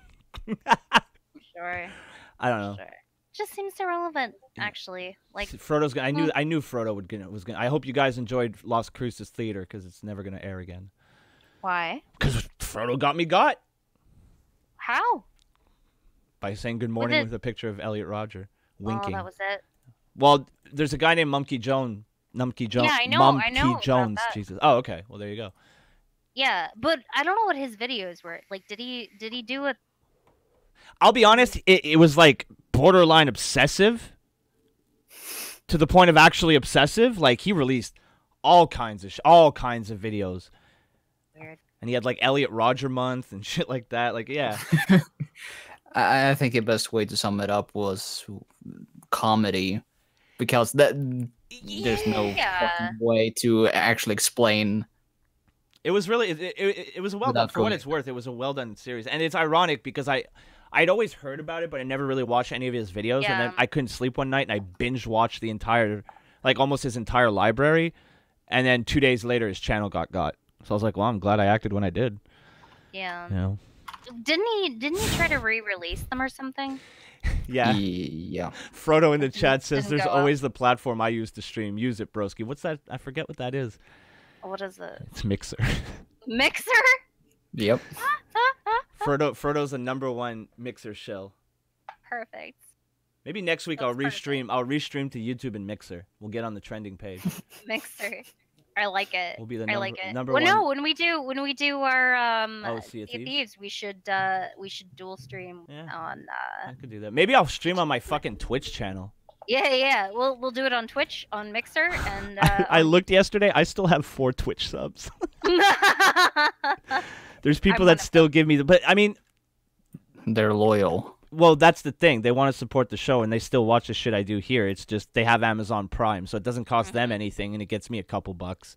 I don't know. Sure. Just seems irrelevant, actually. Like Frodo's gonna. I knew Frodo was gonna. I hope you guys enjoyed Las Cruces Theater because it's never gonna air again. Why? Because Frodo got me. How? By saying good morning with a picture of Elliot Rodger winking. Oh, that was it. Well, there's a guy named Mumkey Jones. Yeah, I know about Jones. that. Jesus. Oh, okay. Well, there you go. Yeah, but I don't know what his videos were. Like, did he do a? I'll be honest. It was like borderline obsessive. To the point of actually obsessive. Like he released all kinds of videos. Weird. And he had like Elliot Rodger month and shit like that. Like yeah. I think the best way to sum it up was comedy, because there's no fucking way to actually explain. It was really it was well done for what it's worth. It was a well done series, and it's ironic because I'd always heard about it, but I never really watched any of his videos, and then I couldn't sleep one night, and I binge watched the entire, like almost his entire library, and then 2 days later his channel got. So I was like, well, I'm glad I acted when I did. Yeah. You know? Didn't he try to re-release them or something? Yeah. Yeah. Frodo in the chat says, Didn't "There's go always the platform I use to stream. Use it, broski." What's that? I forget what that is. What is it? It's Mixer. Mixer? Yep. Frodo's the #1 Mixer shell. Perfect. Maybe next week I'll restream to YouTube and Mixer. We'll get on the trending page. Mixer. I like it. We'll be the I like it. number well, one. no, when we do our Sea of Sea of Thieves? Thieves, we should dual stream on. I could do that. Maybe I'll stream on my fucking Twitch channel. Yeah. We'll do it on Twitch on Mixer and. I looked yesterday. I still have 4 Twitch subs. There's people that still give me but I mean, they're loyal. Well, that's the thing. They want to support the show, and they still watch the shit I do here. It's just they have Amazon Prime, so it doesn't cost them anything, and it gets me a couple bucks.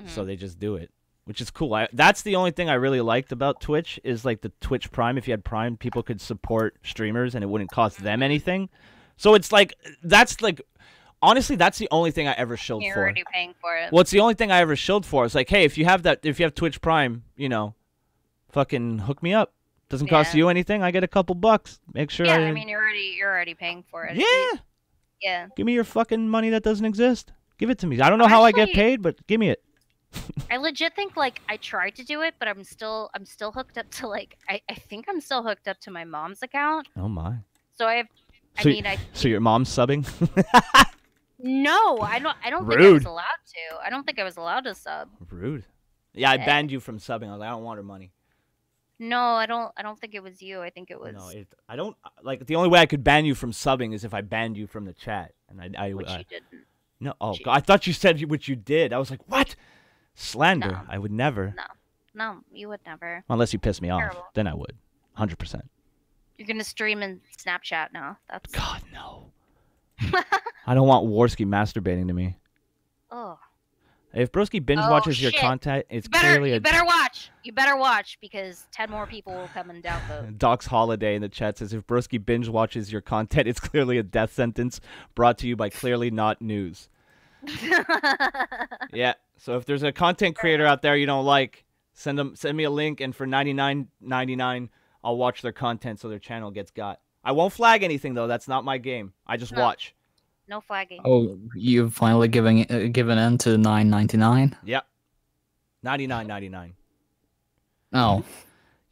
So they just do it, which is cool. That's the only thing I really liked about Twitch is like the Twitch Prime. If you had Prime, people could support streamers, and it wouldn't cost them anything. So it's like that's like honestly, that's the only thing I ever shilled You're for. already paying for it. Well, it's the only thing I ever shilled for. It's like, hey, if you have Twitch Prime, fucking hook me up. Doesn't cost you anything. I get a couple bucks. Make sure. Yeah, I mean you're already paying for it. Yeah. Yeah. Give me your fucking money that doesn't exist. Give it to me. I don't know how I get paid, but give me it. I legit think like I tried to do it, but I'm still hooked up to like I think I'm still hooked up to my mom's account. Oh my. So So your mom's subbing? No, I don't think I Rude. was allowed to. I don't think I was allowed to sub. Rude. Yeah, I banned you from subbing. I was like, I don't want her money. No, I don't think it was you. I think it was No, I don't like. The only way I could ban you from subbing is if I banned you from the chat, and which you didn't. no. Oh, She- God, I thought you said what you did. I was like, what? Slander? No. I would never. No, you would never. Unless you piss me off, Terrible. then I would. 100%. You're gonna stream in Snapchat now. That's God no. I don't want Warski masturbating to me. oh. If Broski binge Oh, watches your shit. content, it's You better, clearly you a better watch. You better watch because 10 more people will come and downvote. Doc's Holiday in the chat says if Broski binge watches your content, it's clearly a death sentence brought to you by Clearly Not News. Yeah. So if there's a content creator out there you don't like, send me a link, and for $99.99, I'll watch their content so their channel gets got. I won't flag anything though. That's not my game. I just No. watch. No flagging. Oh, you've finally given in to $9.99. Yep. $99.99. Oh,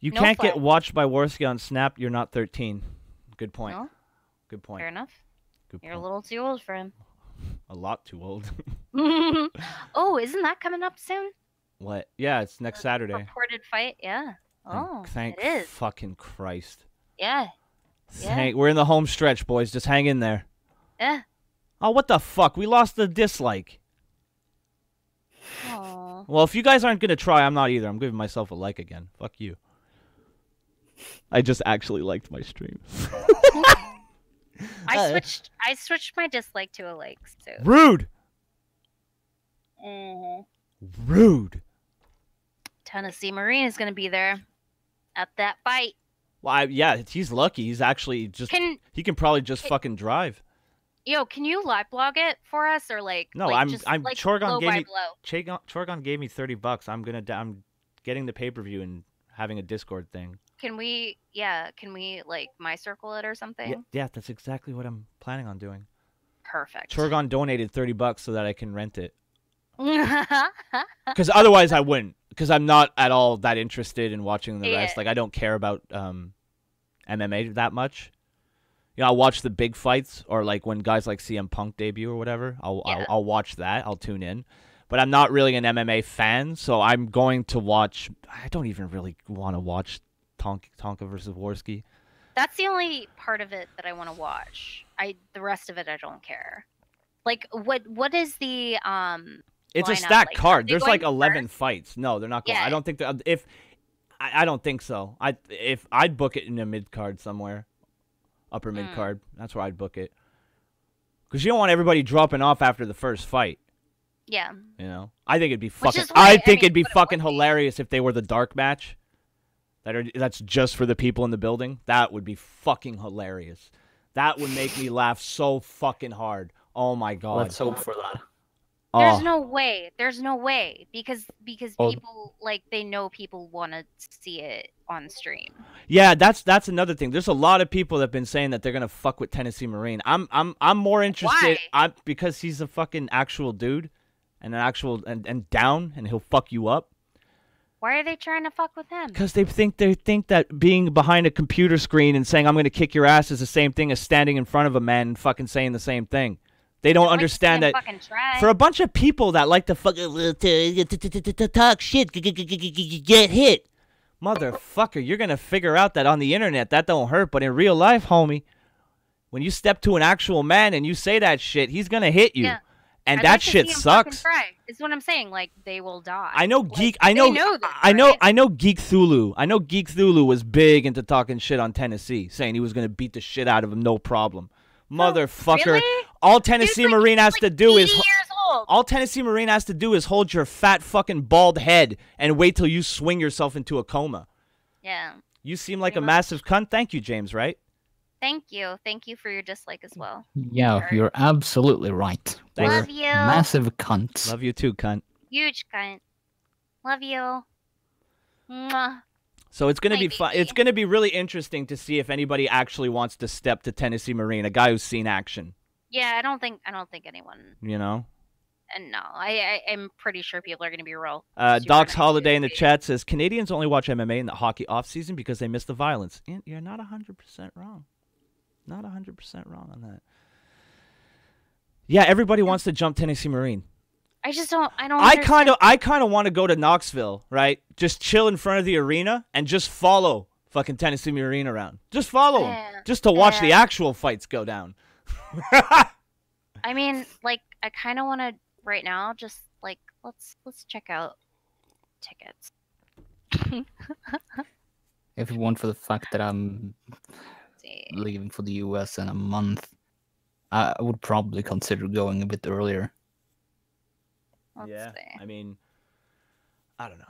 You No can't get flag. watched by Warski on Snap. You're not 13. Good point. No? Good point. Fair enough. Good You're a point. little too old for him. A lot too old. Oh, isn't that coming up soon? What? Yeah, it's next Saturday. Reported fight? Yeah. Oh, Thank it is. fucking Christ. Yeah. Yeah. We're in the home stretch, boys. Just hang in there. Yeah. Oh, what the fuck? We lost the dislike. Oh. Well, if you guys aren't going to try, I'm not either. I'm giving myself a like again. Fuck you. I just actually liked my stream. I switched my dislike to a like, so. Rude. Mhm. Rude. Tennessee Marine is gonna be there at that fight. Well, yeah, he's lucky. He's actually just. He can probably just fucking drive. Can you live blog it for us or like? No, like, I'm. like Chorgon blow gave by me. blow? Chorgon gave me $30. I'm getting the pay-per-view and having a Discord thing. Can we? Yeah. Can we like my circle it or something? Yeah, that's exactly what I'm planning on doing. Perfect. Chorgon donated $30 so that I can rent it. Because otherwise I wouldn't. Because I'm not at all that interested in watching the rest. Yeah. Like I don't care about MMA that much. You know, I'll watch the big fights or like when guys like CM Punk debut or whatever. I'll watch that. I'll tune in. But I'm not really an MMA fan, so I'm going to watch. I don't even really want to watch Tonka versus Warski. That's the only part of it that I want to watch. The rest of it I don't care. Like what is the It's a lineup? stacked Like, card. are they There's going like 11 first? fights. No, they're not going. Yeah. I don't think that I don't think so. If I'd book it in a mid card somewhere, upper mid card. That's where I'd book it. Because you don't want everybody dropping off after the first fight. Yeah. You know, I think it'd be Which fucking. is why- I think it'd be what it fucking would be. hilarious if they were the dark match. That's just for the people in the building. That would be fucking hilarious. That would make me laugh so fucking hard. Oh my god. let's hope for that. There's Oh. no way. There's no way because Oh. people like they know people want to see it on stream. Yeah, that's another thing. There's a lot of people that've been saying that they're gonna fuck with Tennessee Marine. I'm more interested. Because he's a fucking actual dude, and an actual and down, and he'll fuck you up. Why are they trying to fuck with him? Because they think that being behind a computer screen and saying I'm gonna kick your ass is the same thing as standing in front of a man and fucking saying the same thing. They don't understand that. For a bunch of people that like to fucking talk shit, get hit. Motherfucker, you're going to figure out that on the internet that don't hurt, but in real life, homie, when you step to an actual man and you say that shit, he's going to hit you. Yeah. And I'd that like to shit see him fucking sucks. try. Is what I'm saying. Like they will die. I know Like, Geek they know this, right? I know Geek Thulu. I know Geek Thulu was big into talking shit on Tennessee, saying he was going to beat the shit out of him no problem. Motherfucker. really? All Tennessee Marine has to do is 80 years old. all Tennessee Marine has to do is hold your fat fucking bald head and wait till you swing yourself into a coma. Yeah. You seem like a Pretty much. massive cunt. Thank you, James, right? Thank you. Thank you for your dislike as well. Yeah, you're absolutely right. Thanks. We're Love you. massive cunts. Love you too, cunt. Huge cunt. Love you. Mwah. So it's gonna My be fun. baby. It's gonna be really interesting to see if anybody actually wants to step to Tennessee Marine, a guy who's seen action. Yeah, I don't think anyone. You know. And no, I'm pretty sure people are gonna be real. super Doc's nice Holiday to in the me. chat says Canadians only watch MMA in the hockey off season because they miss the violence. You're not 100% wrong. Not 100% wrong on that. Yeah, everybody wants to jump Tennessee Marine. I just don't. I don't. I understand. kind of want to go to Knoxville, right? Just chill in front of the arena and just follow fucking Tennessee Marine around. Just follow him, just to watch the actual fights go down. I mean, like, I kind of want to right now. Just like, let's check out tickets. If it weren't for the fact that I'm See. leaving for the US in a month, I would probably consider going a bit earlier. Let's see. I mean, I don't know.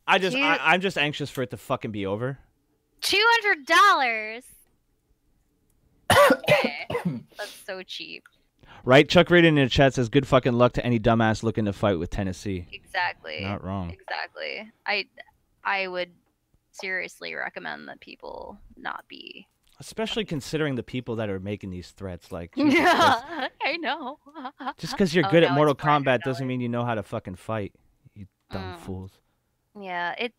I'm just anxious for it to fucking be over. $200. Okay. That's so cheap. Right? Chuck Reed in the chat says, "Good fucking luck to any dumbass looking to fight with Tennessee." Exactly. Not wrong. Exactly. I would seriously recommend that people not be. Especially considering the people that are making these threats. Like, Jesus Christ. Yeah, I know. Just because you're Oh, good at no, Mortal it's Kombat $400. doesn't mean you know how to fucking fight. You dumb Mm. fools. Yeah, it's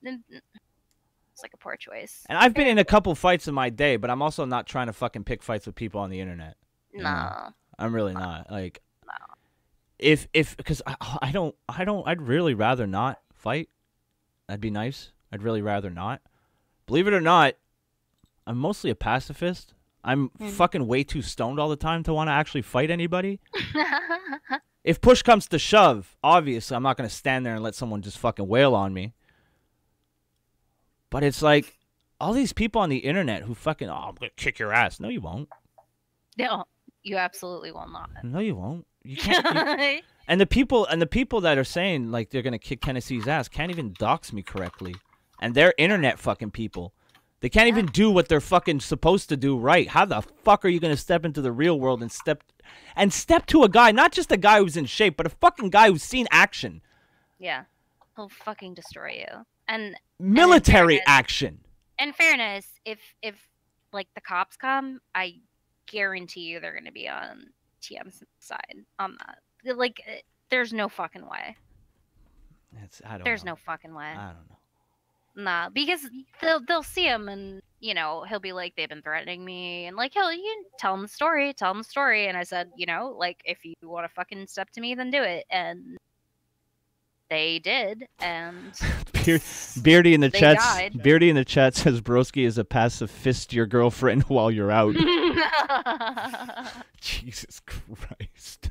like a poor choice. And I've been in a couple fights in my day, but I'm also not trying to fucking pick fights with people on the internet. you know? No. I'm really not. Like, No. if because I'd really rather not fight. That'd be nice. I'd really rather not. Believe it or not, I'm mostly a pacifist. I'm fucking way too stoned all the time to want to actually fight anybody. If push comes to shove, obviously I'm not going to stand there and let someone just fucking wail on me. But it's like all these people on the internet who fucking, oh, I'm going to kick your ass. No, you won't. No, you absolutely will not. No, you won't. You can't. And the people that are saying like they're gonna kick Tennessee's ass can't even dox me correctly, and they're internet fucking people. They can't even do what they're fucking supposed to do right. How the fuck are you gonna step into the real world and step to a guy, not just a guy who's in shape, but a fucking guy who's seen action, Yeah, he'll fucking destroy you. And military action. in fairness, if like the cops come, I guarantee you they're gonna be on TM's side on that. Like, there's no fucking way. There's no fucking way. I don't know. Nah, because they'll see him and he'll be like, they've been threatening me, and like you tell him the story, and I said, like, if you want to fucking step to me, then do it, and they did, and Beardy in the chat. died. Beardy in the chat says Broski is a pacifist your girlfriend while you're out. Jesus Christ.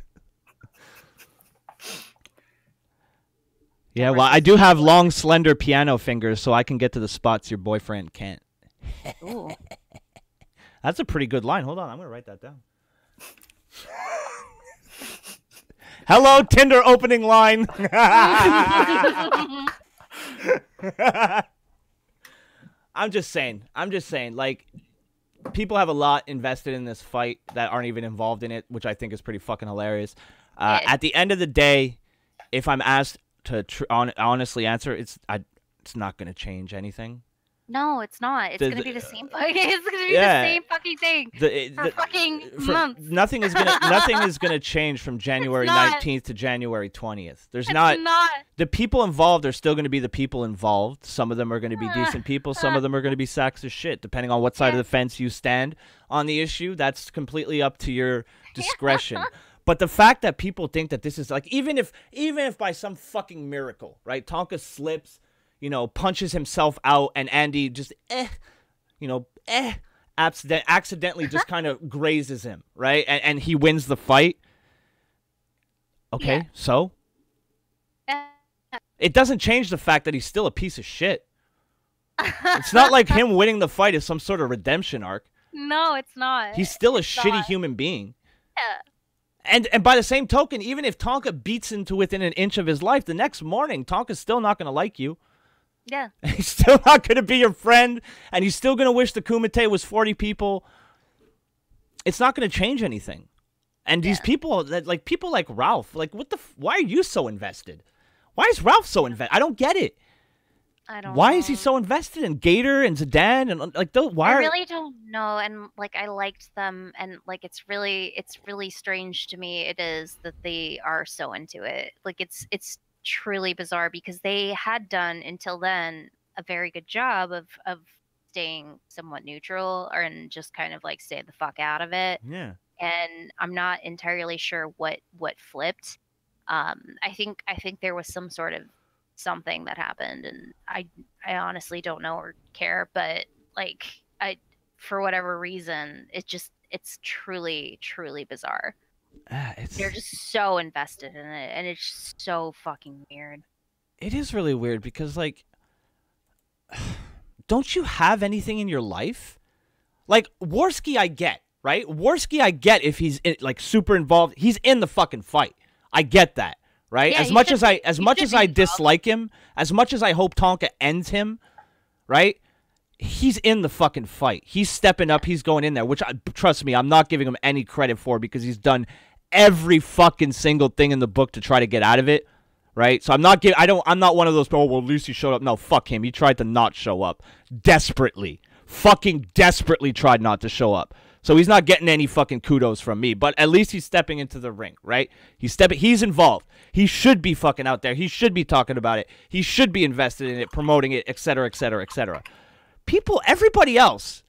Yeah, well, I do have long, slender piano fingers, so I can get to the spots your boyfriend can't. Ooh. That's a pretty good line. Hold on, I'm going to write that down. Hello, Tinder opening line. I'm just saying, like, people have a lot invested in this fight that aren't even involved in it, which I think is pretty fucking hilarious. At the end of the day, if I'm asked to honestly answer, it's not going to change anything. No, it's not. It's gonna be the same fucking. It's gonna be the same fucking thing for fucking months. Nothing is gonna change from January 19th to January 20th. There's not. The people involved are still going to be the people involved. Some of them are going to be decent people. Some of them are going to be sacks of shit, depending on what side of the fence you stand on the issue. That's completely up to your discretion. But the fact that people think that this is like, even if by some fucking miracle, right, Tonka slips, punches himself out, and Andy just accidentally just kind of grazes him, right, and he wins the fight. Okay, so it doesn't change the fact that he's still a piece of shit. It's not like him winning the fight is some sort of redemption arc. No, it's not. He's still a shitty human being. Yeah. And by the same token, even if Tonka beats him to within an inch of his life, the next morning, Tonka's still not going to like you. Yeah. He's still not going to be your friend, and he's still going to wish the Kumite was 40 people. It's not going to change anything. And these people, people like Ralph, like, why are you so invested? Why is Ralph so invested? I don't get it. I don't Why know. is he so invested in Gator and Zidane and like those? I really don't know, and like I liked them, and like it's really strange to me. It is that they are so into it. Like it's truly bizarre because they had done until then a very good job of staying somewhat neutral and just kind of like stay the fuck out of it. Yeah. And I'm not entirely sure what flipped, I think there was some sort of something that happened, and I honestly don't know or care, but like I for whatever reason, it's truly bizarre. It's They're just so invested in it, and it's just so fucking weird. it is really weird because like, don't you have anything in your life? Like Worski, I get, right? Worski, I get if he's like super involved. He's in the fucking fight. I get that, right? Yeah, as he much should as I be- as he much should as be I involved. dislike him, as much as I hope Tonka ends him, right? He's in the fucking fight. He's stepping up. He's going in there, which trust me, I'm not giving him any credit for because he's done every fucking single thing in the book to try to get out of it, right? So I'm not I'm not one of those. Oh well, at least he showed up. No, fuck him. He tried to not show up desperately, fucking desperately tried not to show up. So he's not getting any fucking kudos from me. But at least he's stepping into the ring, right? He's involved. He should be fucking out there. He should be talking about it. He should be invested in it, promoting it, etc., etc., etc. People, everybody else,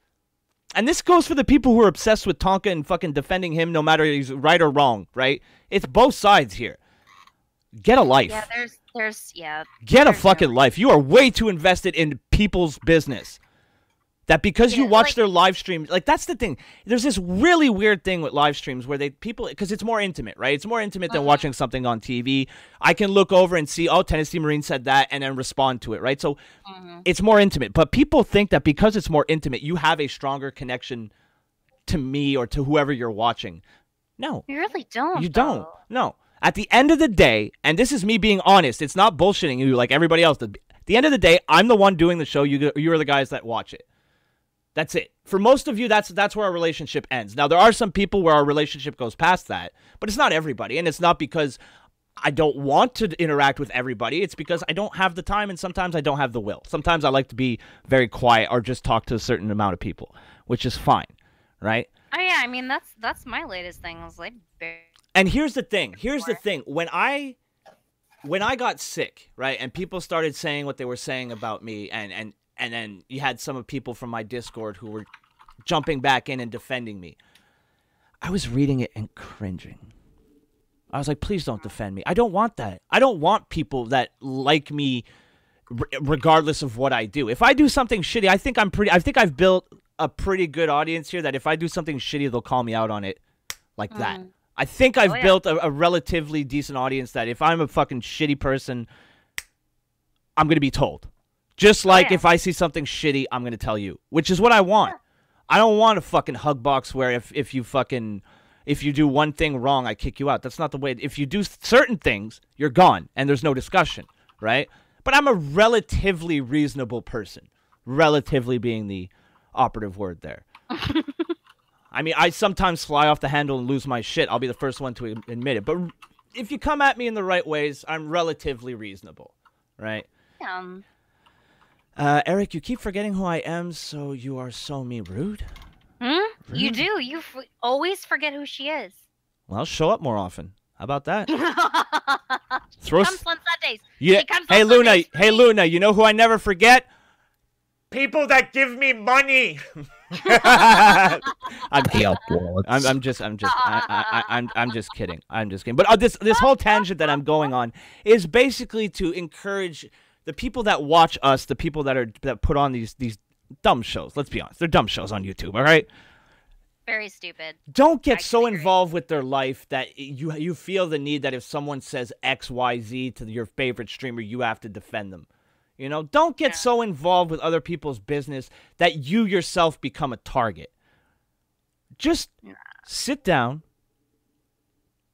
and this goes for the people who are obsessed with Tonka and fucking defending him no matter he's right or wrong, right? It's both sides here. Get a life. Yeah, there's Get a there's fucking no- life. You are way too invested in people's business. That because you Yeah, watch like- their live streams, like that's the thing. There's this really weird thing with live streams where because it's more intimate, right? It's more intimate than watching something on TV. I can look over and see, oh, Tennessee Marine said that, and then respond to it, right? So it's more intimate. But people think that because it's more intimate, you have a stronger connection to me or to whoever you're watching. No, You really don't. you don't. though. No. At the end of the day, and this is me being honest, it's not bullshitting you like everybody else. At the end of the day, I'm the one doing the show. You're the guys that watch it. That's it. For most of you, that's where our relationship ends. Now, there are some people where our relationship goes past that, but it's not everybody. And it's not because I don't want to interact with everybody. It's because I don't have the time, and sometimes I don't have the will. Sometimes I like to be very quiet or just talk to a certain amount of people, which is fine, right? Oh yeah, I mean that's my latest thing. I was like, And here's the thing. When I got sick, right, and people started saying what they were saying about me, and then you had some of people from my Discord who were jumping back in and defending me. I was reading it and cringing. I was like, please don't defend me. I don't want that. I don't want people that like me regardless of what I do. If I do something shitty, I think I've built a pretty good audience here that if I do something shitty, they'll call me out on it like that. I think I've built a relatively decent audience that if I'm a fucking shitty person, I'm going to be told. Just like if I see something shitty, I'm going to tell you, which is what I want. I don't want a fucking hug box where if you do one thing wrong, I kick you out. That's not the way. If you do certain things, you're gone and there's no discussion, right? But I'm a relatively reasonable person. Relatively being the operative word there. I mean, I sometimes fly off the handle and lose my shit. I'll be the first one to admit it. But if you come at me in the right ways, I'm relatively reasonable, right? Eric, you keep forgetting who I am, so you are so rude. You do. You always forget who she is. Well, show up more often. How about that? She comes on Sundays. Yeah. She comes Hey, on Luna. Sundays for Hey, me. Luna. You know who I never forget? People that give me money. I'm just kidding. I'm just kidding. But this whole tangent that I'm going on is basically to encourage the people that watch us, the people that put on these dumb shows. Let's be honest, they're dumb shows on YouTube. All right. Very stupid. Don't get I so agree. involved with their life that you feel the need that if someone says X, Y, Z to your favorite streamer, you have to defend them. You know, don't get so involved with other people's business that you yourself become a target. Just sit down,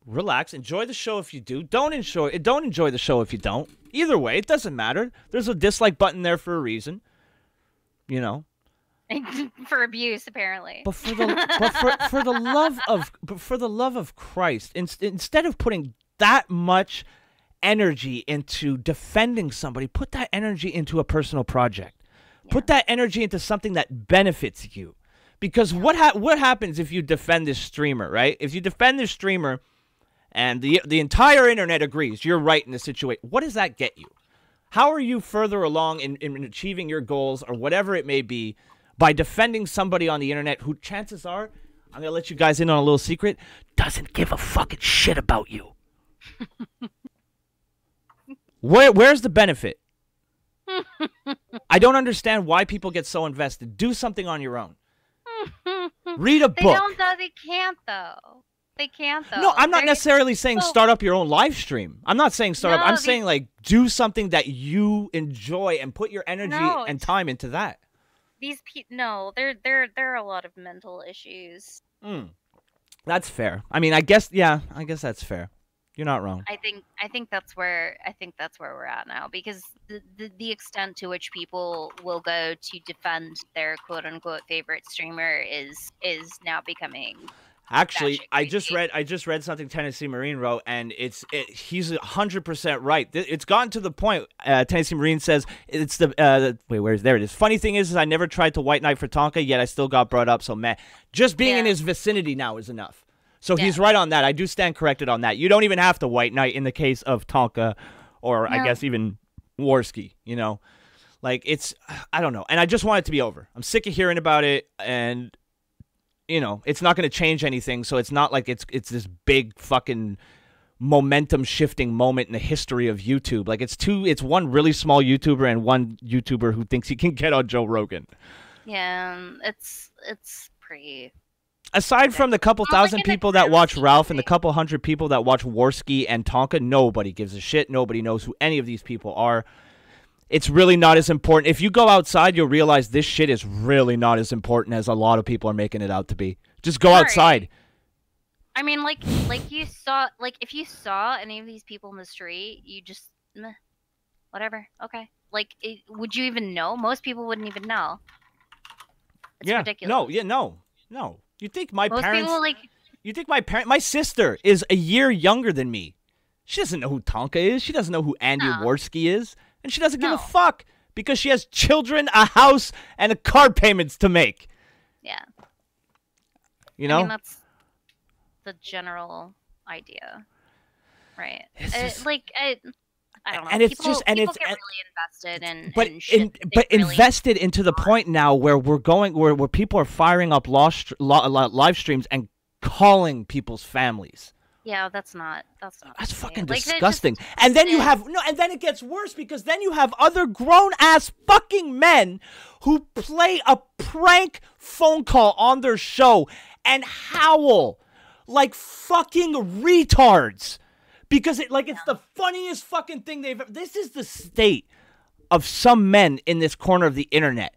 relax, enjoy the show if you do. Don't enjoy the show if you don't. Either way, it doesn't matter. There's a dislike button there for a reason. You know. For abuse, apparently. But for the love of Christ, instead of putting that much energy into defending somebody, put that energy into a personal project. Put that energy into something that benefits you. Because what happens if you defend this streamer, right? If you defend this streamer and the entire internet agrees you're right in this situation, what does that get you? How are you further along in achieving your goals or whatever it may be by defending somebody on the internet who chances are, I'm going to let you guys in on a little secret, doesn't give a fucking shit about you. Where's the benefit? I don't understand why people get so invested. Do something on your own. Read a book. They don't though. They can't though. They can't though. No, I'm not necessarily saying start up your own live stream. I'm not saying start up. I'm saying like do something that you enjoy and put your energy and time into that. These people, no, there are a lot of mental issues. That's fair. I mean, I guess that's fair. You're not wrong. I think that's where we're at now, because the extent to which people will go to defend their quote unquote favorite streamer is now becoming. Actually, I just read something Tennessee Marine wrote, and he's 100% right. It's gotten to the point. Tennessee Marine says it's the there it is. Funny thing is I never tried to white knight for Tonka, yet I still got brought up. So man, just being in his vicinity now is enough. So he's right on that. I do stand corrected on that. You don't even have to white knight in the case of Tonka, or I guess even Warski. You know, like I don't know. And I just want it to be over. I'm sick of hearing about it, and you know, it's not going to change anything. So it's not like it's this big fucking momentum shifting moment in the history of YouTube. Like it's one really small YouTuber and one YouTuber who thinks he can get on Joe Rogan. Yeah, it's pretty. Aside from the couple thousand people that watch Ralph and the couple hundred people that watch Warski and Tonka, nobody gives a shit. Nobody knows who any of these people are. It's really not as important. If you go outside, you'll realize this shit is really not as important as a lot of people are making it out to be. Just go outside. I mean, like you saw, like if you saw any of these people in the street, you just, meh, whatever, okay. Like, would you even know? Most people wouldn't even know. It's ridiculous. No. You think my Most parents? People, like, you think my sister is a year younger than me? She doesn't know who Tonka is. She doesn't know who Andy Warski is, and she doesn't give a fuck because she has children, a house, and car payments to make. Yeah. You know. I mean, that's the general idea, right? I don't know. And it's people, just, and people it's get really invested in, but invested into the point now where we're going, where people are firing up live streams and calling people's families. Yeah, that's fucking disgusting. And then you have and then it gets worse, because then you have other grown ass fucking men who play a prank phone call on their show and howl like fucking retards. Because it's the funniest fucking thing they've ever. This is the state of some men in this corner of the internet.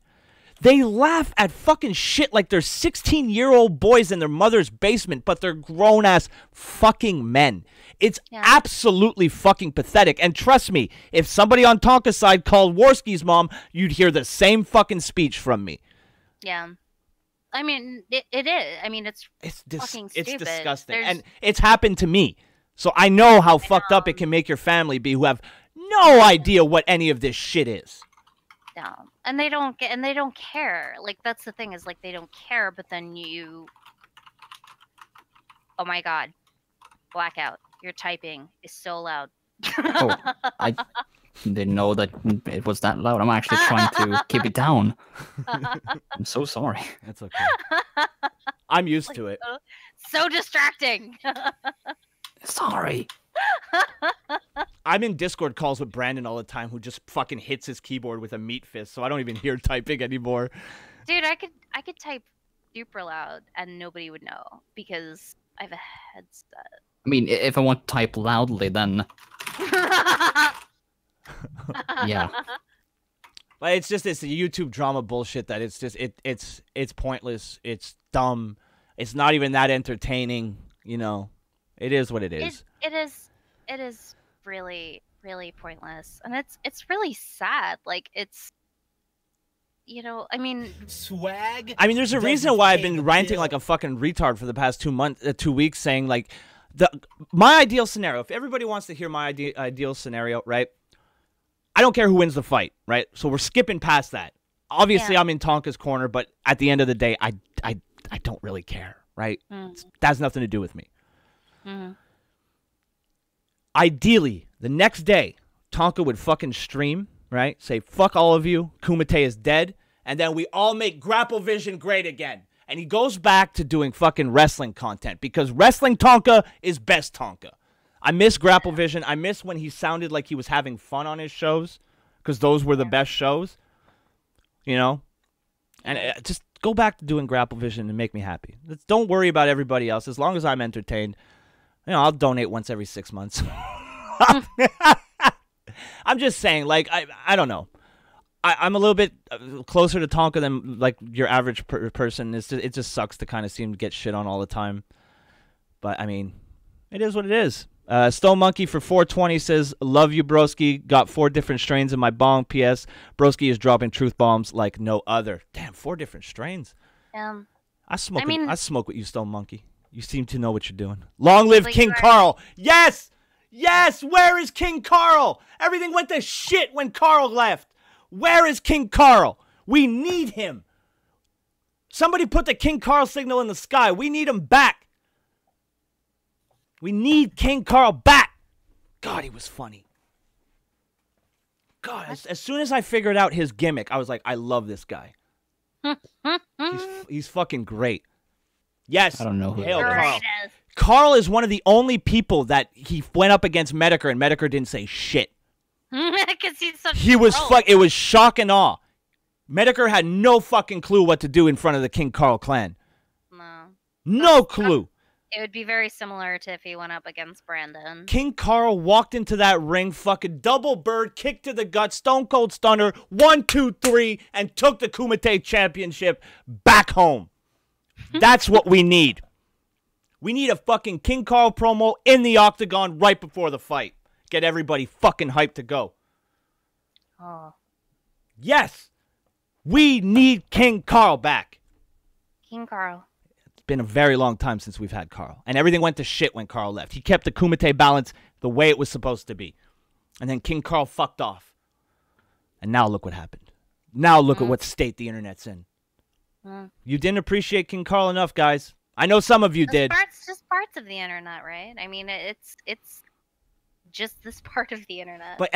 They laugh at fucking shit like they're 16-year-old boys in their mother's basement, but they're grown-ass fucking men. It's absolutely fucking pathetic. And trust me, if somebody on Tonka's side called Warski's mom, you'd hear the same fucking speech from me. Yeah. I mean, it is. I mean, it's fucking stupid. It's disgusting. And it's happened to me. So I know how fucked up it can make your family be, who have no idea what any of this shit is. Yeah, and they don't care. Like, that's the thing, is like they don't care. But then oh my god, blackout! Your typing is so loud. Oh, I didn't know that it was that loud. I'm actually trying to keep it down. I'm so sorry. That's okay. I'm used to it. So distracting. Sorry. I'm in Discord calls with Brandon all the time, who just fucking hits his keyboard with a meat fist, so I don't even hear typing anymore. Dude, I could type super loud and nobody would know because I have a headset. I mean, if I want to type loudly, then yeah. But it's just this YouTube drama bullshit that it's just it's pointless. It's dumb. It's not even that entertaining. You know, it is what it is. It is really, really pointless, and it's really sad. Like, it's, you know, I mean, swag. I mean, there's a reason why I've been ranting like a fucking retard for the past 2 weeks, saying like my ideal scenario. If everybody wants to hear my ideal scenario, right? I don't care who wins the fight, right? So we're skipping past that. Obviously, I'm in Tonka's corner, but at the end of the day, I don't really care, right? That has nothing to do with me. Mm-hmm. Ideally, the next day, Tonka would fucking stream, right? Say, fuck all of you, Kumite is dead, and then we all make Grapple Vision great again. And he goes back to doing fucking wrestling content, because wrestling Tonka is best Tonka. I miss Grapple Vision. I miss when he sounded like he was having fun on his shows, because those were the best shows. You know, and just go back to doing Grapple Vision and make me happy. Don't worry about everybody else. As long as I'm entertained, you know, I'll donate once every 6 months. I'm just saying, like, I don't know. I'm a little bit closer to Tonka than like your average person. It just sucks to kind of see him get shit on all the time. But I mean, it is what it is. Stone Monkey for 420 says, "Love you, broski. Got 4 different strains in my bong. P.S. Broski is dropping truth bombs like no other." Damn, 4 different strains. I smoke with you, Stone Monkey. You seem to know what you're doing. Long live King Carl. Yes, yes. Where is King Carl? Everything went to shit when Carl left. Where is King Carl? We need him. Somebody put the King Carl signal in the sky. We need him back. We need King Carl back. God, he was funny. God, as soon as I figured out his gimmick, I was like, I love this guy. He's fucking great. Yes. I don't know who Hail that is. Carl. Carl is one of the only people that he went up against Medicare, and Medicare didn't say shit. Because he's such He was it was shock and awe. Medicare had no fucking clue what to do in front of the King Carl clan. No clue. It would be very similar to if he went up against Brandon. King Carl walked into that ring, fucking double bird, kick to the gut, Stone Cold Stunner, 1, 2, 3, and took the Kumite Championship back home. That's what we need. We need a fucking King Carl promo in the octagon right before the fight. Get everybody fucking hyped to go. Oh. Yes. We need King Carl back. King Carl. It's been a very long time since we've had Carl. And everything went to shit when Carl left. He kept the Kumite balance the way it was supposed to be. And then King Carl fucked off. And now look what happened. Now look at what state the internet's in. You didn't appreciate King Carl enough, guys. I know some of you did. Just parts of the internet, right? I mean, it's just this part of the internet. But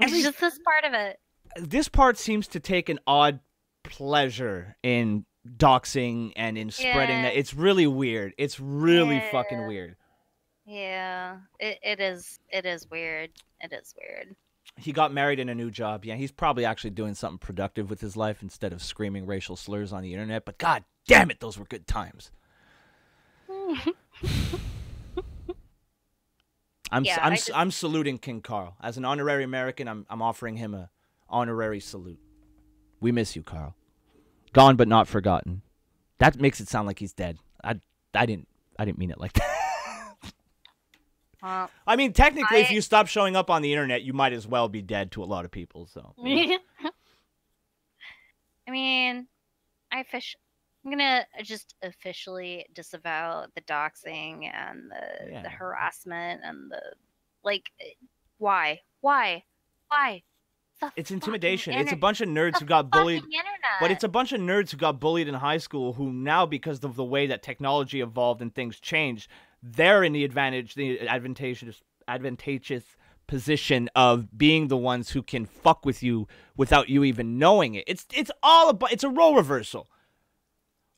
it's just this part of it. This part seems to take an odd pleasure in doxing and in spreading that. It's really weird. It's really fucking weird. Yeah, it is weird. It is weird. He got married in a new job. Yeah, he's probably actually doing something productive with his life instead of screaming racial slurs on the internet. But god damn it, those were good times. I'm saluting King Carl. As an honorary American, I'm offering him a honorary salute. We miss you, Carl. Gone but not forgotten. That makes it sound like he's dead. I didn't mean it like that. I mean, technically, if you stop showing up on the internet, you might as well be dead to a lot of people. So, I mean, I'm gonna just officially disavow the doxing and the harassment and the why? It's intimidation. It's a bunch of nerds who got bullied. But it's a bunch of nerds who got bullied in high school who now, because of the way that technology evolved and things changed, they're in the advantageous position of being the ones who can fuck with you without you even knowing it. It's a role reversal.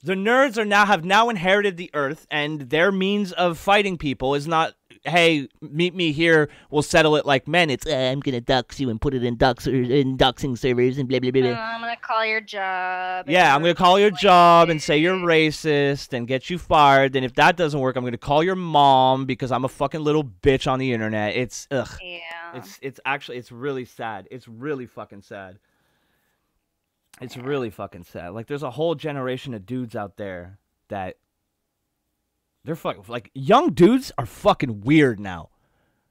The nerds have now inherited the earth, and their means of fighting people is not, hey, meet me here, we'll settle it like men. It's, I'm going to dox you and put it in doxing servers and blah, blah, blah, blah. I'm going to call your job. Yeah, I'm going to call your job and say you're racist and get you fired. And if that doesn't work, I'm going to call your mom because I'm a fucking little bitch on the internet. It's, ugh. Yeah. It's really sad. It's really fucking sad. It's really fucking sad. Like, there's a whole generation of dudes out there that they're fucking, like, young dudes are fucking weird now.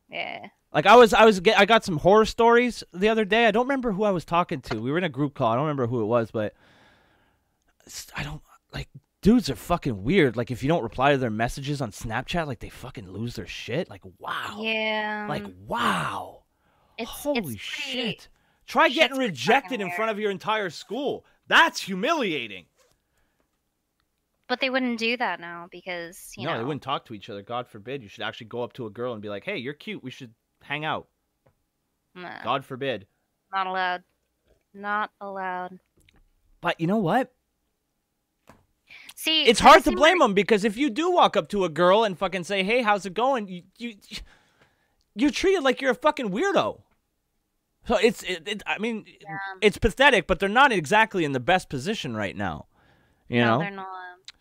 Yeah. Like, I got some horror stories the other day. I don't remember who I was talking to. We were in a group call. I don't remember who it was, but dudes are fucking weird. Like, if you don't reply to their messages on Snapchat, like, they fucking lose their shit. Like, wow. Yeah. Like, wow. Holy it's shit. Try getting rejected in front of your entire school. That's humiliating. But they wouldn't do that now because, you know. No, they wouldn't talk to each other. God forbid. You should actually go up to a girl and be like, hey, you're cute. We should hang out. Nah, God forbid. not allowed. Not allowed. But you know what? See, It's kinda hard to seem blame like- them because if you do walk up to a girl and fucking say, "Hey, how's it going?" You're treated like you're a fucking weirdo. So I mean, it's pathetic, but they're not exactly in the best position right now. You No, know? they're not.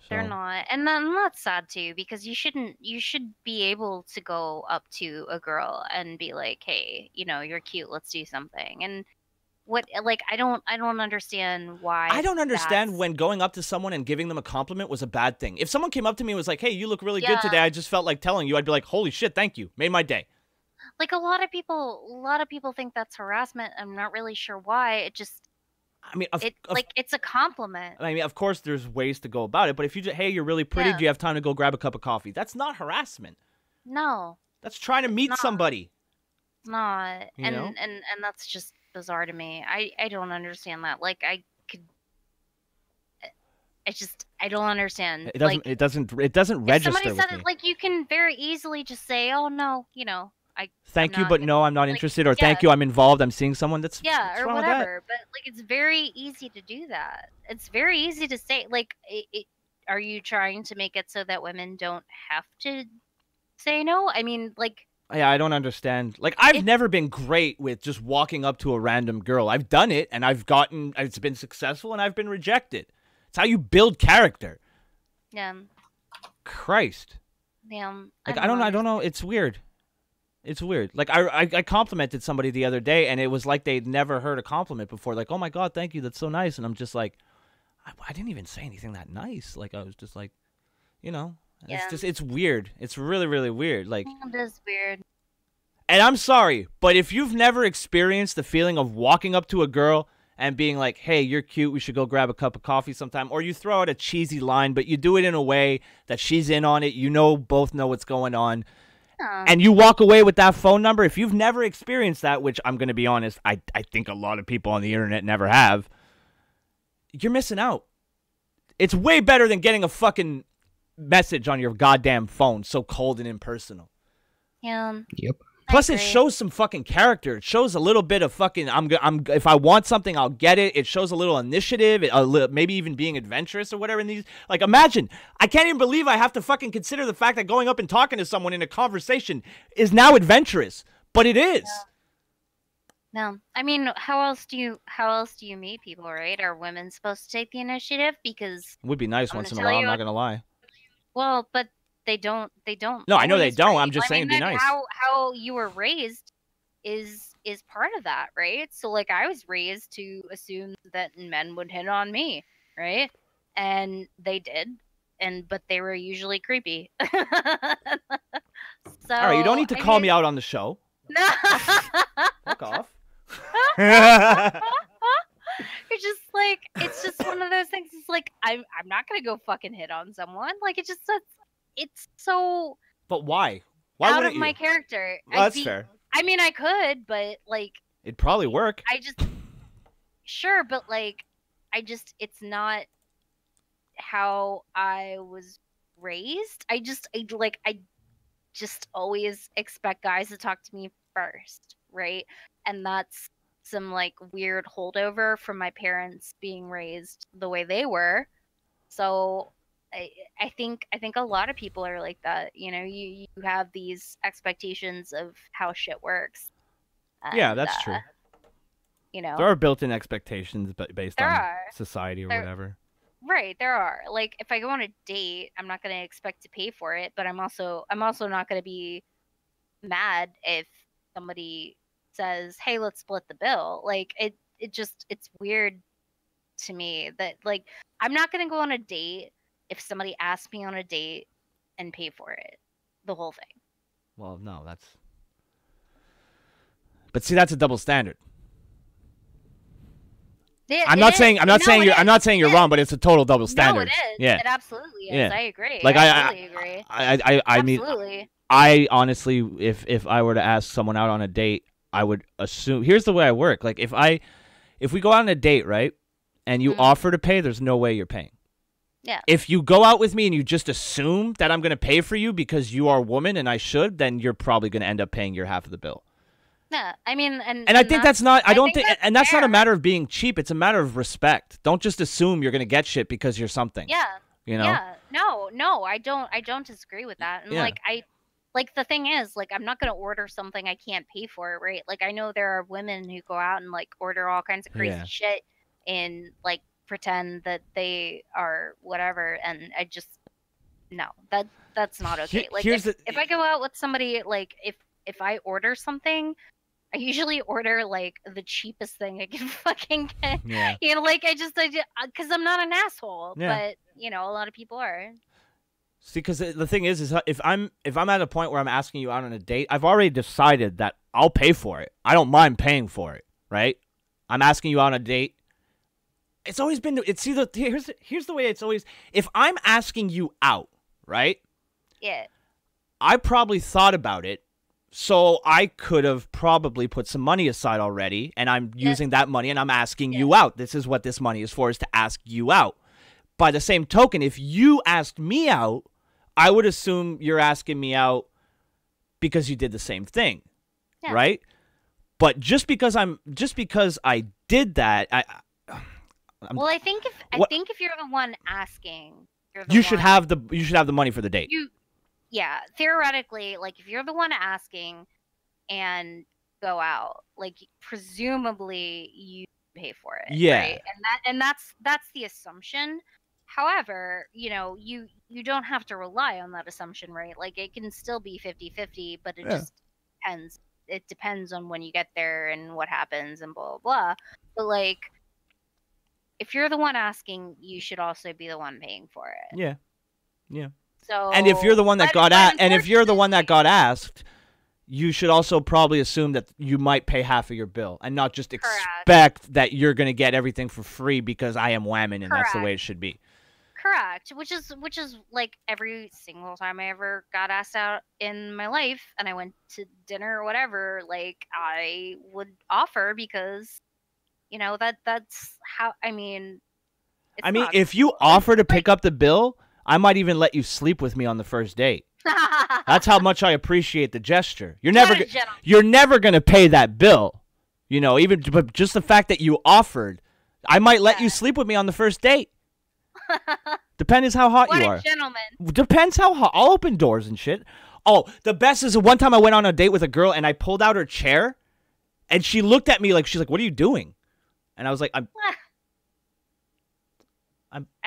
They're So- not, and then that's sad too because you shouldn't. You should be able to go up to a girl and be like, "Hey, you're cute. Let's do something." And what, like, I don't understand why. I don't understand that's- when going up to someone and giving them a compliment was a bad thing. If someone came up to me and was like, "Hey, you look really good today," Yeah. I just felt like telling you, I'd be like, "Holy shit, thank you. Made my day." Like a lot of people think that's harassment. I'm not really sure why. It just I mean, it's a compliment. I mean, of course, there's ways to go about it, but if you just, "Hey, you're really pretty. Yeah. Do you have time to go grab a cup of coffee?" That's not harassment. No, That's trying to meet not. somebody. it's not. You And, know? and that's just bizarre to me. I don't understand that. Like I don't understand. It doesn't. Like, It doesn't if register somebody with said me. it, like, you can very easily just say, "Oh no, Thank I'm you, not but gonna-" no, I'm not like, interested. Or yeah. thank you, I'm involved. I'm seeing someone. What's or wrong with that? whatever. But like, it's very easy to do that. It's very easy to say, like, are you trying to make it so that women don't have to say no? I mean, like, Yeah, I don't understand. Like, I've never been great with just walking up to a random girl. I've done it, and it's been successful, and I've been rejected. It's how you build character. yeah, Christ. yeah. Like, I don't know. It's weird. It's weird. Like, I complimented somebody the other day, and it was like they'd never heard a compliment before. Like, "Oh my God, thank you. That's so nice." And I'm just like, I didn't even say anything that nice. Like, I was just like, Yeah. it's weird. It's really, really weird. Like, It is weird. and I'm sorry, but if you've never experienced the feeling of walking up to a girl and being like, "Hey, you're cute. We should go grab a cup of coffee sometime," or you throw out a cheesy line, but you do it in a way that she's in on it. Both know what's going on. And you walk away with that phone number. If you've never experienced that, which I'm going to be honest, I think a lot of people on the internet never have, you're missing out. It's way better than getting a fucking message on your goddamn phone, so cold and impersonal. Yeah. Yep. Plus, it shows some fucking character. It shows a little bit of fucking. If I want something, I'll get it. It shows a little initiative, maybe even being adventurous or whatever. In these, like, imagine. I can't even believe I have to fucking consider the fact that going up and talking to someone in a conversation is now adventurous, but it is. No, I mean, how else do you meet people, right? Are women supposed to take the initiative? Because It would be nice I'm once in gonna a tell while. I'm you not what- gonna lie. well, but they don't. No, I know they always, don't. right? I'm just I saying mean, it'd be then nice. How you were raised is part of that, right? So like, I was raised to assume that men would hit on me, right? And they did, but they were usually creepy. So All right, you don't need to call me out on the show. No. Fuck off. It's just like, it's just one of those things. It's like, I'm not gonna go fucking hit on someone. Like, it's so But why? Why out wouldn't of my you? character. Well, that's fair. I mean, I could, but like, It'd probably work. sure, but like, it's not how I was raised. I just always expect guys to talk to me first, right? And that's some like weird holdover from my parents being raised the way they were. So I think a lot of people are like that. You have these expectations of how shit works. Yeah, And, that's true. There are built-in expectations based There on are. society or There- whatever. Right, there are. Like, if I go on a date, I'm not going to expect to pay for it, but I'm also not going to be mad if somebody says, "Hey, let's split the bill." Like, it's weird to me that, like, I'm not going to go on a date if somebody asks me on a date and pay for it, the whole thing. Well, no, that's. But see, that's a double standard. I'm not saying you're wrong, but it's a total double standard. No, it is. Yeah. It absolutely is. Yeah. I agree. Like, I totally agree. I mean, Absolutely. I honestly, if I were to ask someone out on a date, I would assume. Here's the way I work. Like, if we go out on a date, right, and you offer to pay, there's no way you're paying. Yeah. If you go out with me and you just assume that I'm going to pay for you because you are a woman and I should, then you're probably going to end up paying your half of the bill. Yeah, I mean, and I think that's not. I don't think, and that's not a fair. matter of being cheap. It's a matter of respect. Don't just assume you're going to get shit because you're something. Yeah, You know? Yeah, no, I don't disagree with that. And Yeah. like the thing is, like I'm not gonna order something I can't pay for, right? Like I know there are women who go out and like order all kinds of crazy Yeah. shit and like pretend that they are whatever, and I just no, that's not okay. Like Here's if I go out with somebody, like if I order something, I usually order like the cheapest thing I can fucking get. Yeah. You know, like I just because I'm not an asshole, Yeah. but you know, a lot of people are. See, because the thing is if I'm at a point where I'm asking you out on a date, I've already decided that I'll pay for it. I don't mind paying for it, right? I'm asking you out on a date. It's always been. It's either here's the way it's always. If I'm asking you out, right? Yeah. I probably thought about it, so I could have probably put some money aside already, and I'm using that money and I'm asking you out. This is what this money is for, is to ask you out. By the same token, if you asked me out, I would assume you're asking me out because you did the same thing, Yeah. right? But just because I did that, Well, I think What- if you're the one asking, you should have the money for the date. Yeah, theoretically, like if you're the one asking and go out, like presumably you pay for it. Yeah. Right? And that's the assumption. However, you know, you don't have to rely on that assumption, right? Like it can still be 50-50, but it just depends. It depends on when you get there and what happens and blah blah blah. But like if you're the one asking, you should also be the one paying for it. Yeah. Yeah. So And if you're the one that but- got but and if you're the one that got asked, you should also probably assume that you might pay half of your bill and not just expect that you're going to get everything for free because I am whamming and that's the way it should be. Correct, which is like every single time I ever got asked out in my life and I went to dinner or whatever, like I would offer because you know that's how I mean. I mean, if you offer to pick up the bill, I might even let you sleep with me on the first date. That's how much I appreciate the gesture. You're never going to pay that bill. You know, but just the fact that you offered, I might let you sleep with me on the first date. Depends how hot you are. What a gentleman. Depends how hot. I'll open doors and shit. Oh, the best is one time I went on a date with a girl and I pulled out her chair and she looked at me like, she's like, what are you doing? And I was like, I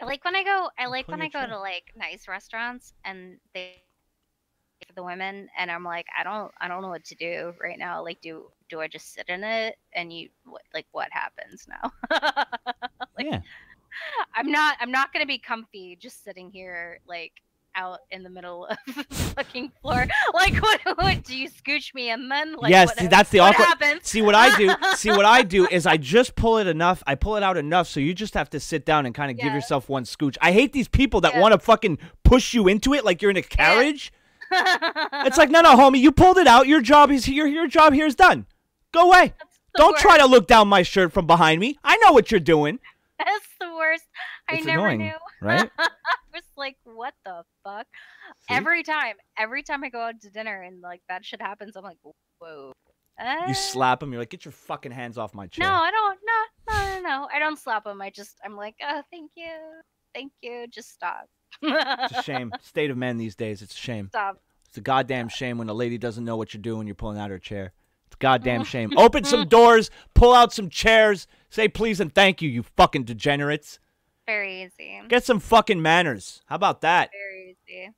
like when I go to like nice restaurants and they for the women and I'm like I don't know what to do right now. Like do I just sit in it and what happens now? yeah. I'm not gonna be comfy just sitting here like out in the middle of the fucking floor. Like what do you scooch me and then like yes, what, see, that's the what awkward. happens? See what I do is I just pull it enough. I pull it out enough so you just have to sit down and kind of give yourself one scooch. I hate these people that want to fucking push you into it like you're in a carriage. It's like no, homie, you pulled it out. Your job is here. Your job here is done. Go away. Don't try to look down my shirt from behind me. I know what you're doing. That's the worst. I It's never annoying, knew. right? I was like, what the fuck? Every time I go out to dinner and like that shit happens, I'm like, whoa. You slap him. You're like, get your fucking hands off my chair. No, I don't. No. I don't slap him. I'm like, oh, thank you. Just stop. It's a shame. State of men these days. It's a shame. Stop. It's a goddamn shame when a lady doesn't know what you're doing. You're pulling out her chair. It's a goddamn shame. Open some doors. Pull out some chairs. Say please and thank you, you fucking degenerates. Very easy. Get some fucking manners. How about that? Very easy.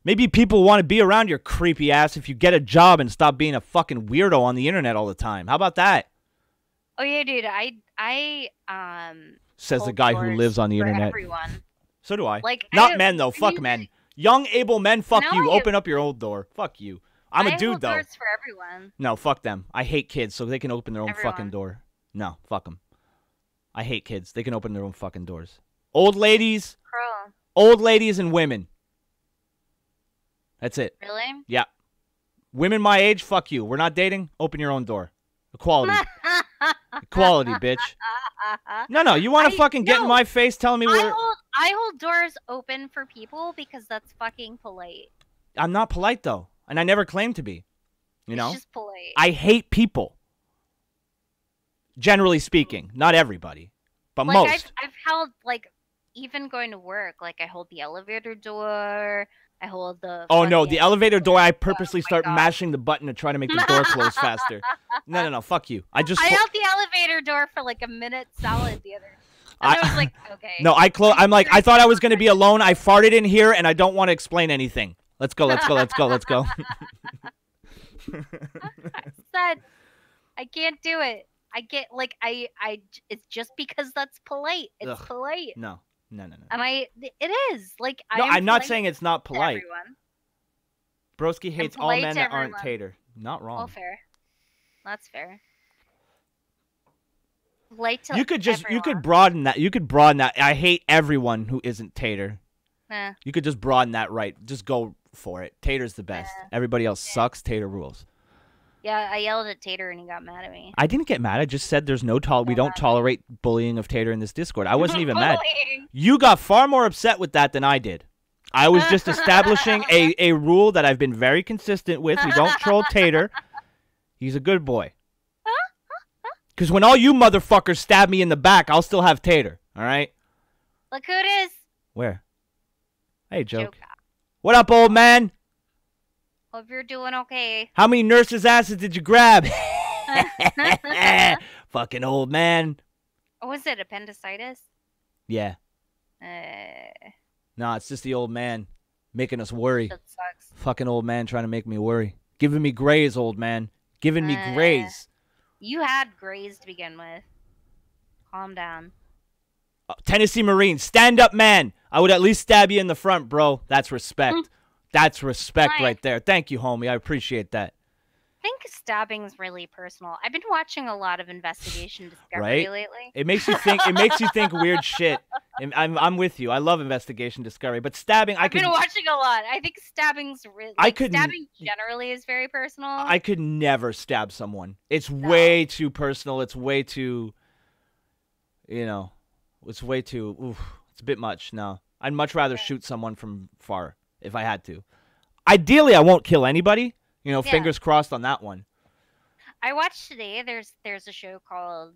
Maybe people want to be around your creepy ass if you get a job and stop being a fucking weirdo on the internet all the time. How about that? Oh yeah, dude. I Says the hold guy who doors lives on the for internet. Everyone. So do I. Like, Not men though. Fuck men. Young able men. Fuck No, you. I- Open up your old door. Fuck you. I'm a I dude hold though. doors for everyone. No, fuck them. I hate kids, so they can open their own fucking Everyone. door. No, fuck them. I hate kids. They can open their own fucking doors. Old ladies, and women. That's it. Really? Yeah. Women my age, fuck you. We're not dating. Open your own door. Equality. Equality, bitch. No. You want to fucking get in my face telling me we're... I hold doors open for people because that's fucking polite. I'm not polite, though. And I never claimed to be. You know? It's just polite. I hate people. Generally speaking. Not everybody. But like, most. I've held, like, even going to work, like I hold the elevator door, I hold the. Oh no, the fucking- elevator door. I purposely my start God. mashing the button to try to make the door close faster. No, fuck you. I I held the elevator door for like a minute solid the other. And I was like, okay. No, I'm like, I thought I was gonna be alone. I farted in here, and I don't want to explain anything. Let's go. Let's go. Let's go. Let's go. I said, I can't do it. I get like it's just because that's polite. It's Ugh. polite. No. And it is like No, I'm not polite saying it's not to polite. everyone. Broski hates all polite men to that aren't everyone. tater. Not wrong. All fair. That's fair. Polite to You could everyone. broaden that. You could broaden that. I hate everyone who isn't tater. Nah. You could just broaden that right. Just go for it. Tater's the best. Everybody else sucks. Tater rules. Yeah, I yelled at Tater and he got mad at me. I didn't get mad. I just said we don't tolerate bullying of Tater in this Discord. I wasn't even mad. Bullying. You got far more upset with that than I did. I was just establishing a rule that I've been very consistent with. We don't troll Tater. He's a good boy. Because when all you motherfuckers stab me in the back, I'll still have Tater. All right? Look who it is. Where? Hey, Joke. Joke. What up, old man? Hope you're doing okay. How many nurses' asses did you grab? Fucking old man. Oh, was it appendicitis? Yeah. No, it's just the old man making us worry. That sucks. Fucking old man trying to make me worry. Giving me grays, old man. Giving me grays. You had grays to begin with. Calm down. Tennessee Marine, stand up, man. I would at least stab you in the front, bro. That's respect. That's respect Nice. right there. Thank you, homie. I appreciate that. I think stabbing's really personal. I've been watching a lot of Investigation Discovery Right? lately. It makes you think. It makes you think weird shit. And I'm with you. I love Investigation Discovery, but stabbing, I've been watching a lot. I think stabbing's really. I couldn't- Stabbing generally is very personal. I could never stab someone. It's way too personal. It's way too. It's way too. Oof, it's a bit much. No, I'd much rather shoot someone from far if I had to. Ideally, I won't kill anybody. Fingers crossed on that one. I watched today. There's a show called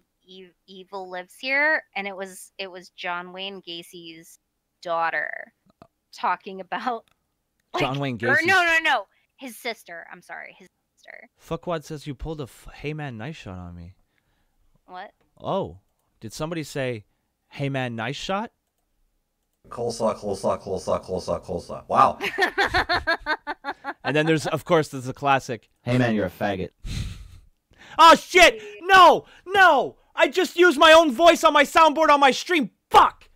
Evil Lives Here, and it was John Wayne Gacy's daughter talking about John Wayne or Gacy. no, his sister. I'm sorry, his sister. Fuckwad says you pulled a hey man nice shot on me. What? Oh, did somebody say hey man nice shot? Coleslaw, coleslaw, coleslaw, coleslaw, coleslaw. Wow. And then there's the classic, hey man, you're a faggot. Oh shit! No! I just used my own voice on my soundboard on my stream. Fuck!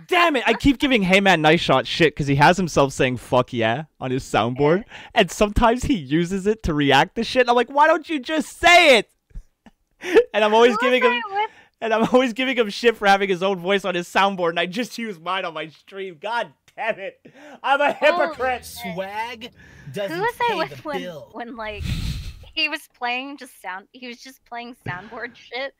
Damn it! I keep giving hey man nice shot shit because he has himself saying fuck yeah on his soundboard, and sometimes he uses it to react to shit. And I'm like, why don't you just say it? And I'm always giving him shit for having his own voice on his soundboard, and I just use mine on my stream. God damn it! I'm a hypocrite. Swag doesn't Who was I pay with the bill. when like he was playing playing soundboard shit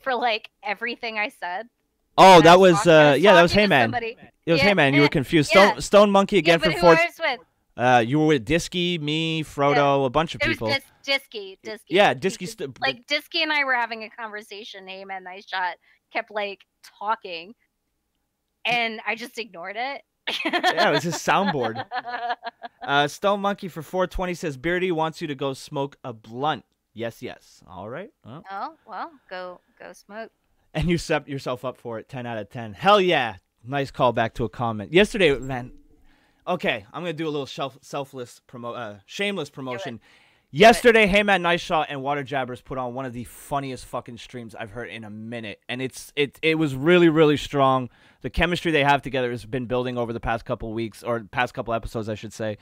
for like everything I said. Oh, And I that was talking- I that was talking hey to man. somebody. It was Yeah, hey man. You were yeah, confused. yeah. Stone Monkey again but for who four. I was with? You were with Disky, me, Frodo, a bunch of It people. was Disky. Yeah, Disky. Like Disky and I were having a conversation. Hey man, nice shot. Kept like talking, and I just ignored it. Yeah, it was his soundboard. Stone Monkey for 420 says Beardy wants you to go smoke a blunt. Yes. All right. Well. Oh well, go smoke. And you set yourself up for it. 10 out of 10. Hell yeah. Nice call back to a comment. Yesterday, man. Okay, I'm gonna do a little shameless promotion. Yesterday, Hey Man Nice Shot and Water Jabbers put on one of the funniest fucking streams I've heard in a minute, and it was really, really strong. The chemistry they have together has been building over the past couple weeks, or past couple episodes, I should say.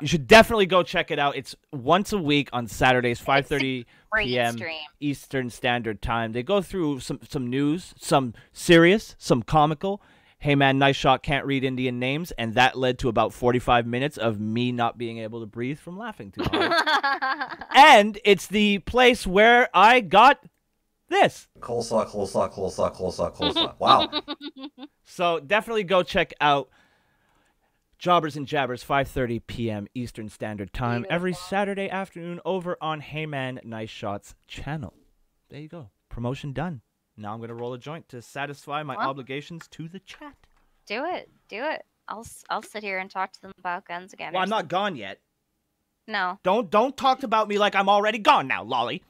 You should definitely go check it out. It's once a week on Saturdays, 5:30 Great p.m. stream. Eastern Standard Time. They go through some news, some serious, some comical. Hey man, nice shot, can't read Indian names, and that led to about 45 minutes of me not being able to breathe from laughing too hard. And it's the place where I got this. Coleslaw, coleslaw, coleslaw, coleslaw, coleslaw. Wow. So definitely go check out Jobbers and Jabbers, 5:30 p.m. Eastern Standard Time, every Saturday afternoon over on Hey Man Nice Shot's channel. There you go. Promotion done. Now I'm gonna roll a joint to satisfy my Well. obligations to the chat. Do it. I'll sit here and talk to them about guns again. Well, or I'm not something. gone yet. No, Don't talk about me like I'm already gone now, Lolly.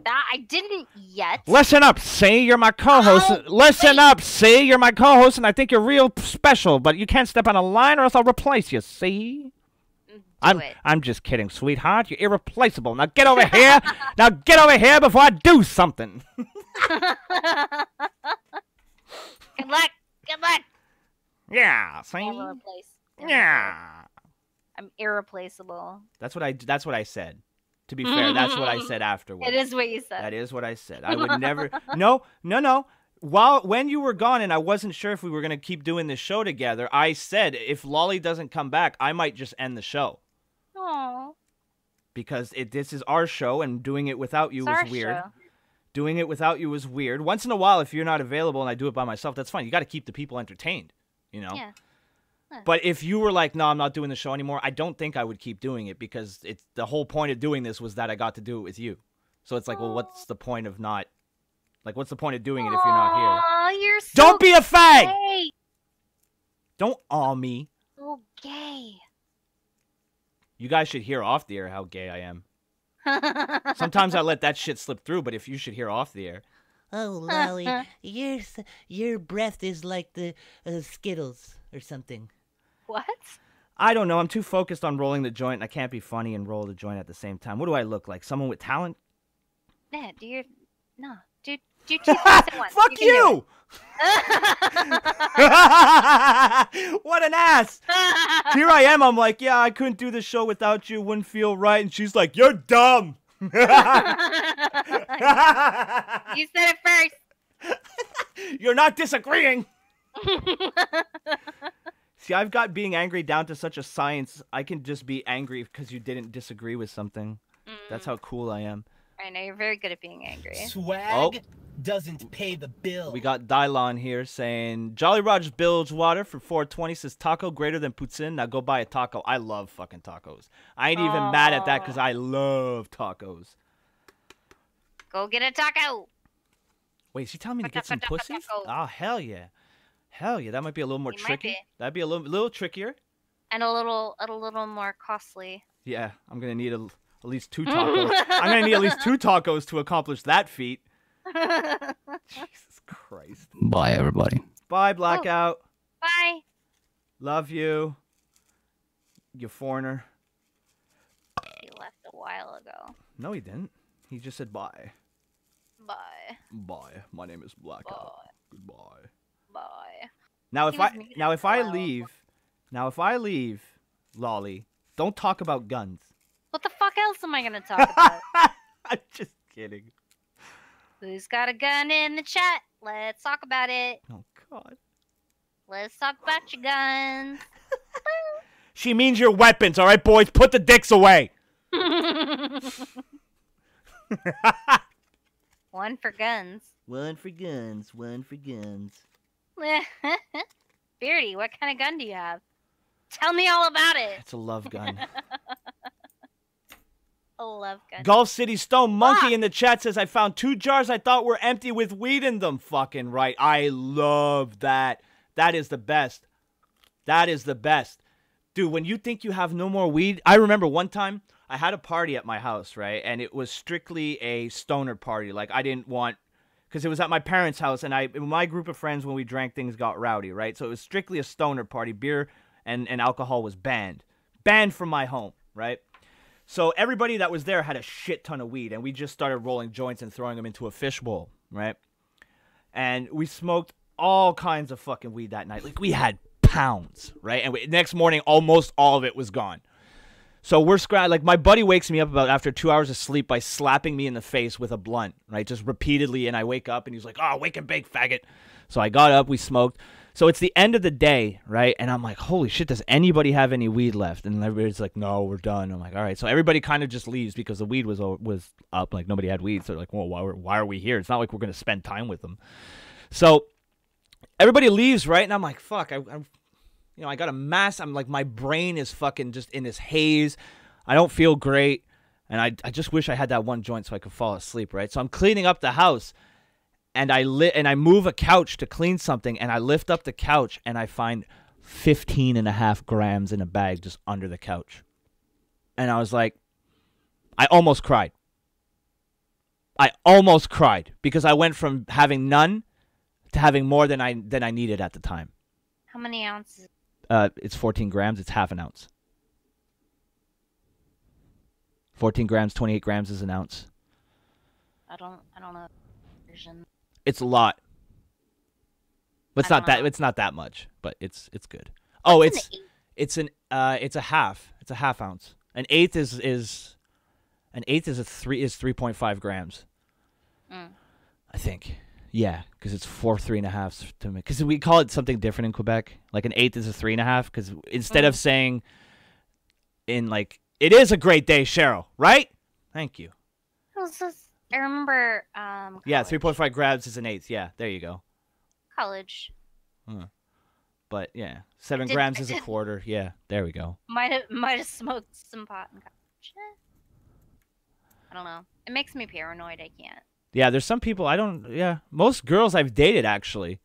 I didn't yet. Listen up, see, you're my co-host. Oh, Listen wait. up, see, you're my co-host, and I think you're real special, but you can't step on a line or else I'll replace you, see? Do it. I'm just kidding, sweetheart. You're irreplaceable. Now get over here. Now get over here before I do something. Good luck. Good luck. Yeah, see? Never replace. Yeah. I'm irreplaceable. That's what I said. To be fair, that's what I said afterwards. It is what you said. That is what I said. I would never. No. When you were gone and I wasn't sure if we were gonna keep doing this show together, I said if Lolly doesn't come back, I might just end the show Aww. because this is our show and doing it without you It's our was weird. show. Doing it without you was weird. Once in a while, if you're not available and I do it by myself, that's fine. You got to keep the people entertained, you know. Yeah. But if you were like, no, I'm not doing the show anymore, I don't think I would keep doing it because it's the whole point of doing this was that I got to do it with you. So it's like, well, what's the point of not, like, what's the point of doing it if you're not here? Oh, you're so Don't be a fag! gay. Don't awe me. So gay. You guys should hear off the air how gay I am. Sometimes I let that shit slip through, but if you should hear off the air. Oh, Lolly, your breath is like the Skittles or something. What? I don't know. I'm too focused on rolling the joint, and I can't be funny and roll the joint at the same time. What do I look like? Someone with talent? Yeah, do two things at once. Fuck can do you! What an ass! Here I am. I'm like, yeah, I couldn't do the show without you. Wouldn't feel right. And she's like, you're dumb. You said it first. You're not disagreeing. See, I've got being angry down to such a science. I can just be angry because you didn't disagree with something. That's how cool I am. I know you're very good at being angry. Swag doesn't pay the bill. We got Dylon here saying, Jolly Roger's Bilgewater for 420 says taco greater than poutine. Now go buy a taco. I love fucking tacos. I ain't even mad at that because I love tacos. Go get a taco. Wait, is he telling me to get some pussy? Oh, hell yeah. Hell yeah. That might be a little more You might tricky. be. That'd be a little trickier. And a little more costly. Yeah, I'm going to need at least 2 tacos. I'm going to need at least 2 tacos to accomplish that feat. Jesus Christ. Bye, everybody. Bye, Blackout. Bye. Love you. You foreigner. He left a while ago. No, he didn't. He just said bye. Bye. Bye. My name is Blackout. Goodbye. Bye. Now He was muted if for a I while. leave, Lolly, don't talk about guns. What the fuck else am I gonna talk about? I'm just kidding. Who's got a gun in the chat? Let's talk about it. Oh God. Let's talk about your guns. She means your weapons, all right, boys. Put the dicks away. One for guns. One for guns, one for guns. Beardy, what kind of gun do you have? Tell me all about it. It's a love gun. A love gun. Gulf City Stone Monkey in the chat says, I found 2 jars I thought were empty with weed in them. Fucking right. I love that. That is the best. That is the best. Dude, when you think you have no more weed, I remember one time I had a party at my house, right? And it was strictly a stoner party. Like, I didn't want, because it was at my parents' house, and my group of friends, when we drank, things got rowdy, right? So it was strictly a stoner party. Beer and alcohol was banned. Banned from my home, right? So everybody that was there had a shit ton of weed, and we just started rolling joints and throwing them into a fishbowl, right? And we smoked all kinds of fucking weed that night. Like, we had pounds, right? And next morning, almost all of it was gone. So we're like, my buddy wakes me up about after 2 hours of sleep by slapping me in the face with a blunt, right? Just repeatedly, and I wake up, and he's like, oh, wake and bake, faggot. So I got up, we smoked. So it's the end of the day, right? And I'm like, holy shit, does anybody have any weed left? And everybody's like, no, we're done. I'm like, all right. So everybody kind of just leaves because the weed was up. Like, nobody had weed. So they're like, well, why are we here? It's not like we're going to spend time with them. So everybody leaves, right? And I'm like, fuck, I got a mass. I'm like, my brain is fucking just in this haze. I don't feel great. And I just wish I had that one joint so I could fall asleep, right? So I'm cleaning up the house. and I move a couch to clean something, and I lift up the couch, and I find 15.5 grams in a bag just under the couch. And I was like, I almost cried. I almost cried because I went from having none to having more than I needed at the time. How many ounces? It's 14 grams. It's half an ounce. 14 grams, 28 grams is an ounce. I don't know. Version. It's a lot. But it's not that much, but it's good. Oh, it's a half. It's a half ounce. An eighth is 3.5 grams. I think. Yeah, because it's 3.5 to me. Because we call it something different in Quebec. Like an eighth is a 3.5. Because instead of saying it is a great day, Cheryl, right? Thank you. I remember. Yeah, 3.5 grams is an eighth. Yeah, there you go. College. But yeah, 7 grams is a quarter. Yeah, there we go. Might have smoked some pot in college. I don't know. It makes me paranoid. I can't. Yeah, there's some people most girls I've dated actually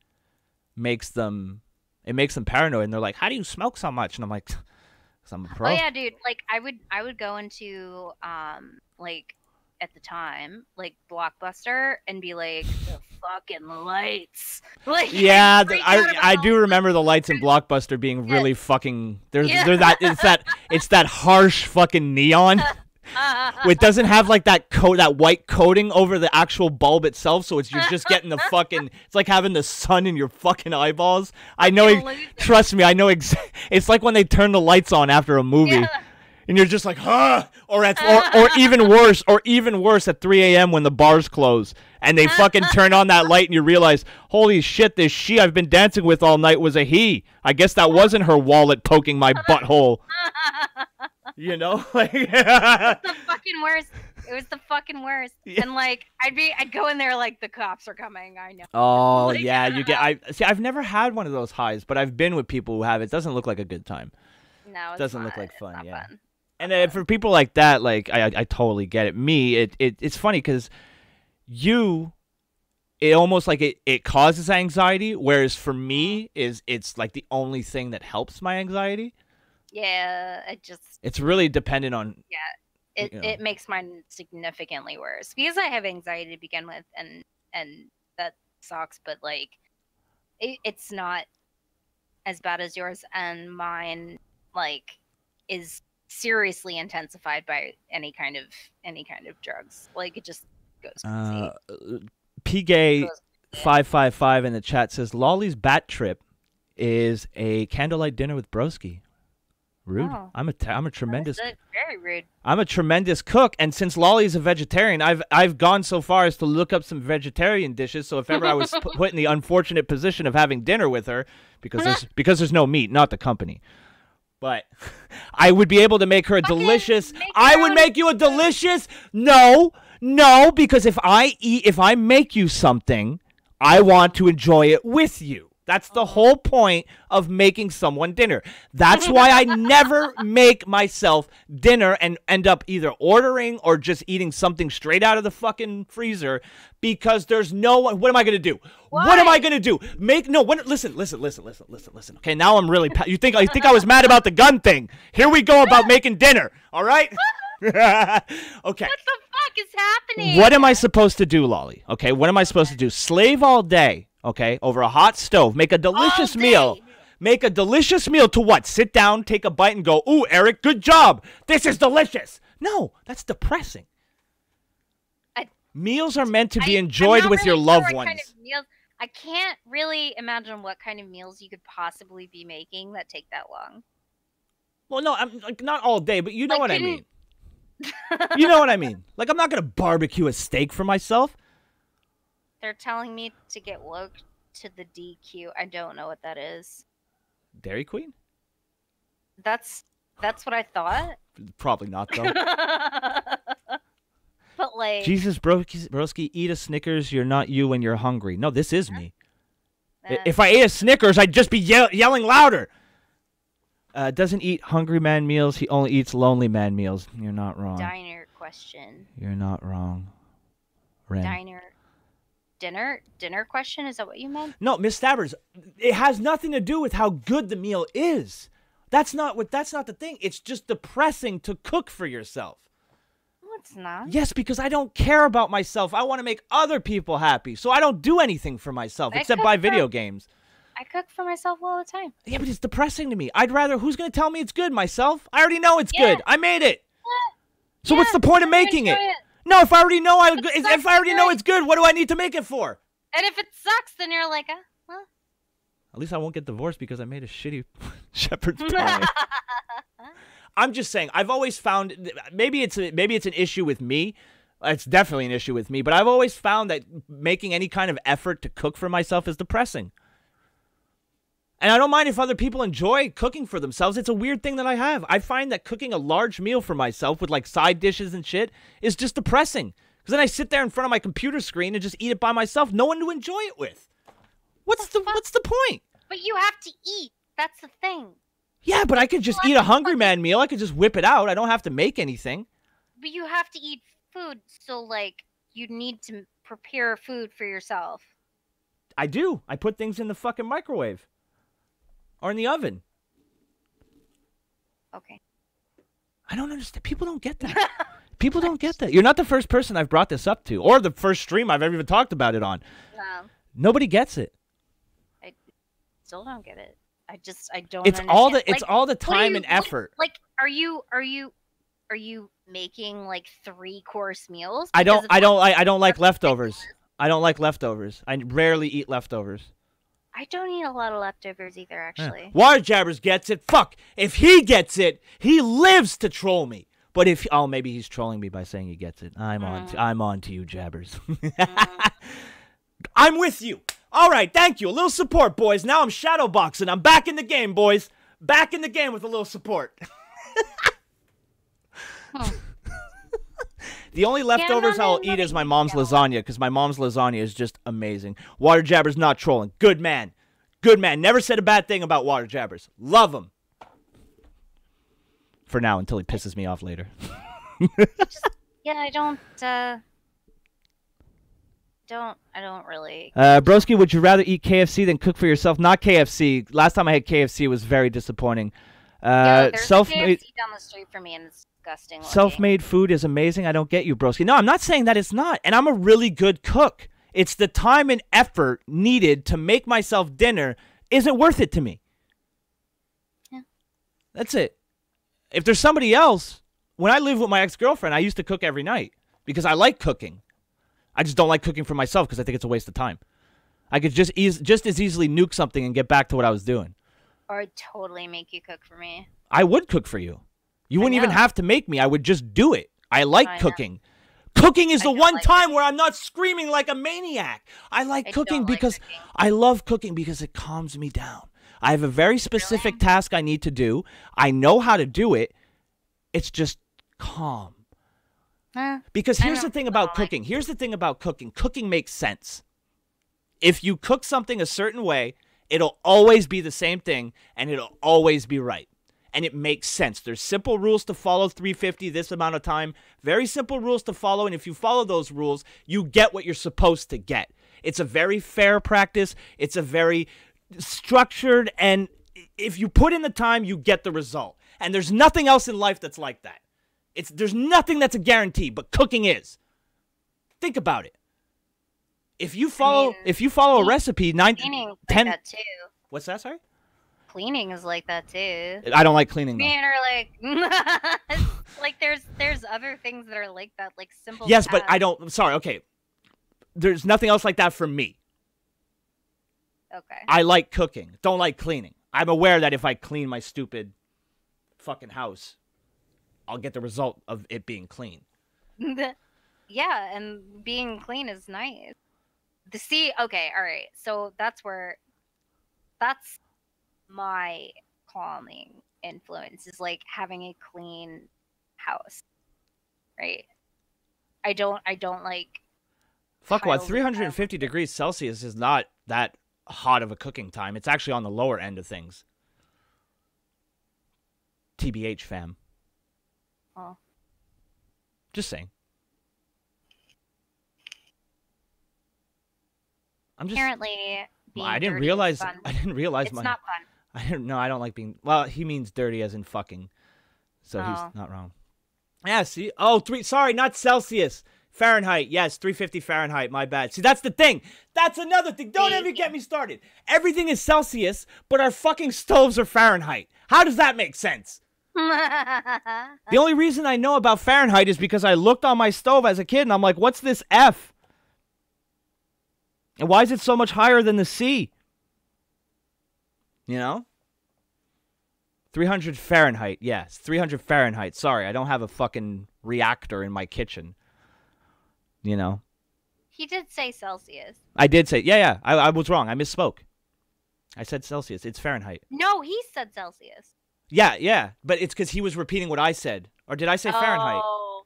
makes them paranoid, and they're like, "How do you smoke so much?" And I'm like, "Cause I'm a pro." Oh yeah, dude. Like I would go into like at the time like Blockbuster and be like, the fucking lights. Like yeah, I do remember the lights in Blockbuster being really fucking. They're it's that harsh fucking neon. It doesn't have like that white coating over the actual bulb itself, so you're just getting the fucking. It's like having the sun in your fucking eyeballs. I know. Trust me, I know. It's like when they turn the lights on after a movie, and you're just like, huh? Or even worse at 3 a.m. when the bars close and they fucking turn on that light and you realize, holy shit, this she I've been dancing with all night was a he. I guess that wasn't her wallet poking my butthole. You know, like it was the fucking worst. It was the fucking worst. Yeah. And like I'd go in there like the cops are coming. I know. Oh like, yeah, I've never had one of those highs, but I've been with people who have. It doesn't look like a good time. No, it doesn't look like fun. It's not fun. And for people like that, like I totally get it. Me, it's funny because it almost like it causes anxiety, whereas for me it's like the only thing that helps my anxiety. Yeah, it's really dependent on. Yeah, it makes mine significantly worse because I have anxiety to begin with, and that sucks. But like, it's not as bad as yours, and mine like is seriously intensified by any kind of drugs. Like it just goes crazy. P-Gay 555 in the chat says Lollie's bat trip is a candlelight dinner with broski. Rude. Oh. I'm a tremendous. Very rude. I'm a tremendous cook, and since Lollie's a vegetarian, I've gone so far as to look up some vegetarian dishes. So if ever I was put in the unfortunate position of having dinner with her, because there's no meat, not the company, but I would be able to make her a delicious. I would make you a delicious. No, because if I make you something, I want to enjoy it with you. That's the whole point of making someone dinner. That's why I never make myself dinner and end up either ordering or just eating something straight out of the fucking freezer because there's no one. What am I going to do? What am I going to do? Listen. Okay, now I'm really. You think I was mad about the gun thing? Here we go about making dinner. All right? Okay. What the fuck is happening? What am I supposed to do, Lollie? Okay, what am I supposed to do? Slave all day. Okay, over a hot stove. Make a delicious meal. Make a delicious meal to what? Sit down, take a bite, and go, ooh, Eric, good job. This is delicious. No, that's depressing. Meals are meant to be enjoyed with your loved ones. Kind of meals, I can't really imagine what kind of meals you could possibly be making that take that long. Well, no, I'm like not all day, but you know what I mean. You know what I mean. Like, I'm not going to barbecue a steak for myself. They're telling me to get woke to the DQ. I don't know what that is. Dairy Queen? That's what I thought. Probably not, though. But like, Jesus, broski, eat a Snickers. You're not you when you're hungry. No, this is me. If I ate a Snickers, I'd just be yelling louder. Doesn't eat hungry man meals. He only eats lonely man meals. You're not wrong. Diner question. You're not wrong. Ren. dinner question? Is that what you meant? No, Miss Stabbers, it has nothing to do with how good the meal is. That's not the thing. It's just depressing to cook for yourself. No, it's not. Yes, because I don't care about myself. I want to make other people happy. So I don't do anything for myself except buy video games. I cook for myself all the time. Yeah, but it's depressing to me. I'd rather, who's going to tell me it's good? Myself? I already know it's good. I made it. So what's the point of making it? No, if I already know if I already know it's good, what do I need to make it for? And if it sucks, then you're like, well. At least I won't get divorced because I made a shitty shepherd's pie. I'm just saying, I've always found, maybe it's an issue with me. It's definitely an issue with me, but I've always found that making any kind of effort to cook for myself is depressing. And I don't mind if other people enjoy cooking for themselves. It's a weird thing that I have. I find that cooking a large meal for myself with like side dishes and shit is just depressing. Because then I sit there in front of my computer screen and just eat it by myself. No one to enjoy it with. What's the point? But you have to eat. That's the thing. Yeah, but I could just eat a Hungry Man meal. I could just whip it out. I don't have to make anything. But you have to eat food, so like you need to prepare food for yourself. I do. I put things in the fucking microwave. Or in the oven. Okay. I don't understand. People don't get that. People don't get that. You're not the first person I've brought this up to. Or the first stream I've ever even talked about it on. No. Nobody gets it. I still don't get it. I don't It's understand. all the time and effort. Like, are you making like 3-course meals? I don't like leftovers. I don't like leftovers. I rarely eat leftovers. I don't eat a lot of leftovers either, actually. Water Jabbers gets it. Fuck. If he gets it, he lives to troll me. But if maybe he's trolling me by saying he gets it. I'm on to you, Jabbers. I'm with you. All right, thank you. A little support, boys. Now I'm shadowboxing. I'm back in the game, boys. Back in the game with a little support. The only leftovers I'll eat is my mom's lasagna, because my mom's lasagna is just amazing. Water Jabbers not trolling. Good man. Good man. Never said a bad thing about Water Jabbers. Love him. For now, until he pisses me off later. Yeah, I don't really. Broski, would you rather eat KFC than cook for yourself? Not KFC. Last time I had KFC, it was very disappointing. There's Self-made KFC down the street from me, and it's disgusting. Self-made food is amazing. I don't get you, Broski. No, I'm not saying that it's not. And I'm a really good cook. It's the time and effort needed to make myself dinner isn't worth it to me. Yeah. That's it. If there's somebody else, when I lived with my ex-girlfriend, I used to cook every night because I like cooking. I just don't like cooking for myself because I think it's a waste of time. I could just as easily nuke something and get back to what I was doing. Or I'd totally make you cook for me. I would cook for you. You wouldn't even have to make me. I would just do it. I like cooking. Cooking is the one time where I'm not screaming like a maniac. I like cooking because I love cooking because it calms me down. I have a very specific task I need to do. I know how to do it. It's just calm. Because here's the thing about cooking. Here's the thing about cooking. Cooking makes sense. If you cook something a certain way, it'll always be the same thing, and it'll always be right. And it makes sense. There's simple rules to follow, 350, this amount of time. Very simple rules to follow, and if you follow those rules, you get what you're supposed to get. It's a very fair practice. It's a very structured, and if you put in the time, you get the result. And there's nothing else in life that's like that. There's nothing that's a guarantee, but cooking is. Think about it. If you follow a recipe, 10 like that too. What's that, sorry? Cleaning is like that too. I don't like cleaning though. Man, or like there's other things that are like that, like simple. Yes, but I don't. Sorry. Okay. There's nothing else like that for me. Okay. I like cooking. Don't like cleaning. I'm aware that if I clean my stupid fucking house, I'll get the result of it being clean. Yeah, and being clean is nice. Okay, all right. So that's my calming influence is like having a clean house, right? I don't like. Fuck what? 350 degrees Celsius is not that hot of a cooking time. It's actually on the lower end of things. TBH, fam. Oh. Just saying. I'm just. Apparently, being I didn't dirty is realize. fun. I didn't realize It's my. not fun. I don't know. I don't like being. Well, he means dirty as in fucking, so Oh. he's not wrong. Yeah. See. Oh, sorry, not Celsius. Fahrenheit. Yes, 350 Fahrenheit. My bad. See, that's the thing. That's another thing. Don't ever get me started. Everything is Celsius, but our fucking stoves are Fahrenheit. How does that make sense? The only reason I know about Fahrenheit is because I looked on my stove as a kid and I'm like, what's this F? And why is it so much higher than the C? You know? 300 Fahrenheit. Yes, 300 Fahrenheit. Sorry, I don't have a fucking reactor in my kitchen. You know? He did say Celsius. I did say, yeah. I was wrong. I misspoke. I said Celsius. It's Fahrenheit. No, he said Celsius. Yeah. But it's because he was repeating what I said. Or did I say Fahrenheit? Oh.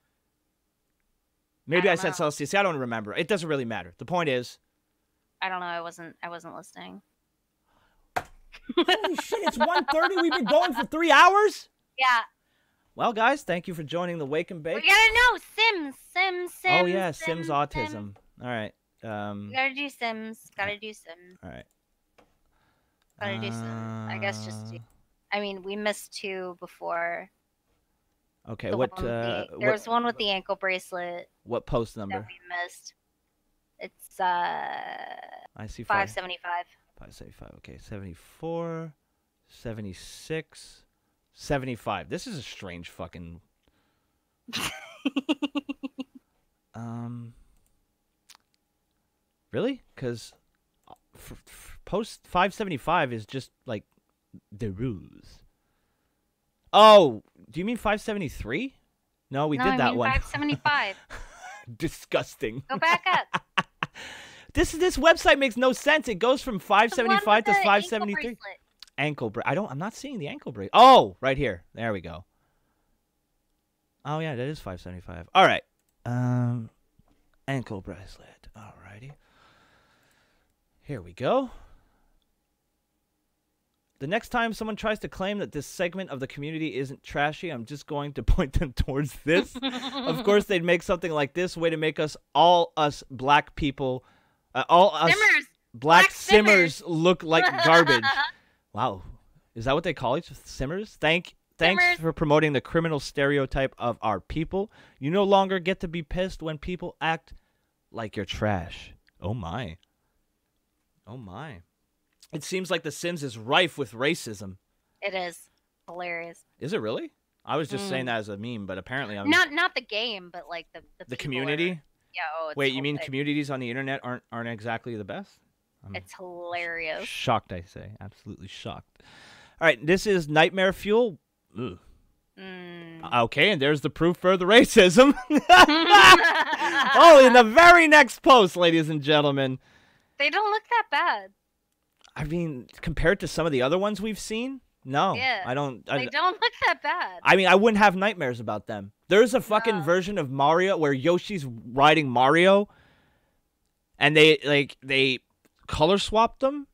Maybe I don't said know. Celsius. I don't remember. It doesn't really matter. The point is. I don't know. I wasn't listening. Holy shit, it's 1:30. We've been going for 3 hours? Yeah. Well, guys, thank you for joining the Wake and Bake. We gotta know Sims. Oh, yeah, Sims autism. All right. We gotta do Sims. Gotta do Sims. All right. Gotta do Sims. I guess just. I mean, we missed 2 before. Okay, The what one with there was one with the ankle bracelet what post that number? we missed. It's I see 575. 575. Okay, 74, 76, 75. This is a strange fucking Really? Cuz post 575 is just like the rules. Oh, do you mean 573? No, we No, did I that mean one. 575. Disgusting. Go back up. This website makes no sense. It goes from 575 to The one with the 573. ankle bracelet. I'm not seeing the ankle bracelet. Oh, right here. There we go. Oh yeah, that is 575. All right. Ankle bracelet. Alrighty. Here we go. The next time someone tries to claim that this segment of the community isn't trashy, I'm just going to point them towards this. Of course, they'd make something like this. Way to make us black people, all us Simmers. black Simmers. simmers look like garbage. Wow. Is that what they call each simmers? Thanks Simmers. for promoting the criminal stereotype of our people. You no longer get to be pissed when people act like you're trash. Oh my. Oh my. It seems like The Sims is rife with racism. It is hilarious. Is it really? I was just saying that as a meme, but apparently I'm Not the game, but like the the people community. Yeah. Oh. It's Wait, you mean hilarious. communities on the internet aren't exactly the best? It's hilarious. Shocked, I say. Absolutely shocked. All right, this is Nightmare Fuel. Ugh. Okay, and there's the proof for the racism. Oh, in the very next post, ladies and gentlemen. They don't look that bad. I mean, compared to some of the other ones we've seen, no. Yeah. I don't. They don't look that bad. I mean, I wouldn't have nightmares about them. There's a fucking version of Mario where Yoshi's riding Mario, and they color swapped them.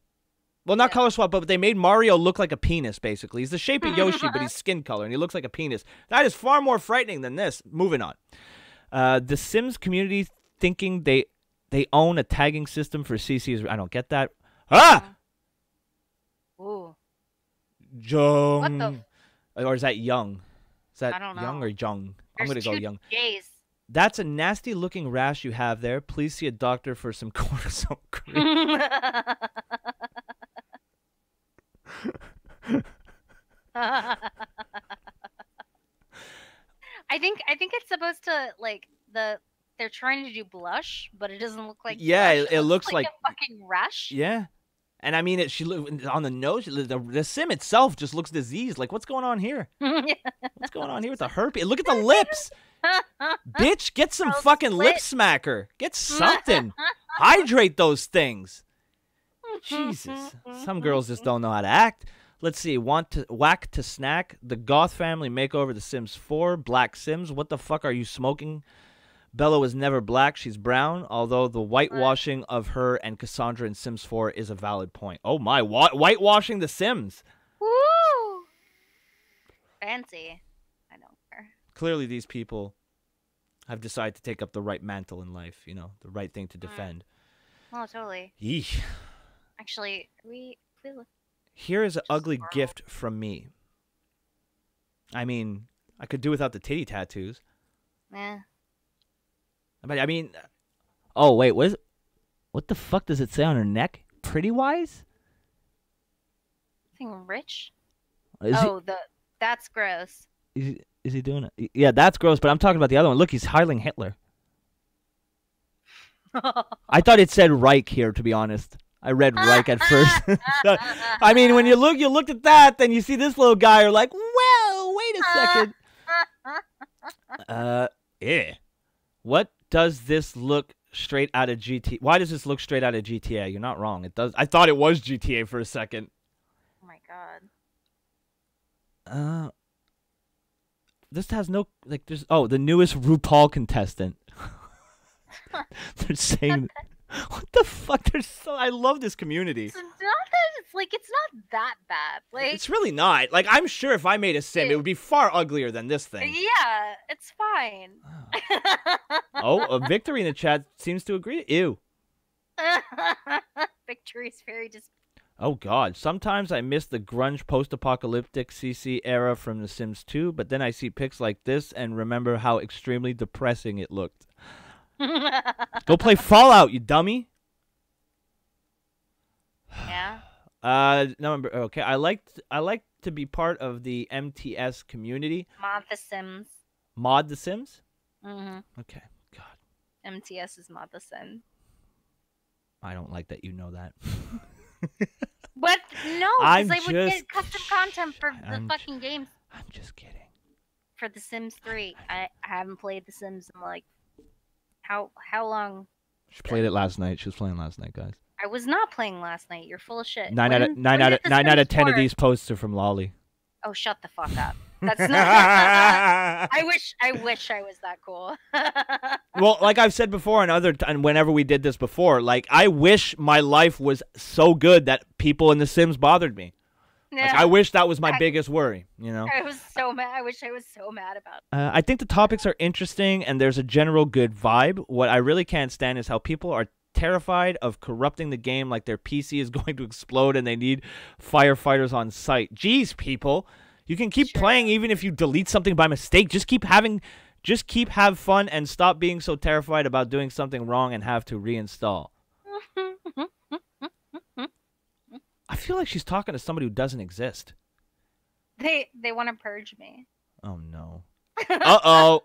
Well, not color swap, but they made Mario look like a penis, basically. He's the shape of Yoshi, but he's skin color, and he looks like a penis. That is far more frightening than this. Moving on. The Sims community thinking they own a tagging system for CCs. I don't get that. Ah! Ooh. Jung. What the Or is that Young? Is that I don't Young know. or Jung? I'm There's going to go 2 Young. J's. That's a nasty looking rash you have there. Please see a doctor for some cortisone cream. I think it's supposed to like they're trying to do blush, but it doesn't look like Yeah, blush. it looks like a fucking rash. Yeah. And I mean, on the nose, the sim itself just looks diseased. Like, what's going on here? What's going on here with the herpes? Look at the lips. Bitch, get some fucking lip smacker. Get something. Hydrate those things. Jesus. Some girls just don't know how to act. Let's see. Whack to snack. The Goth family makeover The Sims 4. Black Sims. What the fuck are you smoking? Bella was never black. She's brown. Although the whitewashing of her and Cassandra in Sims 4 is a valid point. Oh my. Whitewashing The Sims. Woo! Fancy. I don't care. Clearly these people have decided to take up the right mantle in life. You know, the right thing to defend. Oh, totally. Yeesh. Actually, we look. Here is an ugly gift from me. I mean, I could do without the titty tattoos. Eh. But I mean, oh wait, what the fuck does it say on her neck? Pretty wise? Thing rich? Is that's gross. is he doing it? Yeah, that's gross. But I'm talking about the other one. Look, he's Heiling Hitler. I thought it said Reich here, to be honest. I read Reich at first. So, I mean, when you looked at that, then you see this little guy. You're like, well, wait a second. Yeah. What does this look straight out of GTA? Why does this look straight out of GTA? You're not wrong. It does. I thought it was GTA for a second. Oh my god. This has no like. There's the newest RuPaul contestant. They're saying, what the fuck? I love this community. It's not that it's not that bad. Like it's really not. Like I'm sure if I made a sim, it would be far uglier than this thing. Yeah, it's fine. A Victory in the chat seems to agree. Ew. Victory's very Oh god, sometimes I miss the grunge post-apocalyptic CC era from The Sims 2, but then I see pics like this and remember how extremely depressing it looked. Go play Fallout, you dummy. Yeah. Number okay. I like to be part of the MTS community. Mod the Sims. Mod the Sims? Mhm. Okay. God. MTS is Mod the Sims. I don't like that you know that. But no, I'm because I would just- get custom content for the I'm fucking games. I'm just kidding. For The Sims 3, I haven't played The Sims in like how long? She played it last night. She was playing last night, guys. I was not playing last night. You're full of shit. Nine When out did The of Sims 10 of 4? these posts are from Lollie. Oh, shut the fuck up. That's not. I wish I was that cool. Well, like I've said before, and whenever we did this before, like I wish my life was so good that people in The Sims bothered me. Yeah. Like I wish that was my biggest worry. You know. I was so mad. I wish I was so mad about it. I think the topics are interesting and there's a general good vibe. What I really can't stand is how people are terrified of corrupting the game, like their PC is going to explode and they need firefighters on site. Jeez, people. You can keep playing even if you delete something by mistake. Just keep have fun and stop being so terrified about doing something wrong and have to reinstall. I feel like she's talking to somebody who doesn't exist. They want to purge me. Oh no. Uh-oh.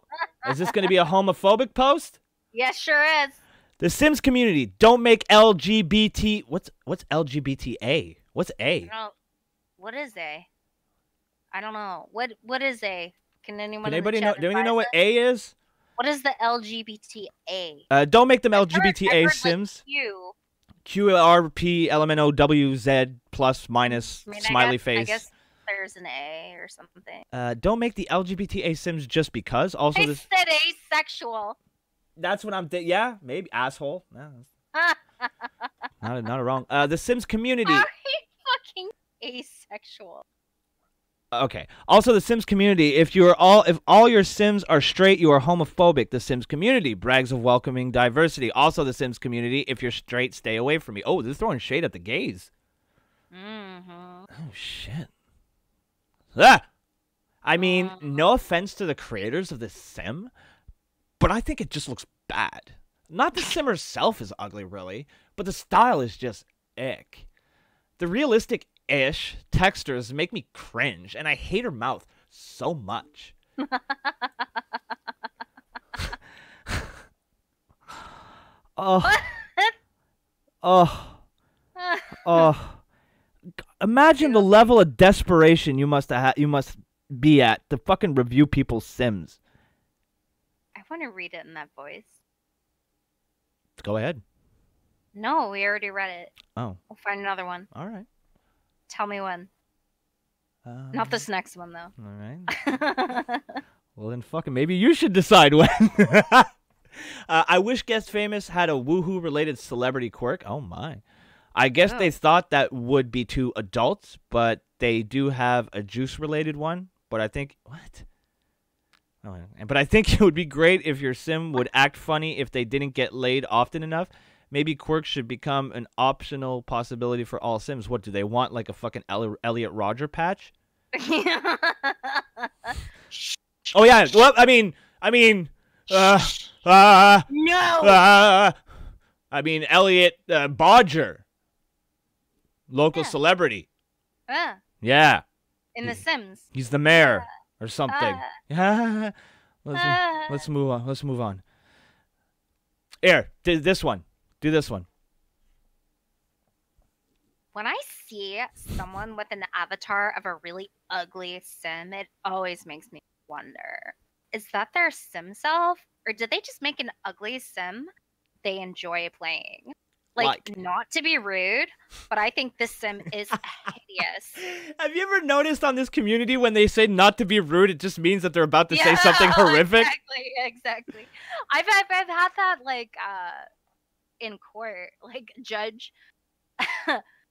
Is this going to be a homophobic post? Yes, sure is. The Sims community, don't make LGBT. What's LGBTA? What's A? No, what is A? I don't know. What is A? Can anyone? Can in the anybody know? chat Do you know advise what us? A is? What is the LGBTA? Don't make them I've LGBTA heard, Sims. Like Q. QRPLMNOWZ plus minus I mean, smiley I face. guess there's an A or something. Don't make the LGBTA Sims just because. Also, I this said asexual. that's what I'm. Yeah, maybe asshole. Yeah, not wrong. The Sims community. Are you fucking asexual? Okay. Also, the Sims community. If all your Sims are straight, you are homophobic. The Sims community brags of welcoming diversity. Also, the Sims community. If you're straight, stay away from me. Oh, they're throwing shade at the gays. Mm-hmm. Oh shit. Ah! I mean, no offense to the creators of this sim, but I think it just looks bad. Not the sim herself is ugly, really, but the style is just ick. The realistic-ish textures make me cringe, and I hate her mouth so much. Imagine the level of desperation you must be at to fucking review people's Sims. I want to read it in that voice. Go ahead. No, we already read it. Oh. We'll find another one. All right. Tell me when. Not this next one, though. All right. Well, then fucking maybe you should decide when. I wish Guest Famous had a woohoo related celebrity quirk. Oh my. I guess they thought that would be too adults, but they do have a juice related one. But I think what? Oh, but I think it would be great if your sim would act funny if they didn't get laid often enough. Maybe quirks should become an optional possibility for all Sims. What do they want? Like a fucking Elliot Rodger patch? Oh yeah. Well, I mean, No. I mean Elliot Bodger, local celebrity. Yeah. In The Sims. He's the mayor or something. Let's move on. Let's move on. Here, do this one. Do this one. When I see someone with an avatar of a really ugly sim, it always makes me wonder, is that their sim self? Or did they just make an ugly sim they enjoy playing? Like, not to be rude, but I think this sim is hideous. Have you ever noticed on this community when they say not to be rude, it just means that they're about to say something horrific? Exactly. I've had that, like, in court. Like, judge,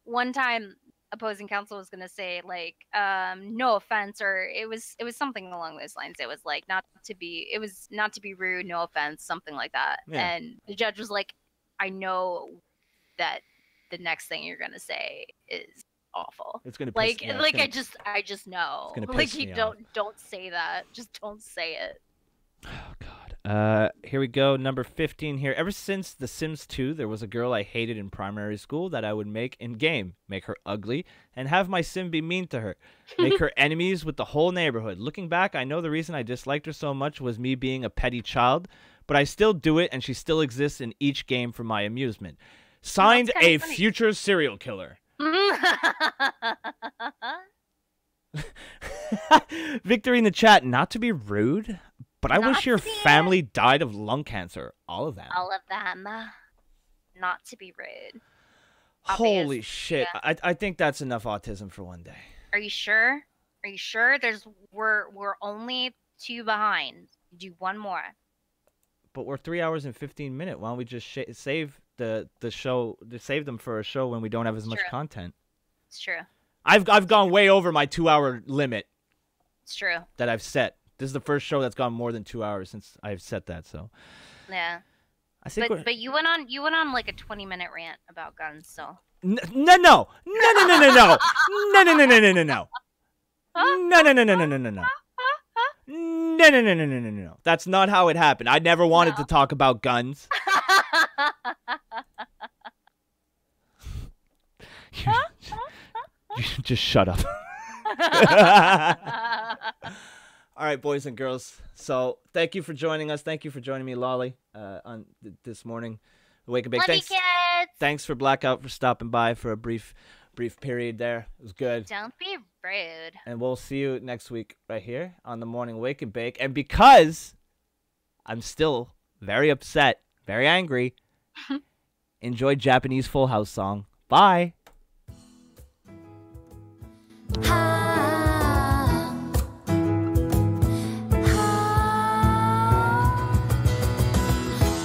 one time opposing counsel was gonna say, like, no offense, or it was something along those lines. It was like not to be rude, no offense, something like that. Yeah. And the judge was like, I know that the next thing you're gonna say is awful. It's gonna like piss, yeah, like it's gonna, I just know. it's gonna Like, piss you me don't say that. Just don't say it. Here we go. Number 15 here. Ever since The Sims 2, there was a girl I hated in primary school that I would make in game. Make her ugly and have my sim be mean to her. Make her enemies with the whole neighborhood. Looking back, I know the reason I disliked her so much was me being a petty child, but I still do it and she still exists in each game for my amusement. Signed, a future serial killer. Victory in the chat. Not to be rude, but I wish your family died of lung cancer. All of them. All of them. Not to be rude. Holy shit. Yeah. I think that's enough autism for one day. Are you sure? Are you sure? We're only 2 behind. Do one more. But we're 3 hours and 15 minutes. Why don't we just save the show, save them for a show when we don't have as much content? It's true. I've gone way over my 2-hour limit. It's true. That I've set. This is the first show that's gone more than 2 hours since I've set that. So. Yeah. I think but you went on like a 20-minute rant about guns. So. No. No. That's not how it happened. I never wanted to talk about guns. Just shut up. All right, boys and girls. So thank you for joining us. Thank you for joining me, Lollie, on this morning. Wake and Bake. Love Thanks. you, kids. Thanks for Blackout for stopping by for a brief period there. It was good. Don't be rude. And we'll see you next week right here on the morning Wake and Bake. And because I'm still very upset, very angry, enjoy Japanese Full House song. Bye.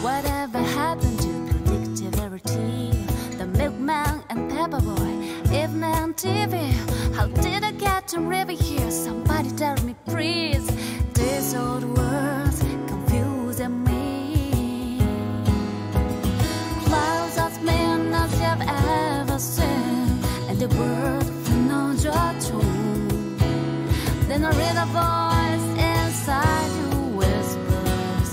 Whatever happened to predictability? The milkman and Paperboy, evening on TV. How did I get to live here? Somebody tell me, please. This old world's confusing me. Clouds as men as you've ever seen, and the world knows your tune. Then I read a voice inside you whispers,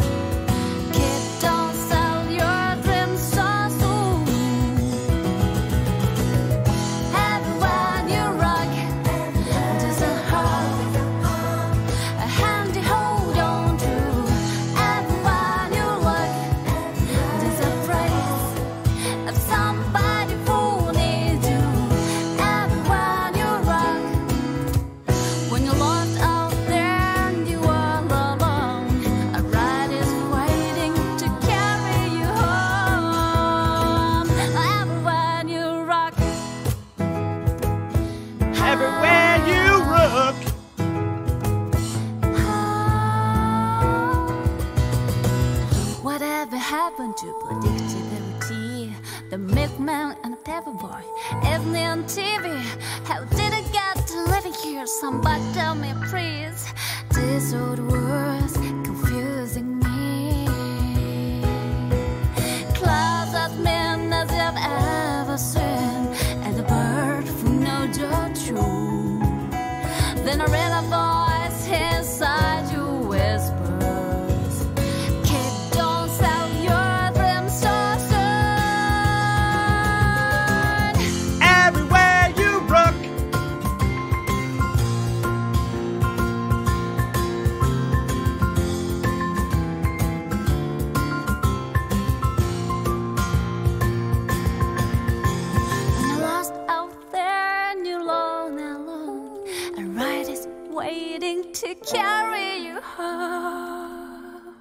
kid, don't sell your dreams so soon. Everywhere you rock, there's a heart, a hand to hold on to. Everywhere you look, there's a phrase of somebody who needs you. Everywhere you rock, when you're lost out there and you are alone, a ride is waiting to carry you home. Everywhere you rock, everywhere you rock. Whatever happened to predictability? The milkman and the paperboy, evening on TV. How did I get to living here? Somebody tell me, please. This old world's confusing me. Clouds that mean Then I read a voice inside you whispers, kid, don't sell your dreams so soon. Everywhere you look. When you're lost out there and you're alone, a ride is waiting to carry you home.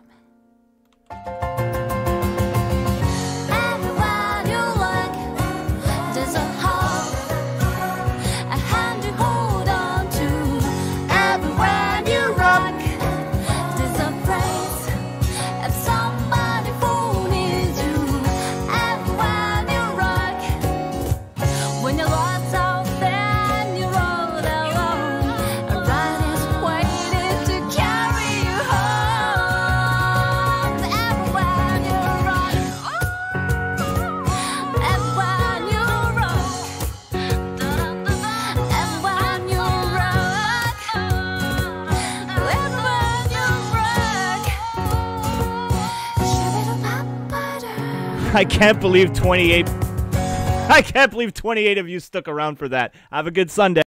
Everywhere you look, there's a hope, a hand you hold on to. Everywhere you rock, there's a praise of somebody who needs you. Everywhere you rock, when you're lost out there and you're all alone, a ride is waiting to carry you home. Everywhere you rock, everywhere you rock, everywhere you rock, everywhere you rock. I can't believe 28. I can't believe 28 of you stuck around for that. Have a good Sunday.